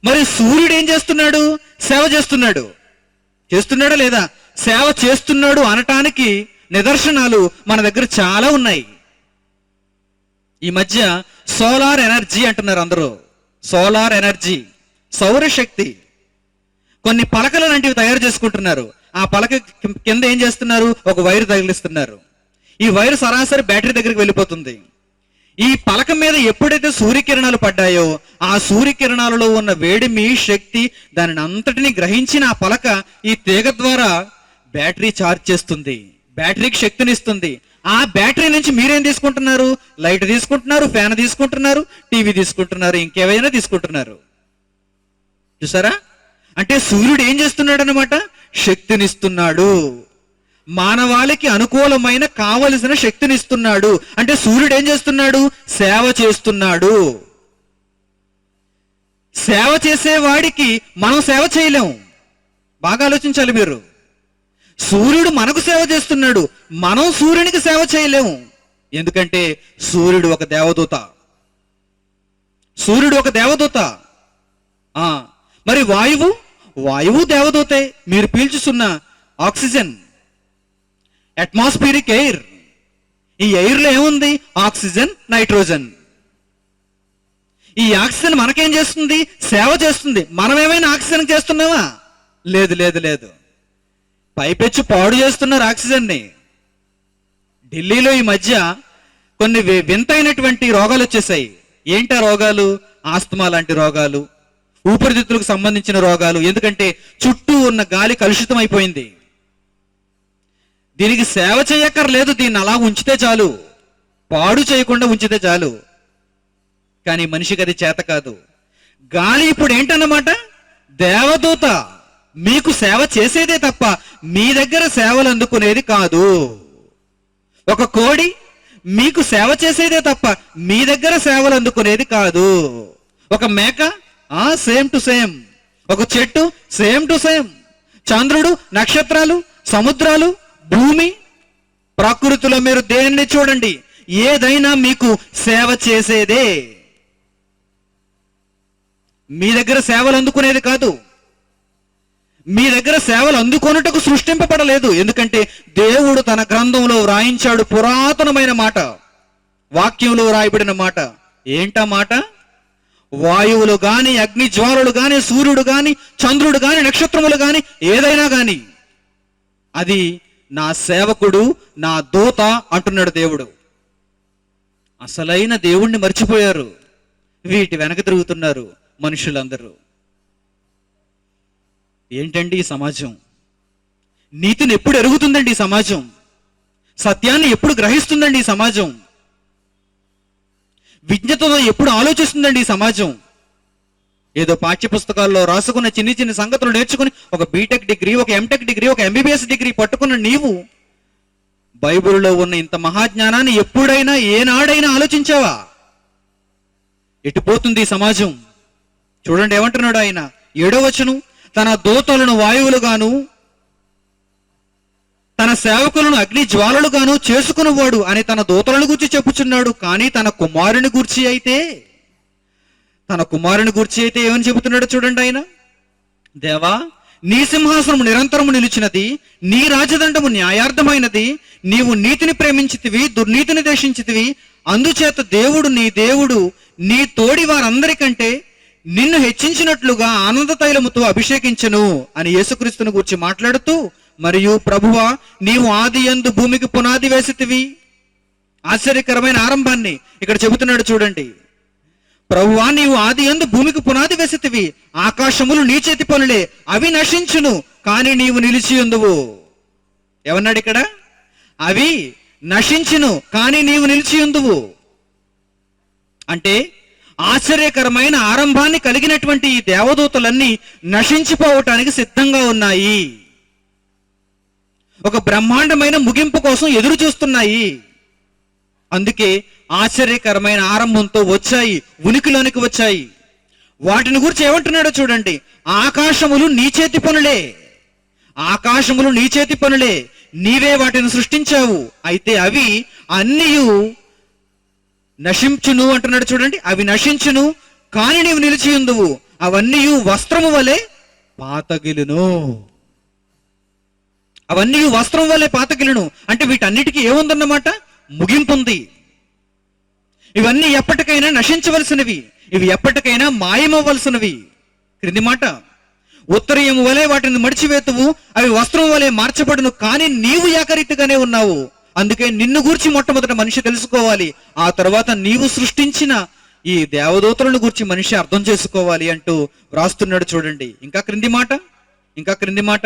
మరి సూర్యుడు ఏం చేస్తున్నాడు? సేవ చేస్తున్నాడు. చేస్తున్నాడా లేదా? సేవ చేస్తున్నాడు అనటానికి నిదర్శనాలు మన దగ్గర చాలా ఉన్నాయి. ఈ మధ్య సోలార్ ఎనర్జీ అంటున్నారు అందరూ. సోలార్ ఎనర్జీ, సౌరశక్తి. కొన్ని పలకలు లాంటివి తయారు చేసుకుంటున్నారు. ఆ పలక కింద ఏం చేస్తున్నారు? ఒక వైరు తగిలిస్తున్నారు. ఈ వైరు సరాసరి బ్యాటరీ దగ్గరికి వెళ్ళిపోతుంది. ఈ పలక మీద ఎప్పుడైతే సూర్యకిరణాలు పడ్డాయో ఆ సూర్యకిరణాలలో ఉన్న వేడిమి, శక్తి దానిని అంతటిని గ్రహించిన ఆ పలక ఈ తీగ ద్వారా బ్యాటరీ ఛార్జ్ చేస్తుంది, బ్యాటరీకి శక్తినిస్తుంది. ఆ బ్యాటరీ నుంచి మీరేం తీసుకుంటున్నారు? లైట్ తీసుకుంటున్నారు, ఫ్యాన్ తీసుకుంటున్నారు, టీవీ తీసుకుంటున్నారు, ఇంకేవైనా తీసుకుంటున్నారు. చూసారా? అంటే సూర్యుడు ఏం చేస్తున్నాడు అన్నమాట? శక్తినిస్తున్నాడు. మానవాళికి అనుకూలమైన కావలసిన శక్తినిస్తున్నాడు. అంటే సూర్యుడు ఏం చేస్తున్నాడు? సేవ చేస్తున్నాడు. సేవ చేసేవాడికి మనం సేవ చేయలేము. బాగా ఆలోచించాలి మీరు. సూర్యుడు మనకు సేవ చేస్తున్నాడు, మనం సూర్యునికి సేవ చేయలేము. ఎందుకంటే సూర్యుడు ఒక దేవదూత. సూర్యుడు ఒక దేవదూత. మరి వాయువు దేవదూతే. మీరు పీల్చుతున్న ఆక్సిజన్, అట్మాస్ఫియరిక్ ఎయిర్. ఈ ఎయిర్లో ఏముంది? Oxygen, nitrogen. ఈ ఆక్సిజన్ మనకేం చేస్తుంది? సేవ చేస్తుంది. మనం ఏమైనా ఆక్సిజన్ చేస్తున్నామా? లేదు లేదు లేదు. పైపెచ్చు పాడు చేస్తున్నారు ఆక్సిజన్ని. ఢిల్లీలో ఈ మధ్య కొన్ని వింతైనటువంటి రోగాలు వచ్చేసాయి. ఏంటా రోగాలు? ఆస్తమా లాంటి రోగాలు, ఊపిరితిత్తులకు సంబంధించిన రోగాలు. ఎందుకంటే చుట్టూ ఉన్న గాలి కలుషితం అయిపోయింది. దీనికి సేవ చేయక్కర్లేదు, దీన్ని అలా ఉంచితే చాలు, పాడు చేయకుండా ఉంచితే చాలు. కానీ మనిషికి అది చేత కాదు. గాలి ఇప్పుడు ఏంటన్నమాట? దేవదూత. మీకు సేవ చేసేదే తప్ప మీ దగ్గర సేవలు అందుకునేది కాదు. ఒక కోడి మీకు సేవ చేసేదే తప్ప మీ దగ్గర సేవలు అందుకునేది కాదు. ఒక మేక సేమ్ టు సేమ్. ఒక చెట్టు సేమ్ టు సేమ్. చంద్రుడు, నక్షత్రాలు, సముద్రాలు, భూమి, ప్రకృతిలో మీరు దేన్ని చూడండి, ఏదైనా మీకు సేవ చేసేదే. మీ దగ్గర సేవలు అందుకునేది కాదు. మీ దగ్గర సేవలు అందుకొనుటకు సృష్టింపబడలేదు. ఎందుకంటే దేవుడు తన గ్రంథంలో వ్రాయించాడు పురాతనమైన మాట, వాక్యంలో వ్రాయబడిన మాట. ఏంటా మాట? వాయువులు గాని, అగ్ని జ్వాలలు గాని, సూర్యుడు గాని, చంద్రుడు గాని, నక్షత్రములు గాని, ఏదైనా గాని అది నా సేవకుడు, నా దూత అంటున్నాడు దేవుడు. అసలైన దేవుణ్ణి మర్చిపోయారు. వీటి వెనక తిరుగుతున్నారు మనుషులందరూ. ఏంటండి ఈ సమాజం? నీతిని ఎప్పుడు ఎరుగుతుందండి ఈ సమాజం? సత్యాన్ని ఎప్పుడు గ్రహిస్తుందండి ఈ సమాజం? విజ్ఞతతో ఎప్పుడు ఆలోచిస్తుందండి ఈ సమాజం? ఏదో పాఠ్య పుస్తకాల్లో రాసుకున్న చిన్ని చిన్ని సంగతులు నేర్చుకుని ఒక బీటెక్ డిగ్రీ, ఒక ఎంటెక్ డిగ్రీ, ఒక ఎంబీబీఎస్ డిగ్రీ పట్టుకున్న నీవు బైబిల్లో ఉన్న ఇంత మహాజ్ఞానాన్ని ఎప్పుడైనా ఏనాడైనా ఆలోచించావా? ఎటుపోతుంది ఈ సమాజం? చూడండి ఏమంటున్నాడు ఆయన 7వ వచనం, తన దూతలను వాయువులుగాను తన సేవకులను అగ్ని జ్వాలలుగాను చేసుకునేవాడు అని తన దూతలను గూర్చి చెప్పుచున్నాడు. కానీ తన కుమారుని గూర్చి అయితే ఏమని చెబుతున్నాడో చూడండి ఆయన, దేవా నీ సింహాసనము నిరంతరము నిలిచినది, నీ రాజదండము న్యాయార్థమైనది, నీవు నీతిని ప్రేమించితివి, దుర్నీతిని ద్వేషించితివి, అందుచేత దేవుడు నీ తోడి వారందరికంటే నిన్ను హెచ్చించినట్లుగా ఆనంద తైలముతో అభిషేకించెను అని యేసుక్రీస్తుని గురించి మాట్లాడుతూ, మరియు ప్రభువా నీవు ఆదియందు భూమికి పునాది వేసితివి. ఆశ్చర్యకరమైన ఆరంభాన్ని ఇక్కడ చెబుతున్నాడు చూడండి. ప్రభువా నీవు ఆదియందు భూమికి పునాది వేసితివి, ఆకాశములు నీ చేతి పనులే, అవి నశించును కానీ నీవు నిలిచి ఉందువు. ఏమన్నాడు ఇక్కడ? అవి నశించును కానీ నీవు నిలిచి ఉందువు. అంటే ఆశ్చర్యకరమైన ఆరంభాన్ని కలిగినటువంటి ఈ దేవదూతలన్నీ నశించిపోవటానికి సిద్ధంగా ఉన్నాయి. ఒక బ్రహ్మాండమైన ముగింపు కోసం ఎదురు చూస్తున్నాయి. అందుకే ఆశ్చర్యకరమైన ఆరంభంతో వచ్చాయి, ఉనికిలోనికి వచ్చాయి. వాటిని గురించి ఏమంటున్నాడో చూడండి, ఆకాశములు నీ చేతి పనులే, ఆకాశములు నీ చేతి పనులే, నీవే వాటిని సృష్టించావు. అయితే అవి అన్నీయు నశించును అంటున్నాడు చూడండి. అవి నశించును కానీ నీవు నిలిచి ఉందువు, అవన్నీ వస్త్రము వలె పాతగిలును. అవన్నీ వస్త్రం వలె పాతగిలును అంటే వీటన్నిటికీ ఏముందన్నమాట? ముగింపు ఉంది. ఇవన్నీ ఎప్పటికైనా నశించవలసినవి, ఇవి ఎప్పటికైనా మాయమవ్వలసినవి. క్రింది మాట, ఉత్తరీయము వలె వాటిని మడిచివేతువు, అవి వస్త్రం వలె మార్చబడును కానీ నీవు ఏకరీతిగానే ఉన్నావు. అందుకే నిన్ను గూర్చి మొట్టమొదట మనిషి తెలుసుకోవాలి, ఆ తర్వాత నీవు సృష్టించిన ఈ దేవదూతలను గూర్చి మనిషి అర్థం చేసుకోవాలి అంటూ వ్రాస్తున్నాడు చూడండి. ఇంకా క్రింది మాట,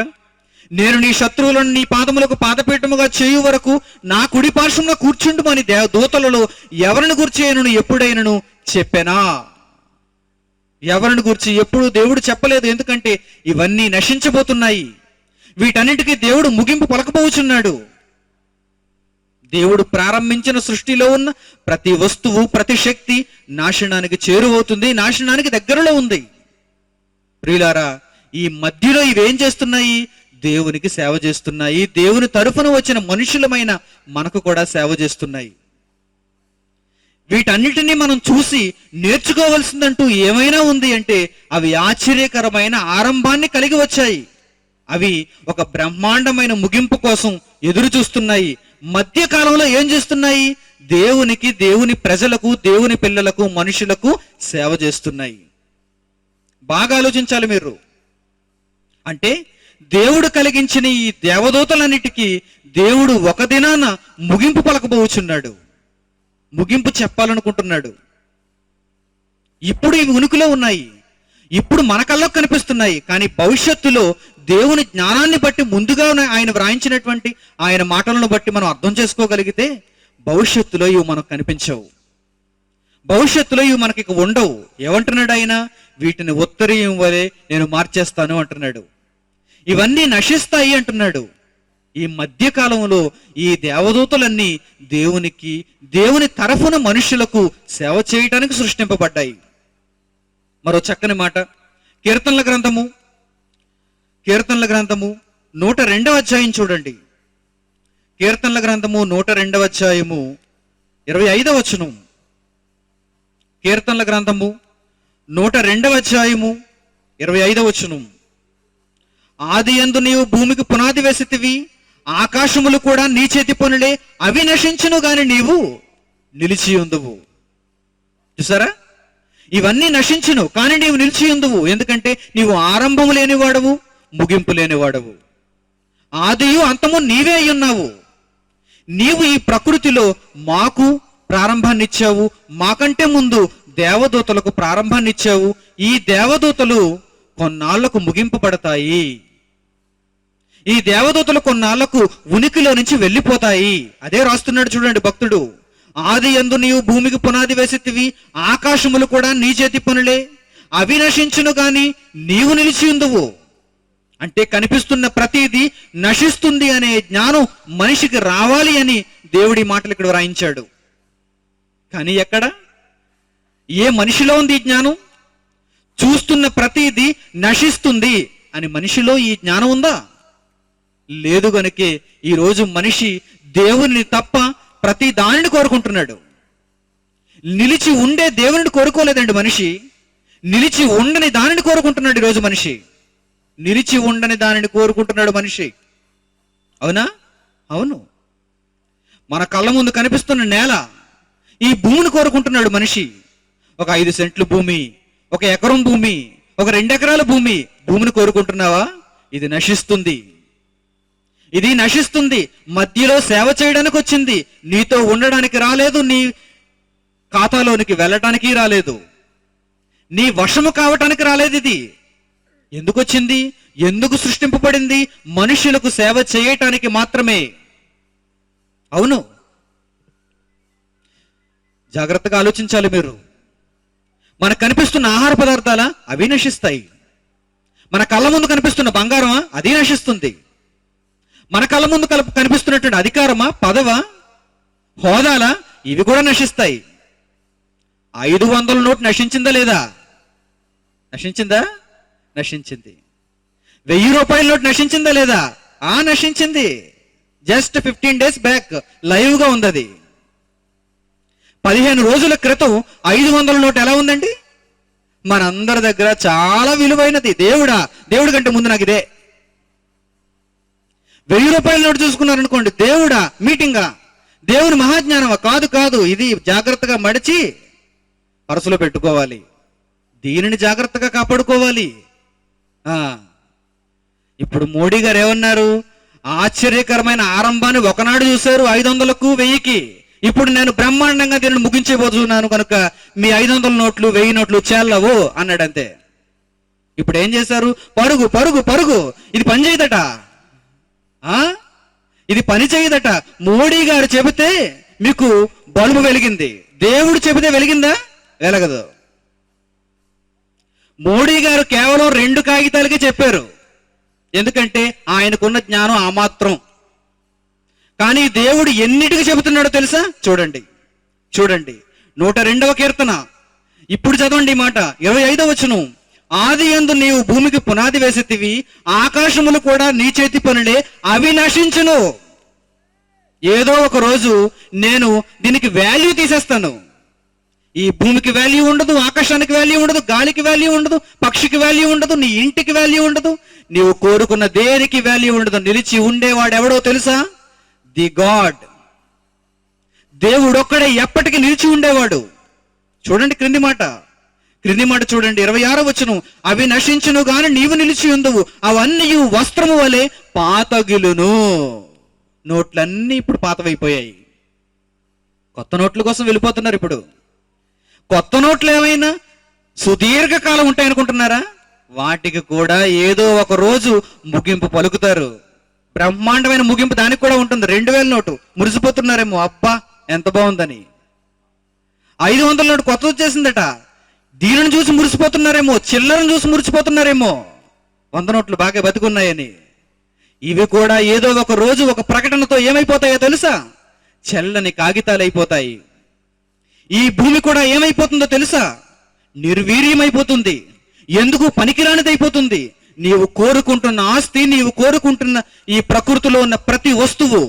నేను నీ శత్రువులను నీ పాదములకు పాదపీఠముగా చేయు వరకు నా కుడి పార్శ్వమున కూర్చుండుమని దూతలలో ఎవరిని గూర్చి అయినను ఎప్పుడైనను చెప్పానా? ఎవరిని గూర్చి ఎప్పుడు దేవుడు చెప్పలేదు. ఎందుకంటే ఇవన్నీ నశించబోతున్నాయి. వీటన్నిటికీ దేవుడు ముగింపు పలకపోవచ్చున్నాడు. దేవుడు ప్రారంభించిన సృష్టిలో ఉన్న ప్రతి వస్తువు, ప్రతి శక్తి నాశనానికి చేరువవుతుంది, నాశనానికి దగ్గరలో ఉంది. ప్రియులారా, ఈ మధ్యలో ఇవేం చేస్తున్నాయి? దేవునికి సేవ చేస్తున్నాయి. దేవుని తరఫున వచ్చిన మనుషులమైన మనకు కూడా సేవ చేస్తున్నాయి. వీటన్నిటినీ మనం చూసి నేర్చుకోవాల్సిందంటూ ఏమైనా ఉంది అంటే అవి ఆశ్చర్యకరమైన ఆరంభాన్ని కలిగి వచ్చాయి. అవి ఒక బ్రహ్మాండమైన ముగింపు కోసం ఎదురు చూస్తున్నాయి. మధ్యకాలంలో ఏం చేస్తున్నాయి? దేవునికి, దేవుని ప్రజలకు, దేవుని పిల్లలకు, మనుషులకు సేవ చేస్తున్నాయి. బాగా ఆలోచించాలి మీరు. అంటే దేవుడు కలిగించిన ఈ దేవదూతలన్నిటికీ దేవుడు ఒక దినాన ముగింపు పలకబోచున్నాడు, ముగింపు చెప్పాలనుకుంటున్నాడు. ఇప్పుడు ఇవి ఉనికిలో ఉన్నాయి, ఇప్పుడు మన కళ్ళకు కనిపిస్తున్నాయి. కానీ భవిష్యత్తులో దేవుని జ్ఞానాన్ని బట్టి ముందుగా ఆయన వ్రాయించినటువంటి ఆయన మాటలను బట్టి మనం అర్థం చేసుకోగలిగితే భవిష్యత్తులో ఇవి మనకు కనిపించవు, భవిష్యత్తులో ఇవి మనకి ఇక ఉండవు. ఏమంటున్నాడు ఆయన? వీటిని ఉత్తరీయం వలె నేను మార్చేస్తాను అంటున్నాడు. ఇవన్నీ నశిస్తాయి అంటున్నాడు. ఈ మధ్యకాలంలో ఈ దేవదూతలన్నీ దేవునికి, దేవుని తరఫున మనుషులకు సేవ చేయటానికి సృష్టింపబడ్డాయి. మరో చక్కని మాట, కీర్తనల గ్రంథము 102వ అధ్యాయం చూడండి. కీర్తనల గ్రంథము 102వ అధ్యాయము 25వ వచనం. కీర్తనల గ్రంథము 102వ అధ్యాయము 25వ వచనం. ఆదియందు నీవు భూమికి పునాది వేసితివి, ఆకాశములు కూడా నీ చేతి పనులే, అవి నశించును గాని నీవు నిలిచి ఉందువు. చూసారా? ఇవన్నీ నశించును కానీ నీవు నిలిచి ఉందువు. ఎందుకంటే నీవు ఆరంభము లేనివాడవు, ముగింపు లేనివాడవు, ఆదియు అంతము నీవే అయి ఉన్నావు. నీవు ఈ ప్రకృతిలో మాకు ప్రారంభాన్ని ఇచ్చావు, మాకంటే ముందు దేవదూతలకు ప్రారంభాన్ని ఇచ్చావు. ఈ దేవదూతలు కొన్నాళ్లకు ముగింపబడతాయి. ఈ దేవదూతలు కొన్నాళ్లకు ఉనికిలో నుంచి వెళ్ళిపోతాయి. అదే రాస్తున్నాడు చూడండి భక్తుడు. ఆదియందు నీవు భూమికి పునాది వేసితివి, ఆకాశములు కూడా నీ చేతి పనులే, అవి నశించును గాని నీవు నిలిచి ఉందువు. అంటే కనిపిస్తున్న ప్రతిదీ నశిస్తుంది అనే జ్ఞానం మనిషికి రావాలి అని దేవుడి మాటలు ఇక్కడ వ్రాయించాడు. కానీ ఎక్కడ, ఏ మనిషిలో ఉంది ఈ జ్ఞానం? చూస్తున్న ప్రతిదీ నశిస్తుంది అని మనిషిలో ఈ జ్ఞానం ఉందా? లేదు. గనుకే ఈరోజు మనిషి దేవుని తప్ప ప్రతి దానిని కోరుకుంటున్నాడు. నిలిచి ఉండే దేవుని కోరుకోలేదండి మనిషి, నిలిచి ఉండని దానిని కోరుకుంటున్నాడు ఈరోజు మనిషి. నిలిచి ఉండని దానిని కోరుకుంటున్నాడు మనిషి. అవునా? అవును. మన కళ్ళ ముందు కనిపిస్తున్న నేల, ఈ భూమిని కోరుకుంటున్నాడు మనిషి. ఒక 5 సెంట్లు భూమి, 1 ఎకరం భూమి, ఒక 2 ఎకరాల భూమిని కోరుకుంటున్నావా? ఇది నశిస్తుంది, ఇది నశిస్తుంది. మధ్యలో సేవ చేయడానికి వచ్చింది, నీతో ఉండడానికి రాలేదు, నీ ఖాతాలోనికి వెళ్ళటానికి రాలేదు, నీ వశము కావటానికి రాలేదు. ఇది ఎందుకు వచ్చింది? ఎందుకు సృష్టింపబడింది? మనుషులకు సేవ చేయటానికి మాత్రమే. అవును, జాగ్రత్తగా ఆలోచించాలి మీరు. మనకు కనిపిస్తున్న ఆహార పదార్థాలా? అవి నశిస్తాయి. మన కళ్ళ ముందు కనిపిస్తున్న బంగారమా? అది నశిస్తుంది. మన కళ్ళ ముందు కనిపిస్తున్నటువంటి అధికారమా, పదవా, హోదాలా? ఇవి కూడా నశిస్తాయి. 500 నోటు నశించిందా లేదా? నశించిందా? నశించింది. 1000 రూపాయల నోటు నశించిందా లేదా? నశించింది. జస్ట్ 15 డేస్ బ్యాక్ లైవ్ గా ఉంది అది. 15 రోజుల క్రితం 500 నోటు ఎలా ఉందండి? మనందరి దగ్గర చాలా విలువైనది. దేవుడి కంటే ముందు నాకు ఇదే. 1000 రూపాయల నోటు చూసుకున్నారనుకోండి, దేవుడా, మీటింగా, దేవుని మహాజ్ఞానమా? కాదు. ఇది జాగ్రత్తగా మడిచి పరసులో పెట్టుకోవాలి, దీనిని జాగ్రత్తగా కాపాడుకోవాలి. ఇప్పుడు మోడీ గారు ఏమన్నారు? ఆశ్చర్యకరమైన ఆరంభాన్ని ఒకనాడు చూశారు 500కు 1000కి. ఇప్పుడు నేను బ్రహ్మాండంగా దీనిని ముగించబోతున్నాను కనుక మీ 500 నోట్లు 1000 నోట్లు చెల్లవు అన్నాడంతే. ఇప్పుడు ఏం చేశారు? పరుగు పరుగు పరుగు. ఇది పని చేయదట, ఇది పని చేయదట. మోడీ గారు చెబితే మీకు బల్బు వెలిగింది, దేవుడు చెబితే వెలిగిందా? వెలగదు. మోడీ గారు కేవలం 2 కాగితాలకే చెప్పారు, ఎందుకంటే ఆయనకున్న జ్ఞానం ఆ మాత్రం. కానీ దేవుడు ఎన్నిటికి చెబుతున్నాడో తెలుసా? చూడండి 102వ కీర్తన. ఇప్పుడు చదవండి ఈ మాట, 25వ వచనం. ఆదియందు నీవు భూమికి పునాది వేసితివి, ఆకాశములు కూడా నీ చేతి పనులే, అవి నశించును. ఏదో ఒక రోజు నేను దీనికి వాల్యూ తీసేస్తాను. ఈ భూమికి వాల్యూ ఉండదు, ఆకాశానికి వాల్యూ ఉండదు, గాలికి వాల్యూ ఉండదు, పక్షికి వాల్యూ ఉండదు, నీ ఇంటికి వాల్యూ ఉండదు, నీవు కోరుకున్న దేనికి వాల్యూ ఉండదు. నిలిచి ఉండేవాడు ఎవడో తెలుసా? The God. దేవుడొక్కడే ఎప్పటికీ నిలిచి ఉండేవాడు. చూడండి క్రింది మాట చూడండి, 26వ వచనం. అవి నశించును గాని నీవు నిలిచి ఉందువు, అవన్నీ వస్త్రము వలె పాతగిలును. నోట్లన్నీ ఇప్పుడు పాతవైపోయాయి. కొత్త నోట్ల కోసం వెళ్ళిపోతున్నారు. ఇప్పుడు కొత్త నోట్లు ఏమైనా సుదీర్ఘకాలం ఉంటాయనుకుంటున్నారా? వాటికి కూడా ఏదో ఒక రోజు ముగింపు పలుకుతారు. బ్రహ్మాండమైన ముగింపు దానికి కూడా ఉంటుంది. 2000 నోటు మురిసిపోతున్నారేమో, అబ్బా ఎంత బాగుందని. 500 నోటు కొత్త వచ్చేసిందట, దీనిని చూసి మురిసిపోతున్నారేమో, చిల్లరను చూసి మురిసిపోతున్నారేమో, 100 నోట్లు బాగా బతికున్నాయని. ఇవి కూడా ఏదో ఒక రోజు ఒక ప్రకటనతో ఏమైపోతాయో తెలుసా? చెల్లని కాగితాలు అయిపోతాయి. ఈ భూమి కూడా ఏమైపోతుందో తెలుసా? నిర్వీర్యమైపోతుంది. ఎందుకు పనికిరానిది అయిపోతుంది. నీవు కోరుకుంటున్న ఆస్తి, నీవు కోరుకుంటున్న ఈ ప్రకృతిలో ఉన్న ప్రతి వస్తువు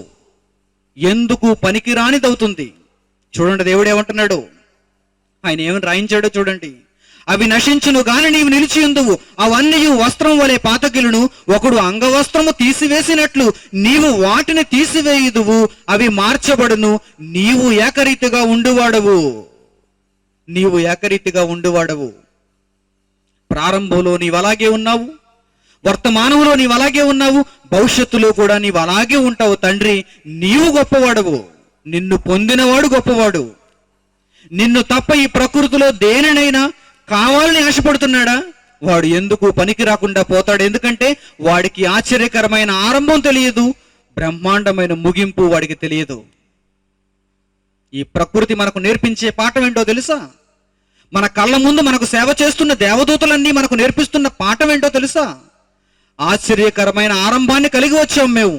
ఎందుకు పనికిరానిదవుతుంది. చూడండి దేవుడు ఏమంటున్నాడు, ఆయన ఏమని రాయించాడో చూడండి. అవి నశించును గాని నీవు నిలిచి ఉందువు, అవన్నీ వస్త్రం వలె పాతగిలును. ఒకడు అంగవస్త్రము తీసివేసినట్లు నీవు వాటిని తీసివేయుదువు, అవి మార్చబడును. నీవు ఏకరీతిగా ఉండువాడవు. ప్రారంభంలో నీవు అలాగే ఉన్నావు, వర్తమానంలో నీవు అలాగే ఉన్నావు, భవిష్యత్తులో కూడా నీవు అలాగే ఉంటావు. తండ్రి, నీవు గొప్పవాడవు, నిన్ను పొందినవాడు గొప్పవాడు. నిన్ను తప్ప ఈ ప్రకృతిలో దేనినైనా కావాలని ఆశపడుతున్నాడా? వాడు ఎందుకు పనికి రాకుండా పోతాడు. ఎందుకంటే వాడికి ఆశ్చర్యకరమైన ఆరంభం తెలియదు, బ్రహ్మాండమైన ముగింపు వాడికి తెలియదు. ఈ ప్రకృతి మనకు నేర్పించే పాఠం ఏంటో తెలుసా? మన కళ్ళ ముందు మనకు సేవ చేస్తున్న దేవదూతలన్నీ మనకు నేర్పిస్తున్న పాఠం ఏంటో తెలుసా? ఆశ్చర్యకరమైన ఆరంభాన్ని కలిగి వచ్చాం మేము.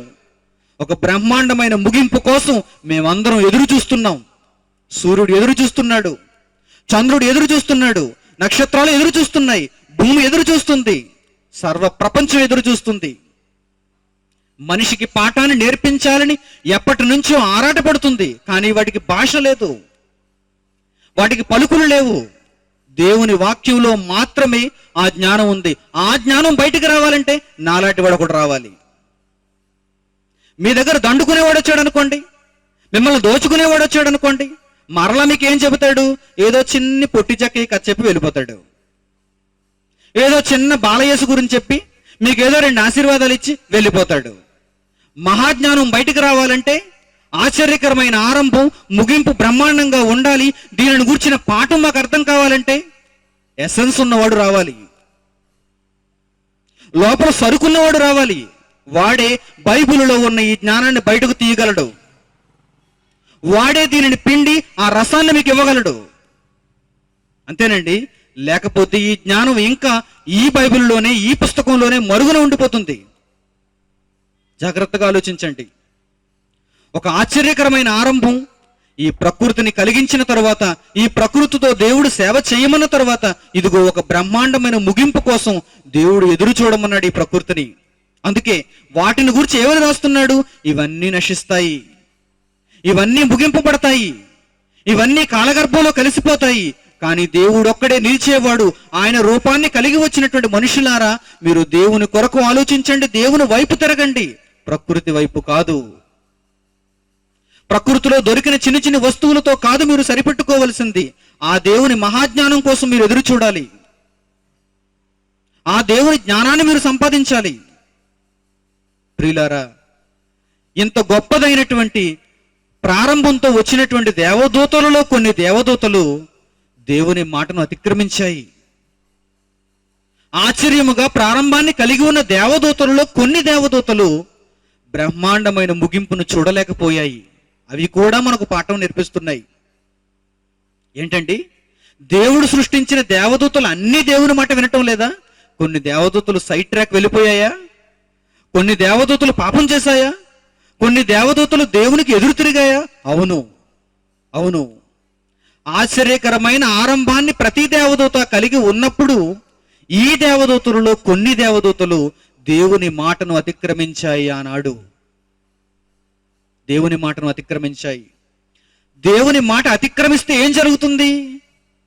ఒక బ్రహ్మాండమైన ముగింపు కోసం మేమందరం ఎదురు చూస్తున్నాం. సూర్యుడు ఎదురు చూస్తున్నాడు, చంద్రుడు ఎదురు చూస్తున్నాడు, నక్షత్రాలు ఎదురు చూస్తున్నాయి, భూమి ఎదురు చూస్తుంది, సర్వ ప్రపంచం ఎదురు చూస్తుంది. మనిషికి పాఠాన్ని నేర్పించాలని ఎప్పటి నుంచో ఆరాటపడుతుంది. కానీ వాటికి భాష లేదు, వాటికి పలుకులు లేవు. దేవుని వాక్యంలో మాత్రమే ఆ జ్ఞానం ఉంది. ఆ జ్ఞానం బయటికి రావాలంటే నాలాంటి వాడు ఒకడు రావాలి. మీ దగ్గర దండుకునేవాడు వచ్చాడు అనుకోండి, మిమ్మల్ని దోచుకునేవాడు వచ్చాడు అనుకోండి, మరలా మీకు ఏం చెబుతాడు? ఏదో చిన్ని పొట్టి చక్కి కథ చెప్పి వెళ్ళిపోతాడు. ఏదో చిన్న బాలయేసు గురించి చెప్పి మీకు ఏదో 2 ఆశీర్వాదాలు ఇచ్చి వెళ్ళిపోతాడు. మహాజ్ఞానం బయటికి రావాలంటే, ఆశ్చర్యకరమైన ఆరంభం ముగింపు బ్రహ్మాండంగా ఉండాలి. దీనిని గురించిన పాఠం మాకు అర్థం కావాలంటే ఎసెన్స్ ఉన్నవాడు రావాలి, లోపల సరుకున్నవాడు రావాలి. వాడే బైబిలులో ఉన్న ఈ జ్ఞానాన్ని బయటకు తీయగలడు. వాడే దీనిని పిండి ఆ రసాన్ని మీకు ఇవ్వగలడు. అంతేనండి. లేకపోతే ఈ జ్ఞానం ఇంకా ఈ బైబిల్లోనే, ఈ పుస్తకంలోనే మరుగున ఉండిపోతుంది. జాగ్రత్తగా ఆలోచించండి. ఒక ఆశ్చర్యకరమైన ఆరంభం ఈ ప్రకృతిని కలిగించిన తర్వాత, ఈ ప్రకృతితో దేవుడు సేవ చేయమన్న తర్వాత, ఇదిగో ఒక బ్రహ్మాండమైన ముగింపు కోసం దేవుడు ఎదురు చూడమన్నాడు ఈ ప్రకృతిని. అందుకే వాటిని గురించి ఏమని రాస్తున్నాడు? ఇవన్నీ నశిస్తాయి, ఇవన్నీ ముగింపబడతాయి, ఇవన్నీ కాలగర్భంలో కలిసిపోతాయి. కానీ దేవుడు ఒక్కడే నిలిచేవాడు. ఆయన రూపాన్ని కలిగి వచ్చినటువంటి మనుషులారా, మీరు దేవుని కొరకు ఆలోచించండి, దేవుని వైపు తిరగండి, ప్రకృతి వైపు కాదు. ప్రకృతిలో దొరికిన చిన్న చిన్న వస్తువులతో కాదు మీరు సరిపెట్టుకోవలసింది. ఆ దేవుని మహాజ్ఞానం కోసం మీరు ఎదురు చూడాలి. ఆ దేవుని జ్ఞానాన్ని మీరు సంపాదించాలి. ప్రియులారా, ఇంత గొప్పదైనటువంటి ప్రారంభంతో వచ్చినటువంటి దేవదూతలలో కొన్ని దేవదూతలు దేవుని మాటను అతిక్రమించాయి. ఆశ్చర్యముగా ప్రారంభాన్ని కలిగి ఉన్న దేవదూతలలో కొన్ని దేవదూతలు బ్రహ్మాండమైన ముగింపును చూడలేకపోయాయి. అవి కూడా మనకు పాఠం నేర్పిస్తున్నాయి. ఏంటండి? దేవుడు సృష్టించిన దేవదూతలు అన్ని దేవుని మాట వినటం లేదా? కొన్ని దేవదూతలు సైడ్ ట్రాక్ వెళ్ళిపోయాయా? కొన్ని దేవదూతలు పాపం చేశాయా? కొన్ని దేవదూతలు దేవునికి ఎదురు తిరిగాయా? అవును, అవును. ఆశ్చర్యకరమైన ఆరంభాన్ని ప్రతి దేవదూత కలిగి ఉన్నప్పుడు, ఈ దేవదూతలలో కొన్ని దేవదూతలు దేవుని మాటను అతిక్రమించాయి. ఆనాడు దేవుని మాటను అతిక్రమించాయి. దేవుని మాట అతిక్రమిస్తే ఏం జరుగుతుంది?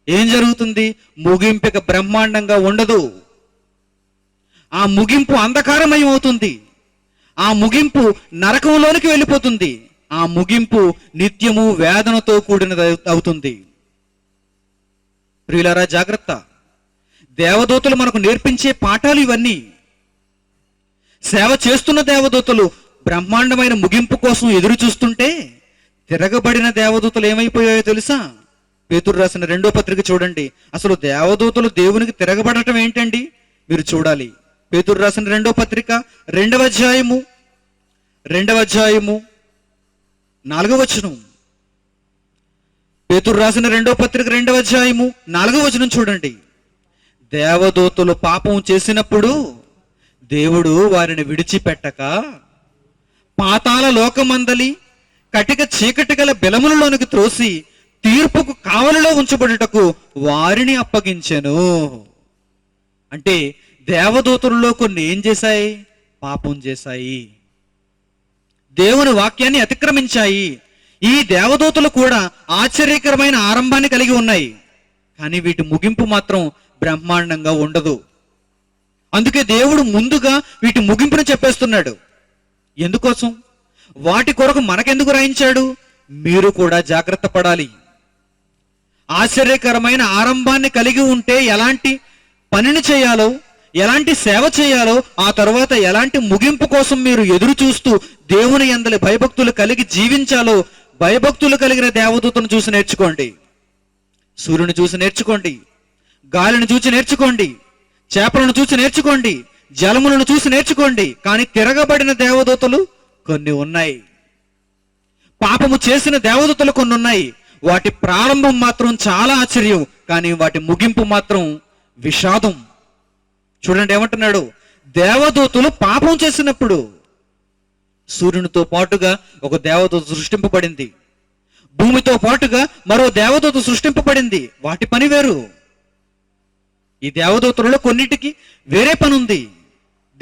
ఏం జరుగుతుంది? ముగింపిక బ్రహ్మాండంగా ఉండదు. ఆ ముగింపు అంధకారమయం అవుతుంది. ఆ ముగింపు నరకంలోనికి వెళ్ళిపోతుంది. ఆ ముగింపు నిత్యము వేదనతో కూడినది అవుతుంది. ప్రియులారా, జాగ్రత్త. దేవదూతలు మనకు నేర్పించే పాఠాలు ఇవన్నీ. సేవ చేస్తున్న దేవదూతలు బ్రహ్మాండమైన ముగింపు కోసం ఎదురు చూస్తుంటే, తిరగబడిన దేవదూతలు ఏమైపోయాయో తెలుసా? పేతురు రాసిన 2వ పత్రిక చూడండి. అసలు దేవదూతలు దేవునికి తిరగబడటం ఏంటండి? మీరు చూడాలి. పేతురు రాసిన 2వ పత్రిక 2వ అధ్యాయము 4వ వచనం. పేతురు రాసిన 2వ పత్రిక 2వ అధ్యాయము 4వ వచనం చూడండి. దేవదూతలు పాపం చేసినప్పుడు దేవుడు వారిని విడిచిపెట్టక పాతాళ లోకమందలి కటిక చీకటి గల బెలములలోనికి త్రోసి తీర్పుకు కావలిలో ఉంచబడుటకు వారిని అప్పగించెను. అంటే దేవదూతలలో కొన్ని ఏం చేశాయి? పాపం చేశాయి, దేవుని వాక్యాన్ని అతిక్రమించాయి. ఈ దేవదూతలు కూడా ఆశ్చర్యకరమైన ఆరంభాన్ని కలిగి ఉన్నాయి. కానీ వీటి ముగింపు మాత్రం బ్రహ్మాండంగా ఉండదు. అందుకే దేవుడు ముందుగా వీటి ముగింపును చెప్పేస్తున్నాడు. ఎందుకోసం? వాటి కొరకు మనకెందుకు రాయించాడు? మీరు కూడా జాగ్రత్త పడాలి. ఆశ్చర్యకరమైన ఆరంభాన్ని కలిగి ఉంటే ఎలాంటి పనిని చేయాలో, ఎలాంటి సేవ చేయాలో, ఆ తర్వాత ఎలాంటి ముగింపు కోసం మీరు ఎదురు చూస్తూ దేవుని యందలి భయభక్తులు కలిగి జీవించాలో, భయభక్తులు కలిగిన దేవదూతను చూసి నేర్చుకోండి. సూర్యుని చూసి నేర్చుకోండి, గాలిని చూసి నేర్చుకోండి, చేపలను చూసి నేర్చుకోండి, జలములను చూసి నేర్చుకోండి. కానీ తిరగబడిన దేవదూతలు కొన్ని ఉన్నాయి. పాపము చేసిన దేవదూతలు కొన్ని ఉన్నాయి. వాటి ప్రారంభం మాత్రం చాలా ఆశ్చర్యం, కానీ వాటి ముగింపు మాత్రం విషాదం. చూడండి ఏమంటున్నాడు, దేవదూతలు పాపం చేసినప్పుడు సూర్యునితో పాటుగా ఒక దేవదూత సృష్టింపబడింది, భూమితో పాటుగా మరో దేవదూత సృష్టింపబడింది. వాటి పని వేరు. ఈ దేవదూతలలో కొన్నిటికి వేరే పని ఉంది.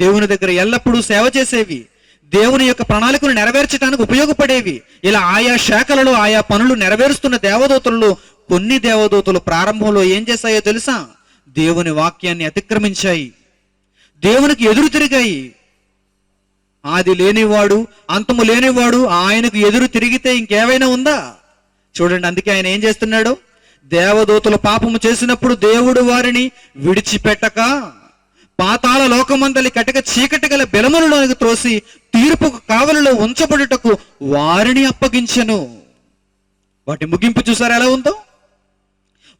దేవుని దగ్గర ఎల్లప్పుడూ సేవ చేసేవి, దేవుని యొక్క ప్రణాళికను నెరవేర్చడానికి ఉపయోగపడేవి. ఇలా ఆయా శాఖలలో ఆయా పనులు నెరవేరుస్తున్న దేవదూతలలో కొన్ని దేవదూతలు ప్రారంభంలో ఏం చేశాయో తెలుసా? దేవుని వాక్యాన్ని అతిక్రమించాయి, దేవునికి ఎదురు తిరిగాయి. ఆది లేనివాడు అంతము లేనివాడు ఆయనకు ఎదురు తిరిగితే ఇంకేమైనా ఉందా? చూడండి, అందుకే ఆయన ఏం చేస్తున్నాడు, దేవదూతలు పాపము చేసినప్పుడు దేవుడు వారిని విడిచిపెట్టక పాతాళ లోకమందలి కటిక చీకటి గల బెలములలోనికి త్రోసి తీర్పుకు కావలిలో ఉంచబడుటకు వారిని అప్పగించెను. వాటి ముగింపు చూసారా ఎలా ఉందో?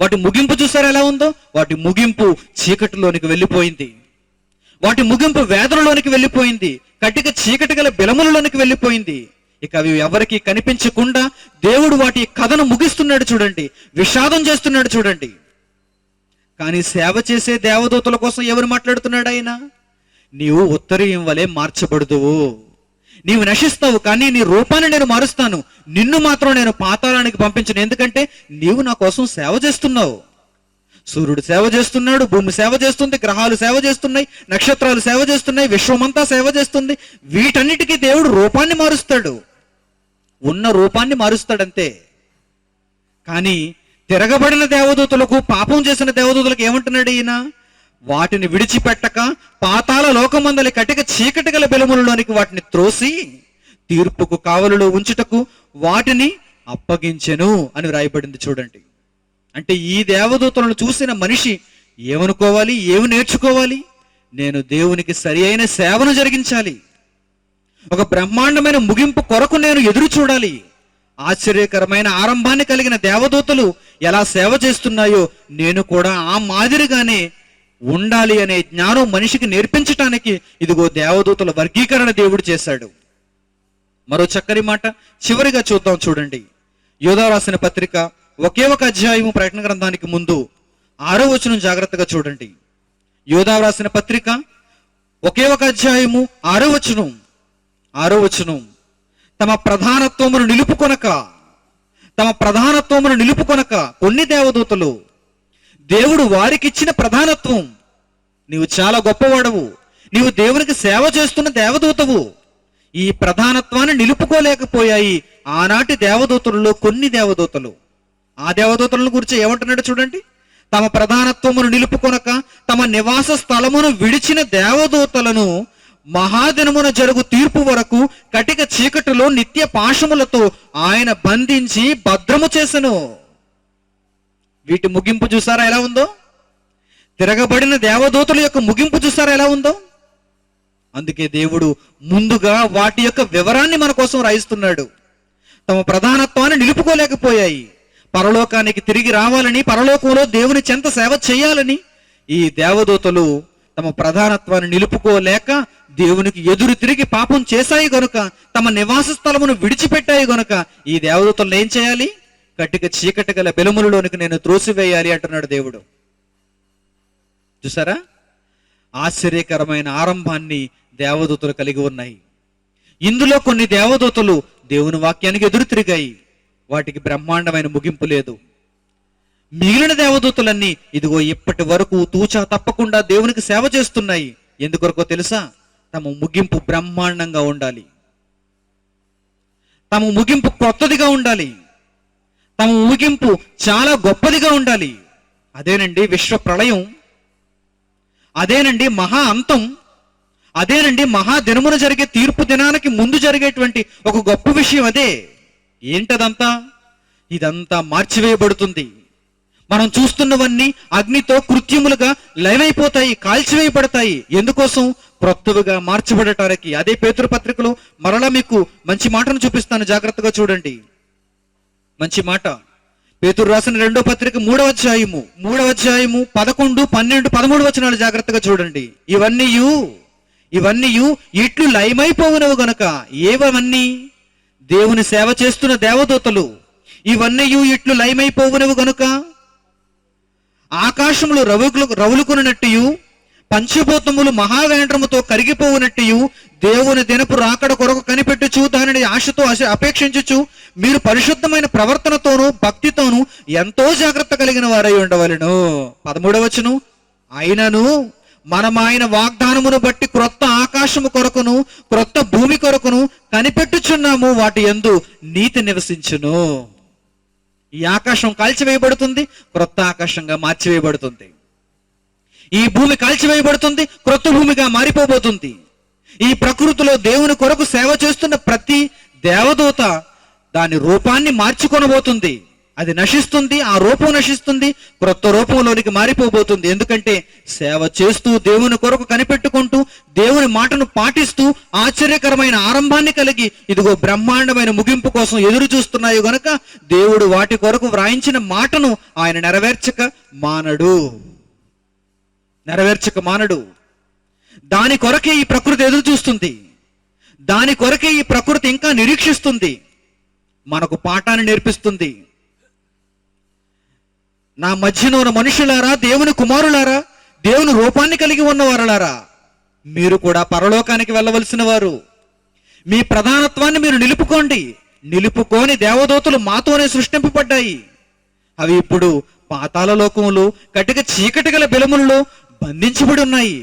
వాటి ముగింపు చూసారా ఎలా ఉందో? వాటి ముగింపు చీకటిలోనికి వెళ్ళిపోయింది. వాటి ముగింపు వేదనలోనికి వెళ్ళిపోయింది, కటిక చీకటి గల బెలములలోనికి వెళ్ళిపోయింది. ఇక అవి ఎవరికి కనిపించకుండా దేవుడు వాటి కథను ముగిస్తున్నాడు చూడండి, విషాదం చేస్తున్నాడు చూడండి. కానీ సేవ చేసే దేవదూతల కోసం ఎవరు మాట్లాడుతున్నాడు ఆయన? నీవు ఉత్తరీయం వలె మార్చబడుదువు, నీవు నశిస్తావు కానీ నీ రూపాన్ని నేను మారుస్తాను, నిన్ను మాత్రం నేను పాతాళానికి పంపించను. ఎందుకంటే నీవు నా కోసం సేవ చేస్తున్నావు. సూర్యుడు సేవ చేస్తున్నాడు, భూమి సేవ చేస్తుంది, గ్రహాలు సేవ చేస్తున్నాయి, నక్షత్రాలు సేవ చేస్తున్నాయి, విశ్వమంతా సేవ చేస్తుంది. వీటన్నిటికీ దేవుడు రూపాన్ని మారుస్తాడు, ఉన్న రూపాన్ని మారుస్తాడంతే. కానీ తిరగబడిన దేవదూతలకు, పాపం చేసిన దేవదూతలకు ఏమంటున్నాడు ఈయన? వాటిని విడిచిపెట్టక పాతాళ లోకమందలి కటిక చీకటి గల బెలములలోనికి వాటిని త్రోసి తీర్పుకు కావలిలో ఉంచుటకు వాటిని అప్పగించెను అని వ్రాయబడింది చూడండి. అంటే ఈ దేవదూతలను చూసిన మనిషి ఏమనుకోవాలి, ఏమి నేర్చుకోవాలి? నేను దేవునికి సరి అయిన సేవను జరిగించాలి, ఒక బ్రహ్మాండమైన ముగింపు కొరకు నేను ఎదురు చూడాలి. ఆశ్చర్యకరమైన ఆరంభాన్ని కలిగిన దేవదూతలు ఎలా సేవ చేస్తున్నాయో నేను కూడా ఆ మాదిరిగానే ఉండాలి అనే జ్ఞానం మనిషికి నేర్పించటానికి ఇదిగో దేవదూతల వర్గీకరణ దేవుడు చేశాడు. మరో చక్కని మాట చివరిగా చూద్దాం చూడండి. యోధా రాసిన పత్రిక ఒకే ఒక అధ్యాయము, ప్రకటన గ్రంథానికి ముందు 6వ వచనం జాగ్రత్తగా చూడండి. యోధా రాసిన పత్రిక ఒకే ఒక అధ్యాయము 6వ వచనం, తమ ప్రధానత్వమును నిలుపుకొనక కొన్ని దేవదూతలు, దేవుడు వారికిచ్చిన ప్రధానత్వం, నీవు చాలా గొప్పవాడవు, నీవు దేవునికి సేవ చేస్తున్న దేవదూతవు, ఈ ప్రధానత్వాన్ని నిలుపుకోలేకపోయాయి ఆనాటి దేవదూతలలో కొన్ని దేవదూతలు. ఆ దేవదూతలను గురించి ఏమంటున్నాడు చూడండి, తమ ప్రధానత్వమును నిలుపుకొనక తమ నివాస స్థలమును విడిచిన దేవదూతలను మహాదినమున జరుగు తీర్పు వరకు కటిక చీకటిలో నిత్య పాశములతో ఆయన బంధించి భద్రము చేసెను. వీటి ముగింపు చూసారా ఎలా ఉందో? తిరగబడిన దేవదూతల యొక్క ముగింపు చూసారా ఎలా ఉందో? అందుకే దేవుడు ముందుగా వాటి యొక్క వివరాన్ని మన కోసం రాయిస్తున్నాడు. తమ ప్రధానత్వాన్ని నిలుపుకోలేకపోయాయి, పరలోకానికి తిరిగి రావాలని, పరలోకంలో దేవుని చెంత సేవ చేయాలని ఈ దేవదూతలు తమ ప్రధానత్వాన్ని నిలుపుకోలేక దేవునికి ఎదురు తిరిగి పాపం చేశాయి గనుక, తమ నివాస స్థలమును విడిచిపెట్టాయి గనుక ఈ దేవదూతలను ఏం చేయాలి? కటిక చీకటి గల బెలములలోనికి నేను త్రోసివేయాలి అంటున్నాడు దేవుడు. చూసారా, ఆశ్చర్యకరమైన ఆరంభాన్ని దేవదూతలు కలిగి ఉన్నాయి. ఇందులో కొన్ని దేవదూతలు దేవుని వాక్యానికి ఎదురు తిరిగాయి, వాటికి బ్రహ్మాండమైన ముగింపు లేదు. మిగిలిన దేవదూతలన్నీ ఇదిగో ఇప్పటి వరకు తూచా తప్పకుండా దేవునికి సేవ చేస్తున్నాయి. ఎందుకొరకో తెలుసా? తమ ముగింపు బ్రహ్మాండంగా ఉండాలి, తమ ముగింపు కొత్తదిగా ఉండాలి, తమ ముగింపు చాలా గొప్పదిగా ఉండాలి. అదేనండి విశ్వ ప్రళయం, అదేనండి మహా అంతం, అదేనండి మహా దినమున జరిగే తీర్పు దినానికి ముందు జరిగేటువంటి ఒక గొప్ప విషయం. అదే ఏంటదంతా? ఇదంతా మార్చివేయబడుతుంది. మనం చూస్తున్నవన్నీ అగ్నితో కృత్యములుగా లయమైపోతాయి, కాల్చివేయబడతాయి. ఎందుకోసం? క్రొత్తవిగా మార్చబడటానికి. అదే పేతురు పత్రికలో మరలా మీకు మంచి మాటను చూపిస్తాను, జాగ్రత్తగా చూడండి. మంచి మాట పేతురు రాసిన 2వ పత్రిక 3వ అధ్యాయము 11, 12, 13 వచనాలు జాగ్రత్తగా చూడండి. ఇవన్నీ ఇట్లు లయమైపోవునవు గనుక. ఏవన్నీ? దేవుని సేవ చేస్తున్న దేవదూతలు, ఇవన్నీ ఇట్లు లయమైపోవునవు గనుక ఆకాశములు రవులుకున్నట్టు పంచభూతములు మహావేంద్రముతో కరిగిపోవునట్టు దేవుని దినపు రాకడ కొరకు కనిపెట్టుచు దానిని ఆశతో అపేక్షించుచు మీరు పరిశుద్ధమైన ప్రవర్తనతోనూ భక్తితోనూ ఎంతో జాగ్రత్త కలిగిన వారై ఉండవలెను. 13వ వచనం, అయినను మనం ఆయన వాగ్దానమును బట్టి క్రొత్త ఆకాశము కొరకును క్రొత్త భూమి కొరకును కనిపెట్టుచున్నాము, వాటి యందు నీతి నివసించును. ఈ ఆకాశం కాల్చివేయబడుతుంది, క్రొత్త ఆకాశంగా మార్చివేయబడుతుంది. ఈ భూమి కాల్చివేయబడుతుంది, క్రొత్త భూమిగా మారిపోబోతుంది. ఈ ప్రకృతిలో దేవుని కొరకు సేవ చేస్తున్న ప్రతి దేవదూత దాని రూపాన్ని మార్చుకొనబోతుంది. అది నశిస్తుంది, ఆ రూపం నశిస్తుంది, క్రొత్త రూపంలోనికి మారిపోబోతుంది. ఎందుకంటే సేవ చేస్తూ దేవుని కొరకు కనిపెట్టుకుంటూ దేవుని మాటను పాటిస్తూ ఆశ్చర్యకరమైన ఆరంభాన్ని కలిగి ఇదిగో బ్రహ్మాండమైన ముగింపు కోసం ఎదురు చూస్తున్నాయి గనుక దేవుడు వాటి కొరకు వ్రాయించిన మాటను ఆయన నెరవేర్చక మానడు. దాని కొరకే ఈ ప్రకృతి ఎదురు చూస్తుంది, దాని కొరకే ఈ ప్రకృతి ఇంకా నిరీక్షిస్తుంది, మనకు పాఠాన్ని నేర్పిస్తుంది. నా మధ్యన ఉన్న మనుషులారా, దేవుని కుమారులారా, దేవుని రూపాన్ని కలిగి ఉన్నవారులారా, మీరు కూడా పరలోకానికి వెళ్ళవలసిన వారు. మీ ప్రధానత్వాన్ని మీరు నిలుపుకొని దేవదూతలు మాతోనే సృష్టింపబడ్డాయి. అవి ఇప్పుడు పాతాళ లోకములు కటిక చీకటి గల బెలములలో బంధించబడి ఉన్నాయి,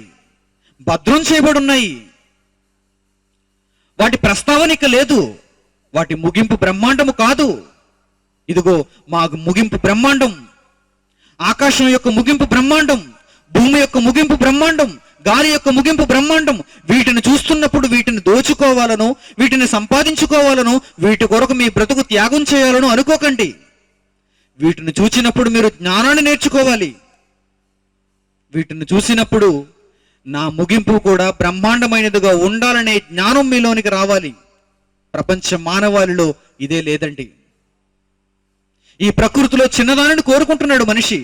భద్రం చేయబడి ఉన్నాయి. వాటి ప్రస్తావన లేదు. వాటి ముగింపు బ్రహ్మాండము కాదు. ఇదిగో మా ముగింపు బ్రహ్మాండం, ఆకాశం యొక్క ముగింపు బ్రహ్మాండం, భూమి యొక్క ముగింపు బ్రహ్మాండం, గాలి యొక్క ముగింపు బ్రహ్మాండం. వీటిని చూస్తున్నప్పుడు వీటిని దోచుకోవాలను, వీటిని సంపాదించుకోవాలను, వీటి కొరకు మీ బ్రతుకు త్యాగం చేయాలను అనుకోకండి. వీటిని చూసినప్పుడు మీరు జ్ఞానాన్ని నేర్చుకోవాలి. వీటిని చూసినప్పుడు నా ముగింపు కూడా బ్రహ్మాండమైనదిగా ఉండాలనే జ్ఞానం మీలోనికి రావాలి. ప్రపంచ మానవాళిలో ఇదే లేదండి. ఈ ప్రకృతిలో చిన్నదానిని కోరుకుంటున్నాడు మనిషి,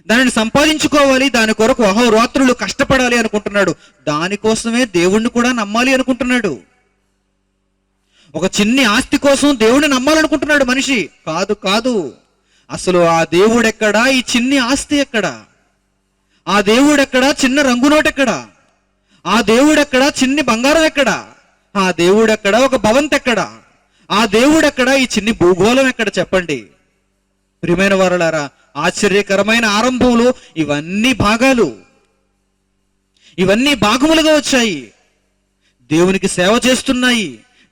దానిని సంపాదించుకోవాలి, దాని కొరకు అహోరాత్రులు కష్టపడాలి అనుకుంటున్నాడు. దానికోసమే దేవుణ్ణి కూడా నమ్మాలి అనుకుంటున్నాడు. ఒక చిన్ని ఆస్తి కోసం దేవుణ్ణి నమ్మాలనుకుంటున్నాడు మనిషి. కాదు, అసలు ఆ దేవుడెక్కడా, ఈ చిన్ని ఆస్తి ఎక్కడా? ఆ దేవుడెక్కడా, చిన్న రంగునోటెక్కడా? ఆ దేవుడెక్కడా, చిన్ని బంగారం ఎక్కడా? ఆ దేవుడెక్కడా, ఒక భవంతి ఎక్కడా? ఆ దేవుడెక్కడా, ఈ చిన్ని భూగోళం ఎక్కడ? చెప్పండి ప్రియమైన వారలారా. ఆశ్చర్యకరమైన ఆరంభంలో ఇవన్నీ భాగములుగా వచ్చాయి. దేవునికి సేవ చేస్తున్నాయి,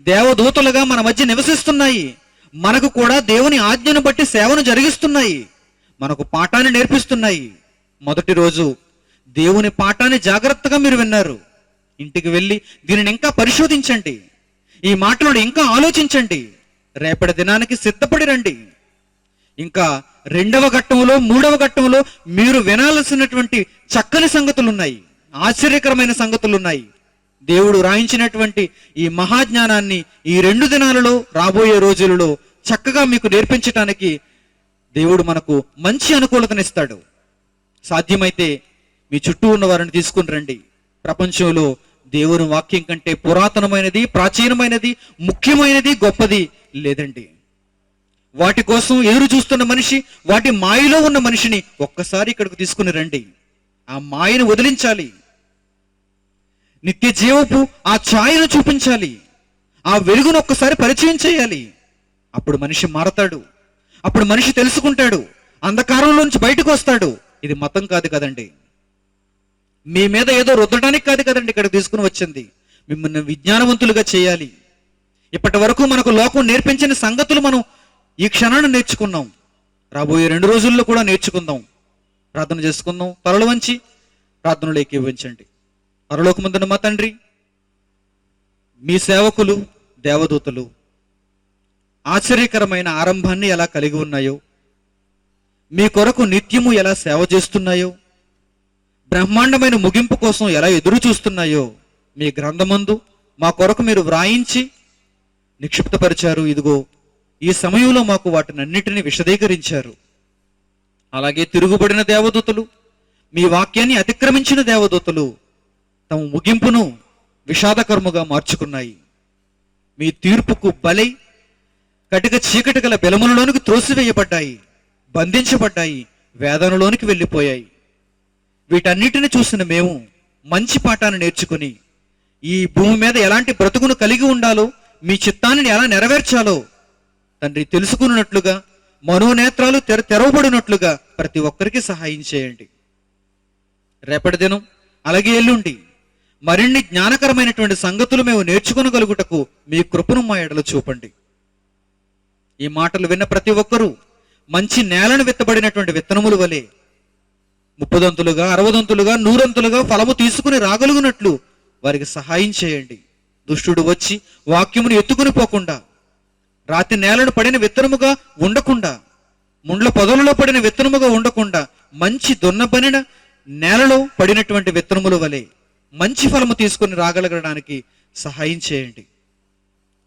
దేవదూతలుగా మన మధ్య నివసిస్తున్నాయి. మనకు కూడా దేవుని ఆజ్ఞను బట్టి సేవను జరిగిస్తున్నాయి, మనకు పాఠాన్ని నేర్పిస్తున్నాయి. మొదటి రోజు దేవుని పాఠాన్ని జాగ్రత్తగా మీరు విన్నారు. ఇంటికి వెళ్ళి దీనిని ఇంకా పరిశోధించండి, ఈ మాటలను ఇంకా ఆలోచించండి. రేపటి దినానికి సిద్ధపడి రండి. ఇంకా 2వ ఘట్టంలో 3వ ఘట్టంలో మీరు వినాల్సినటువంటి చక్కని సంగతులున్నాయి, ఆశ్చర్యకరమైన సంగతులున్నాయి. దేవుడు రాయించినటువంటి ఈ మహాజ్ఞానాన్ని ఈ 2 దినాలలో, రాబోయే రోజులలో చక్కగా మీకు నేర్పించటానికి దేవుడు మనకు మంచి అనుకూలతనిస్తాడు. సాధ్యమైతే మీ చుట్టూ ఉన్న వారిని తీసుకుని రండి. ప్రపంచంలో దేవుని వాక్యం కంటే పురాతనమైనది, ప్రాచీనమైనది, ముఖ్యమైనది, గొప్పది లేదండి. వాటి కోసం ఎదురు చూస్తున్న మనిషి, వాటి మాయలో ఉన్న మనిషిని ఒక్కసారి ఇక్కడికి తీసుకుని రండి. ఆ మాయను వదిలించాలి, నిత్య జీవపు ఆ ఛాయను చూపించాలి, ఆ వెలుగును ఒక్కసారి పరిచయం చేయాలి. అప్పుడు మనిషి మారతాడు, అప్పుడు మనిషి తెలుసుకుంటాడు, అంధకారంలోంచి బయటకు వస్తాడు. ఇది మతం కాదు కదండి, మీ మీద ఏదో రుద్దడానికి కాదు కదండి ఇక్కడికి తీసుకుని వచ్చింది. మిమ్మల్ని విజ్ఞానవంతులుగా చేయాలి. ఇప్పటి వరకు మనకు లోకం నేర్పించిన సంగతులు మనం ఈ క్షణాన్ని నేర్చుకున్నాం. రాబోయే 2 రోజుల్లో కూడా నేర్చుకుందాం. ప్రార్థన చేసుకుందాం. తలలు వంచి ప్రార్థనలు ఏకీభవించండి. పరలోకమందున్న మా తండ్రి, మీ సేవకులు దేవదూతలు ఆశ్చర్యకరమైన ఆరంభాన్ని ఎలా కలిగి ఉన్నాయో, మీ కొరకు నిత్యము ఎలా సేవ చేస్తున్నాయో, బ్రహ్మాండమైన ముగింపు కోసం ఎలా ఎదురు చూస్తున్నాయో మీ గ్రంథమందు మా కొరకు మీరు వ్రాయించి నిక్షిప్తపరిచారు. ఇదిగో ఈ సమయంలో మాకు వాటినన్నిటిని విశదీకరించారు. అలాగే తిరుగుబడిన దేవదూతలు, మీ వాక్యాన్ని అతిక్రమించిన దేవదూతలు తమ ముగింపును విషాదకరముగా మార్చుకున్నాయి. మీ తీర్పుకు బలై కటిక చీకటి గల బెలములలోనికి త్రోసివేయబడ్డాయి, బంధించబడ్డాయి, వేదనలోనికి వెళ్ళిపోయాయి. వీటన్నిటిని చూసిన మేము మంచి పాఠాన్ని నేర్చుకుని ఈ భూమి మీద ఎలాంటి బ్రతుకును కలిగి ఉండాలో, మీ చిత్తాన్ని ఎలా నెరవేర్చాలో తండ్రి తెలుసుకున్నట్లుగా, మనోనేత్రాలు తెరవబడినట్లుగా ప్రతి ఒక్కరికి సహాయం చేయండి. రేపటి దినం అలాగే ఎల్లుండి మరిన్ని జ్ఞానకరమైనటువంటి సంగతులు మేము నేర్చుకొనగలుగుటకు మీ కృపను మా ఎడల చూపండి. ఈ మాటలు విన్న ప్రతి ఒక్కరూ మంచి నేలను విత్తబడినటువంటి విత్తనముల వలె 30 60 100 ఫలము తీసుకుని రాగలుగునట్లు వారికి సహాయం చేయండి. దుష్టుడు వచ్చి వాక్యమును ఎత్తుకుని పోకుండా, రాతి నేలను పడిన విత్తనముగా ఉండకుండా, ముండ్ల పొదలలో పడిన విత్తనముగా ఉండకుండా, మంచి దున్నబనిన నేలలో పడినటువంటి విత్తనముల వలె మంచి ఫలము తీసుకుని రాగలగడానికి సహాయం చేయండి.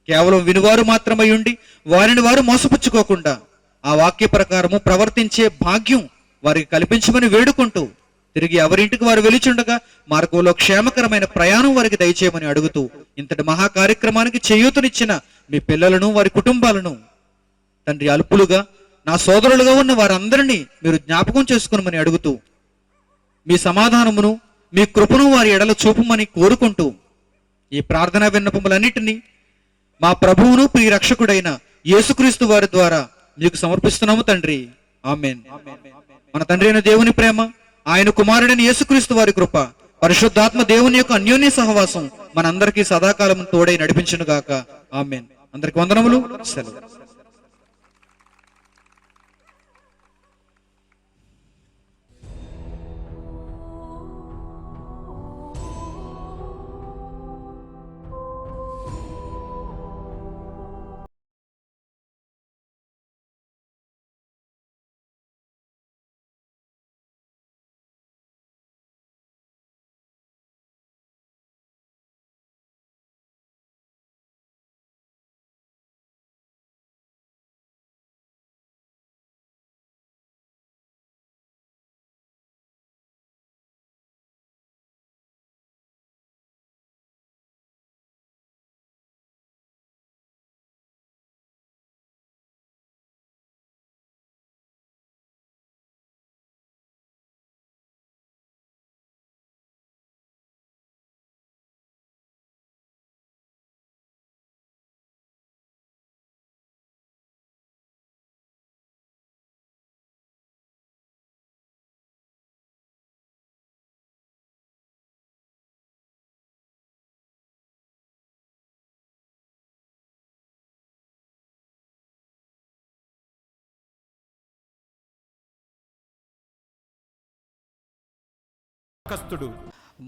కేవలం వినువారు మాత్రమై ఉండి వారిని వారు మోసపుచ్చుకోకుండా ఆ వాక్య ప్రకారము ప్రవర్తించే భాగ్యం వారికి కల్పించమని వేడుకుంటూ, తిరిగి ఎవరింటికి వారు వెలుచుండగా మార్గంలో క్షేమకరమైన ప్రయాణం వారికి దయచేయమని అడుగుతూ, ఇంతటి మహా కార్యక్రమానికి చేయూతనిచ్చిన మీ పిల్లలను, వారి కుటుంబాలను తండ్రి అల్పులుగా నా సోదరులుగా ఉన్న వారందరినీ మీరు జ్ఞాపకం చేసుకునమని అడుగుతూ, మీ సమాధానమును, మీ కృపను వారి ఎడల చూపమని కోరుకుంటూ, ఈ ప్రార్థనా విన్నపములన్నిటినీ మా ప్రభువును ప్రియ రక్షకుడైన యేసుక్రీస్తు వారి ద్వారా మీకు సమర్పిస్తున్నాము తండ్రి. ఆమేన్. మన తండ్రి అయిన దేవుని ప్రేమ, ఆయన కుమారుడైన యేసుక్రీస్తు వారి కృప, పరిశుద్ధాత్మ దేవుని యొక్క అన్యోన్య సహవాసం మనందరికీ సదాకాలం తోడై నడిపించును గాక. ఆమేన్. అందరికి వందనములు. సెలవు.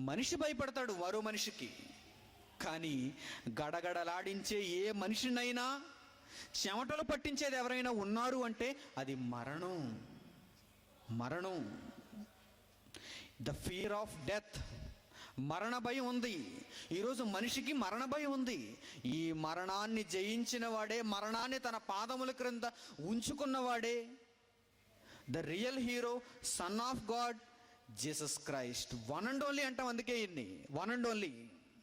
మనిషి భయపడతాడు మరో మనిషికి, కానీ గడగడలాడించే ఏ మనిషినైనా చెమటలు పట్టించేది ఎవరైనా ఉన్నారు అంటే అది మరణం. మరణం, ద ఫియర్ ఆఫ్ డెత్, మరణ భయం ఉంది. ఈరోజు మనిషికి మరణ భయం ఉంది. ఈ మరణాన్ని జయించిన వాడే, మరణాన్ని తన పాదముల క్రింద ఉంచుకున్నవాడే the real hero, son of God, Jesus Christ. One and only అంటాం, అందుకే ఇన్ని one and only.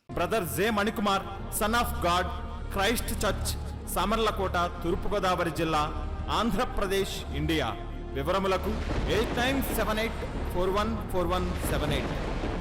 Brother J Manikumar, son of God, Christ church, Samarlakota, Turpu Godavari జిల్లా, ఆంధ్రప్రదేశ్, ఇండియా. వివరములకు 8978414178.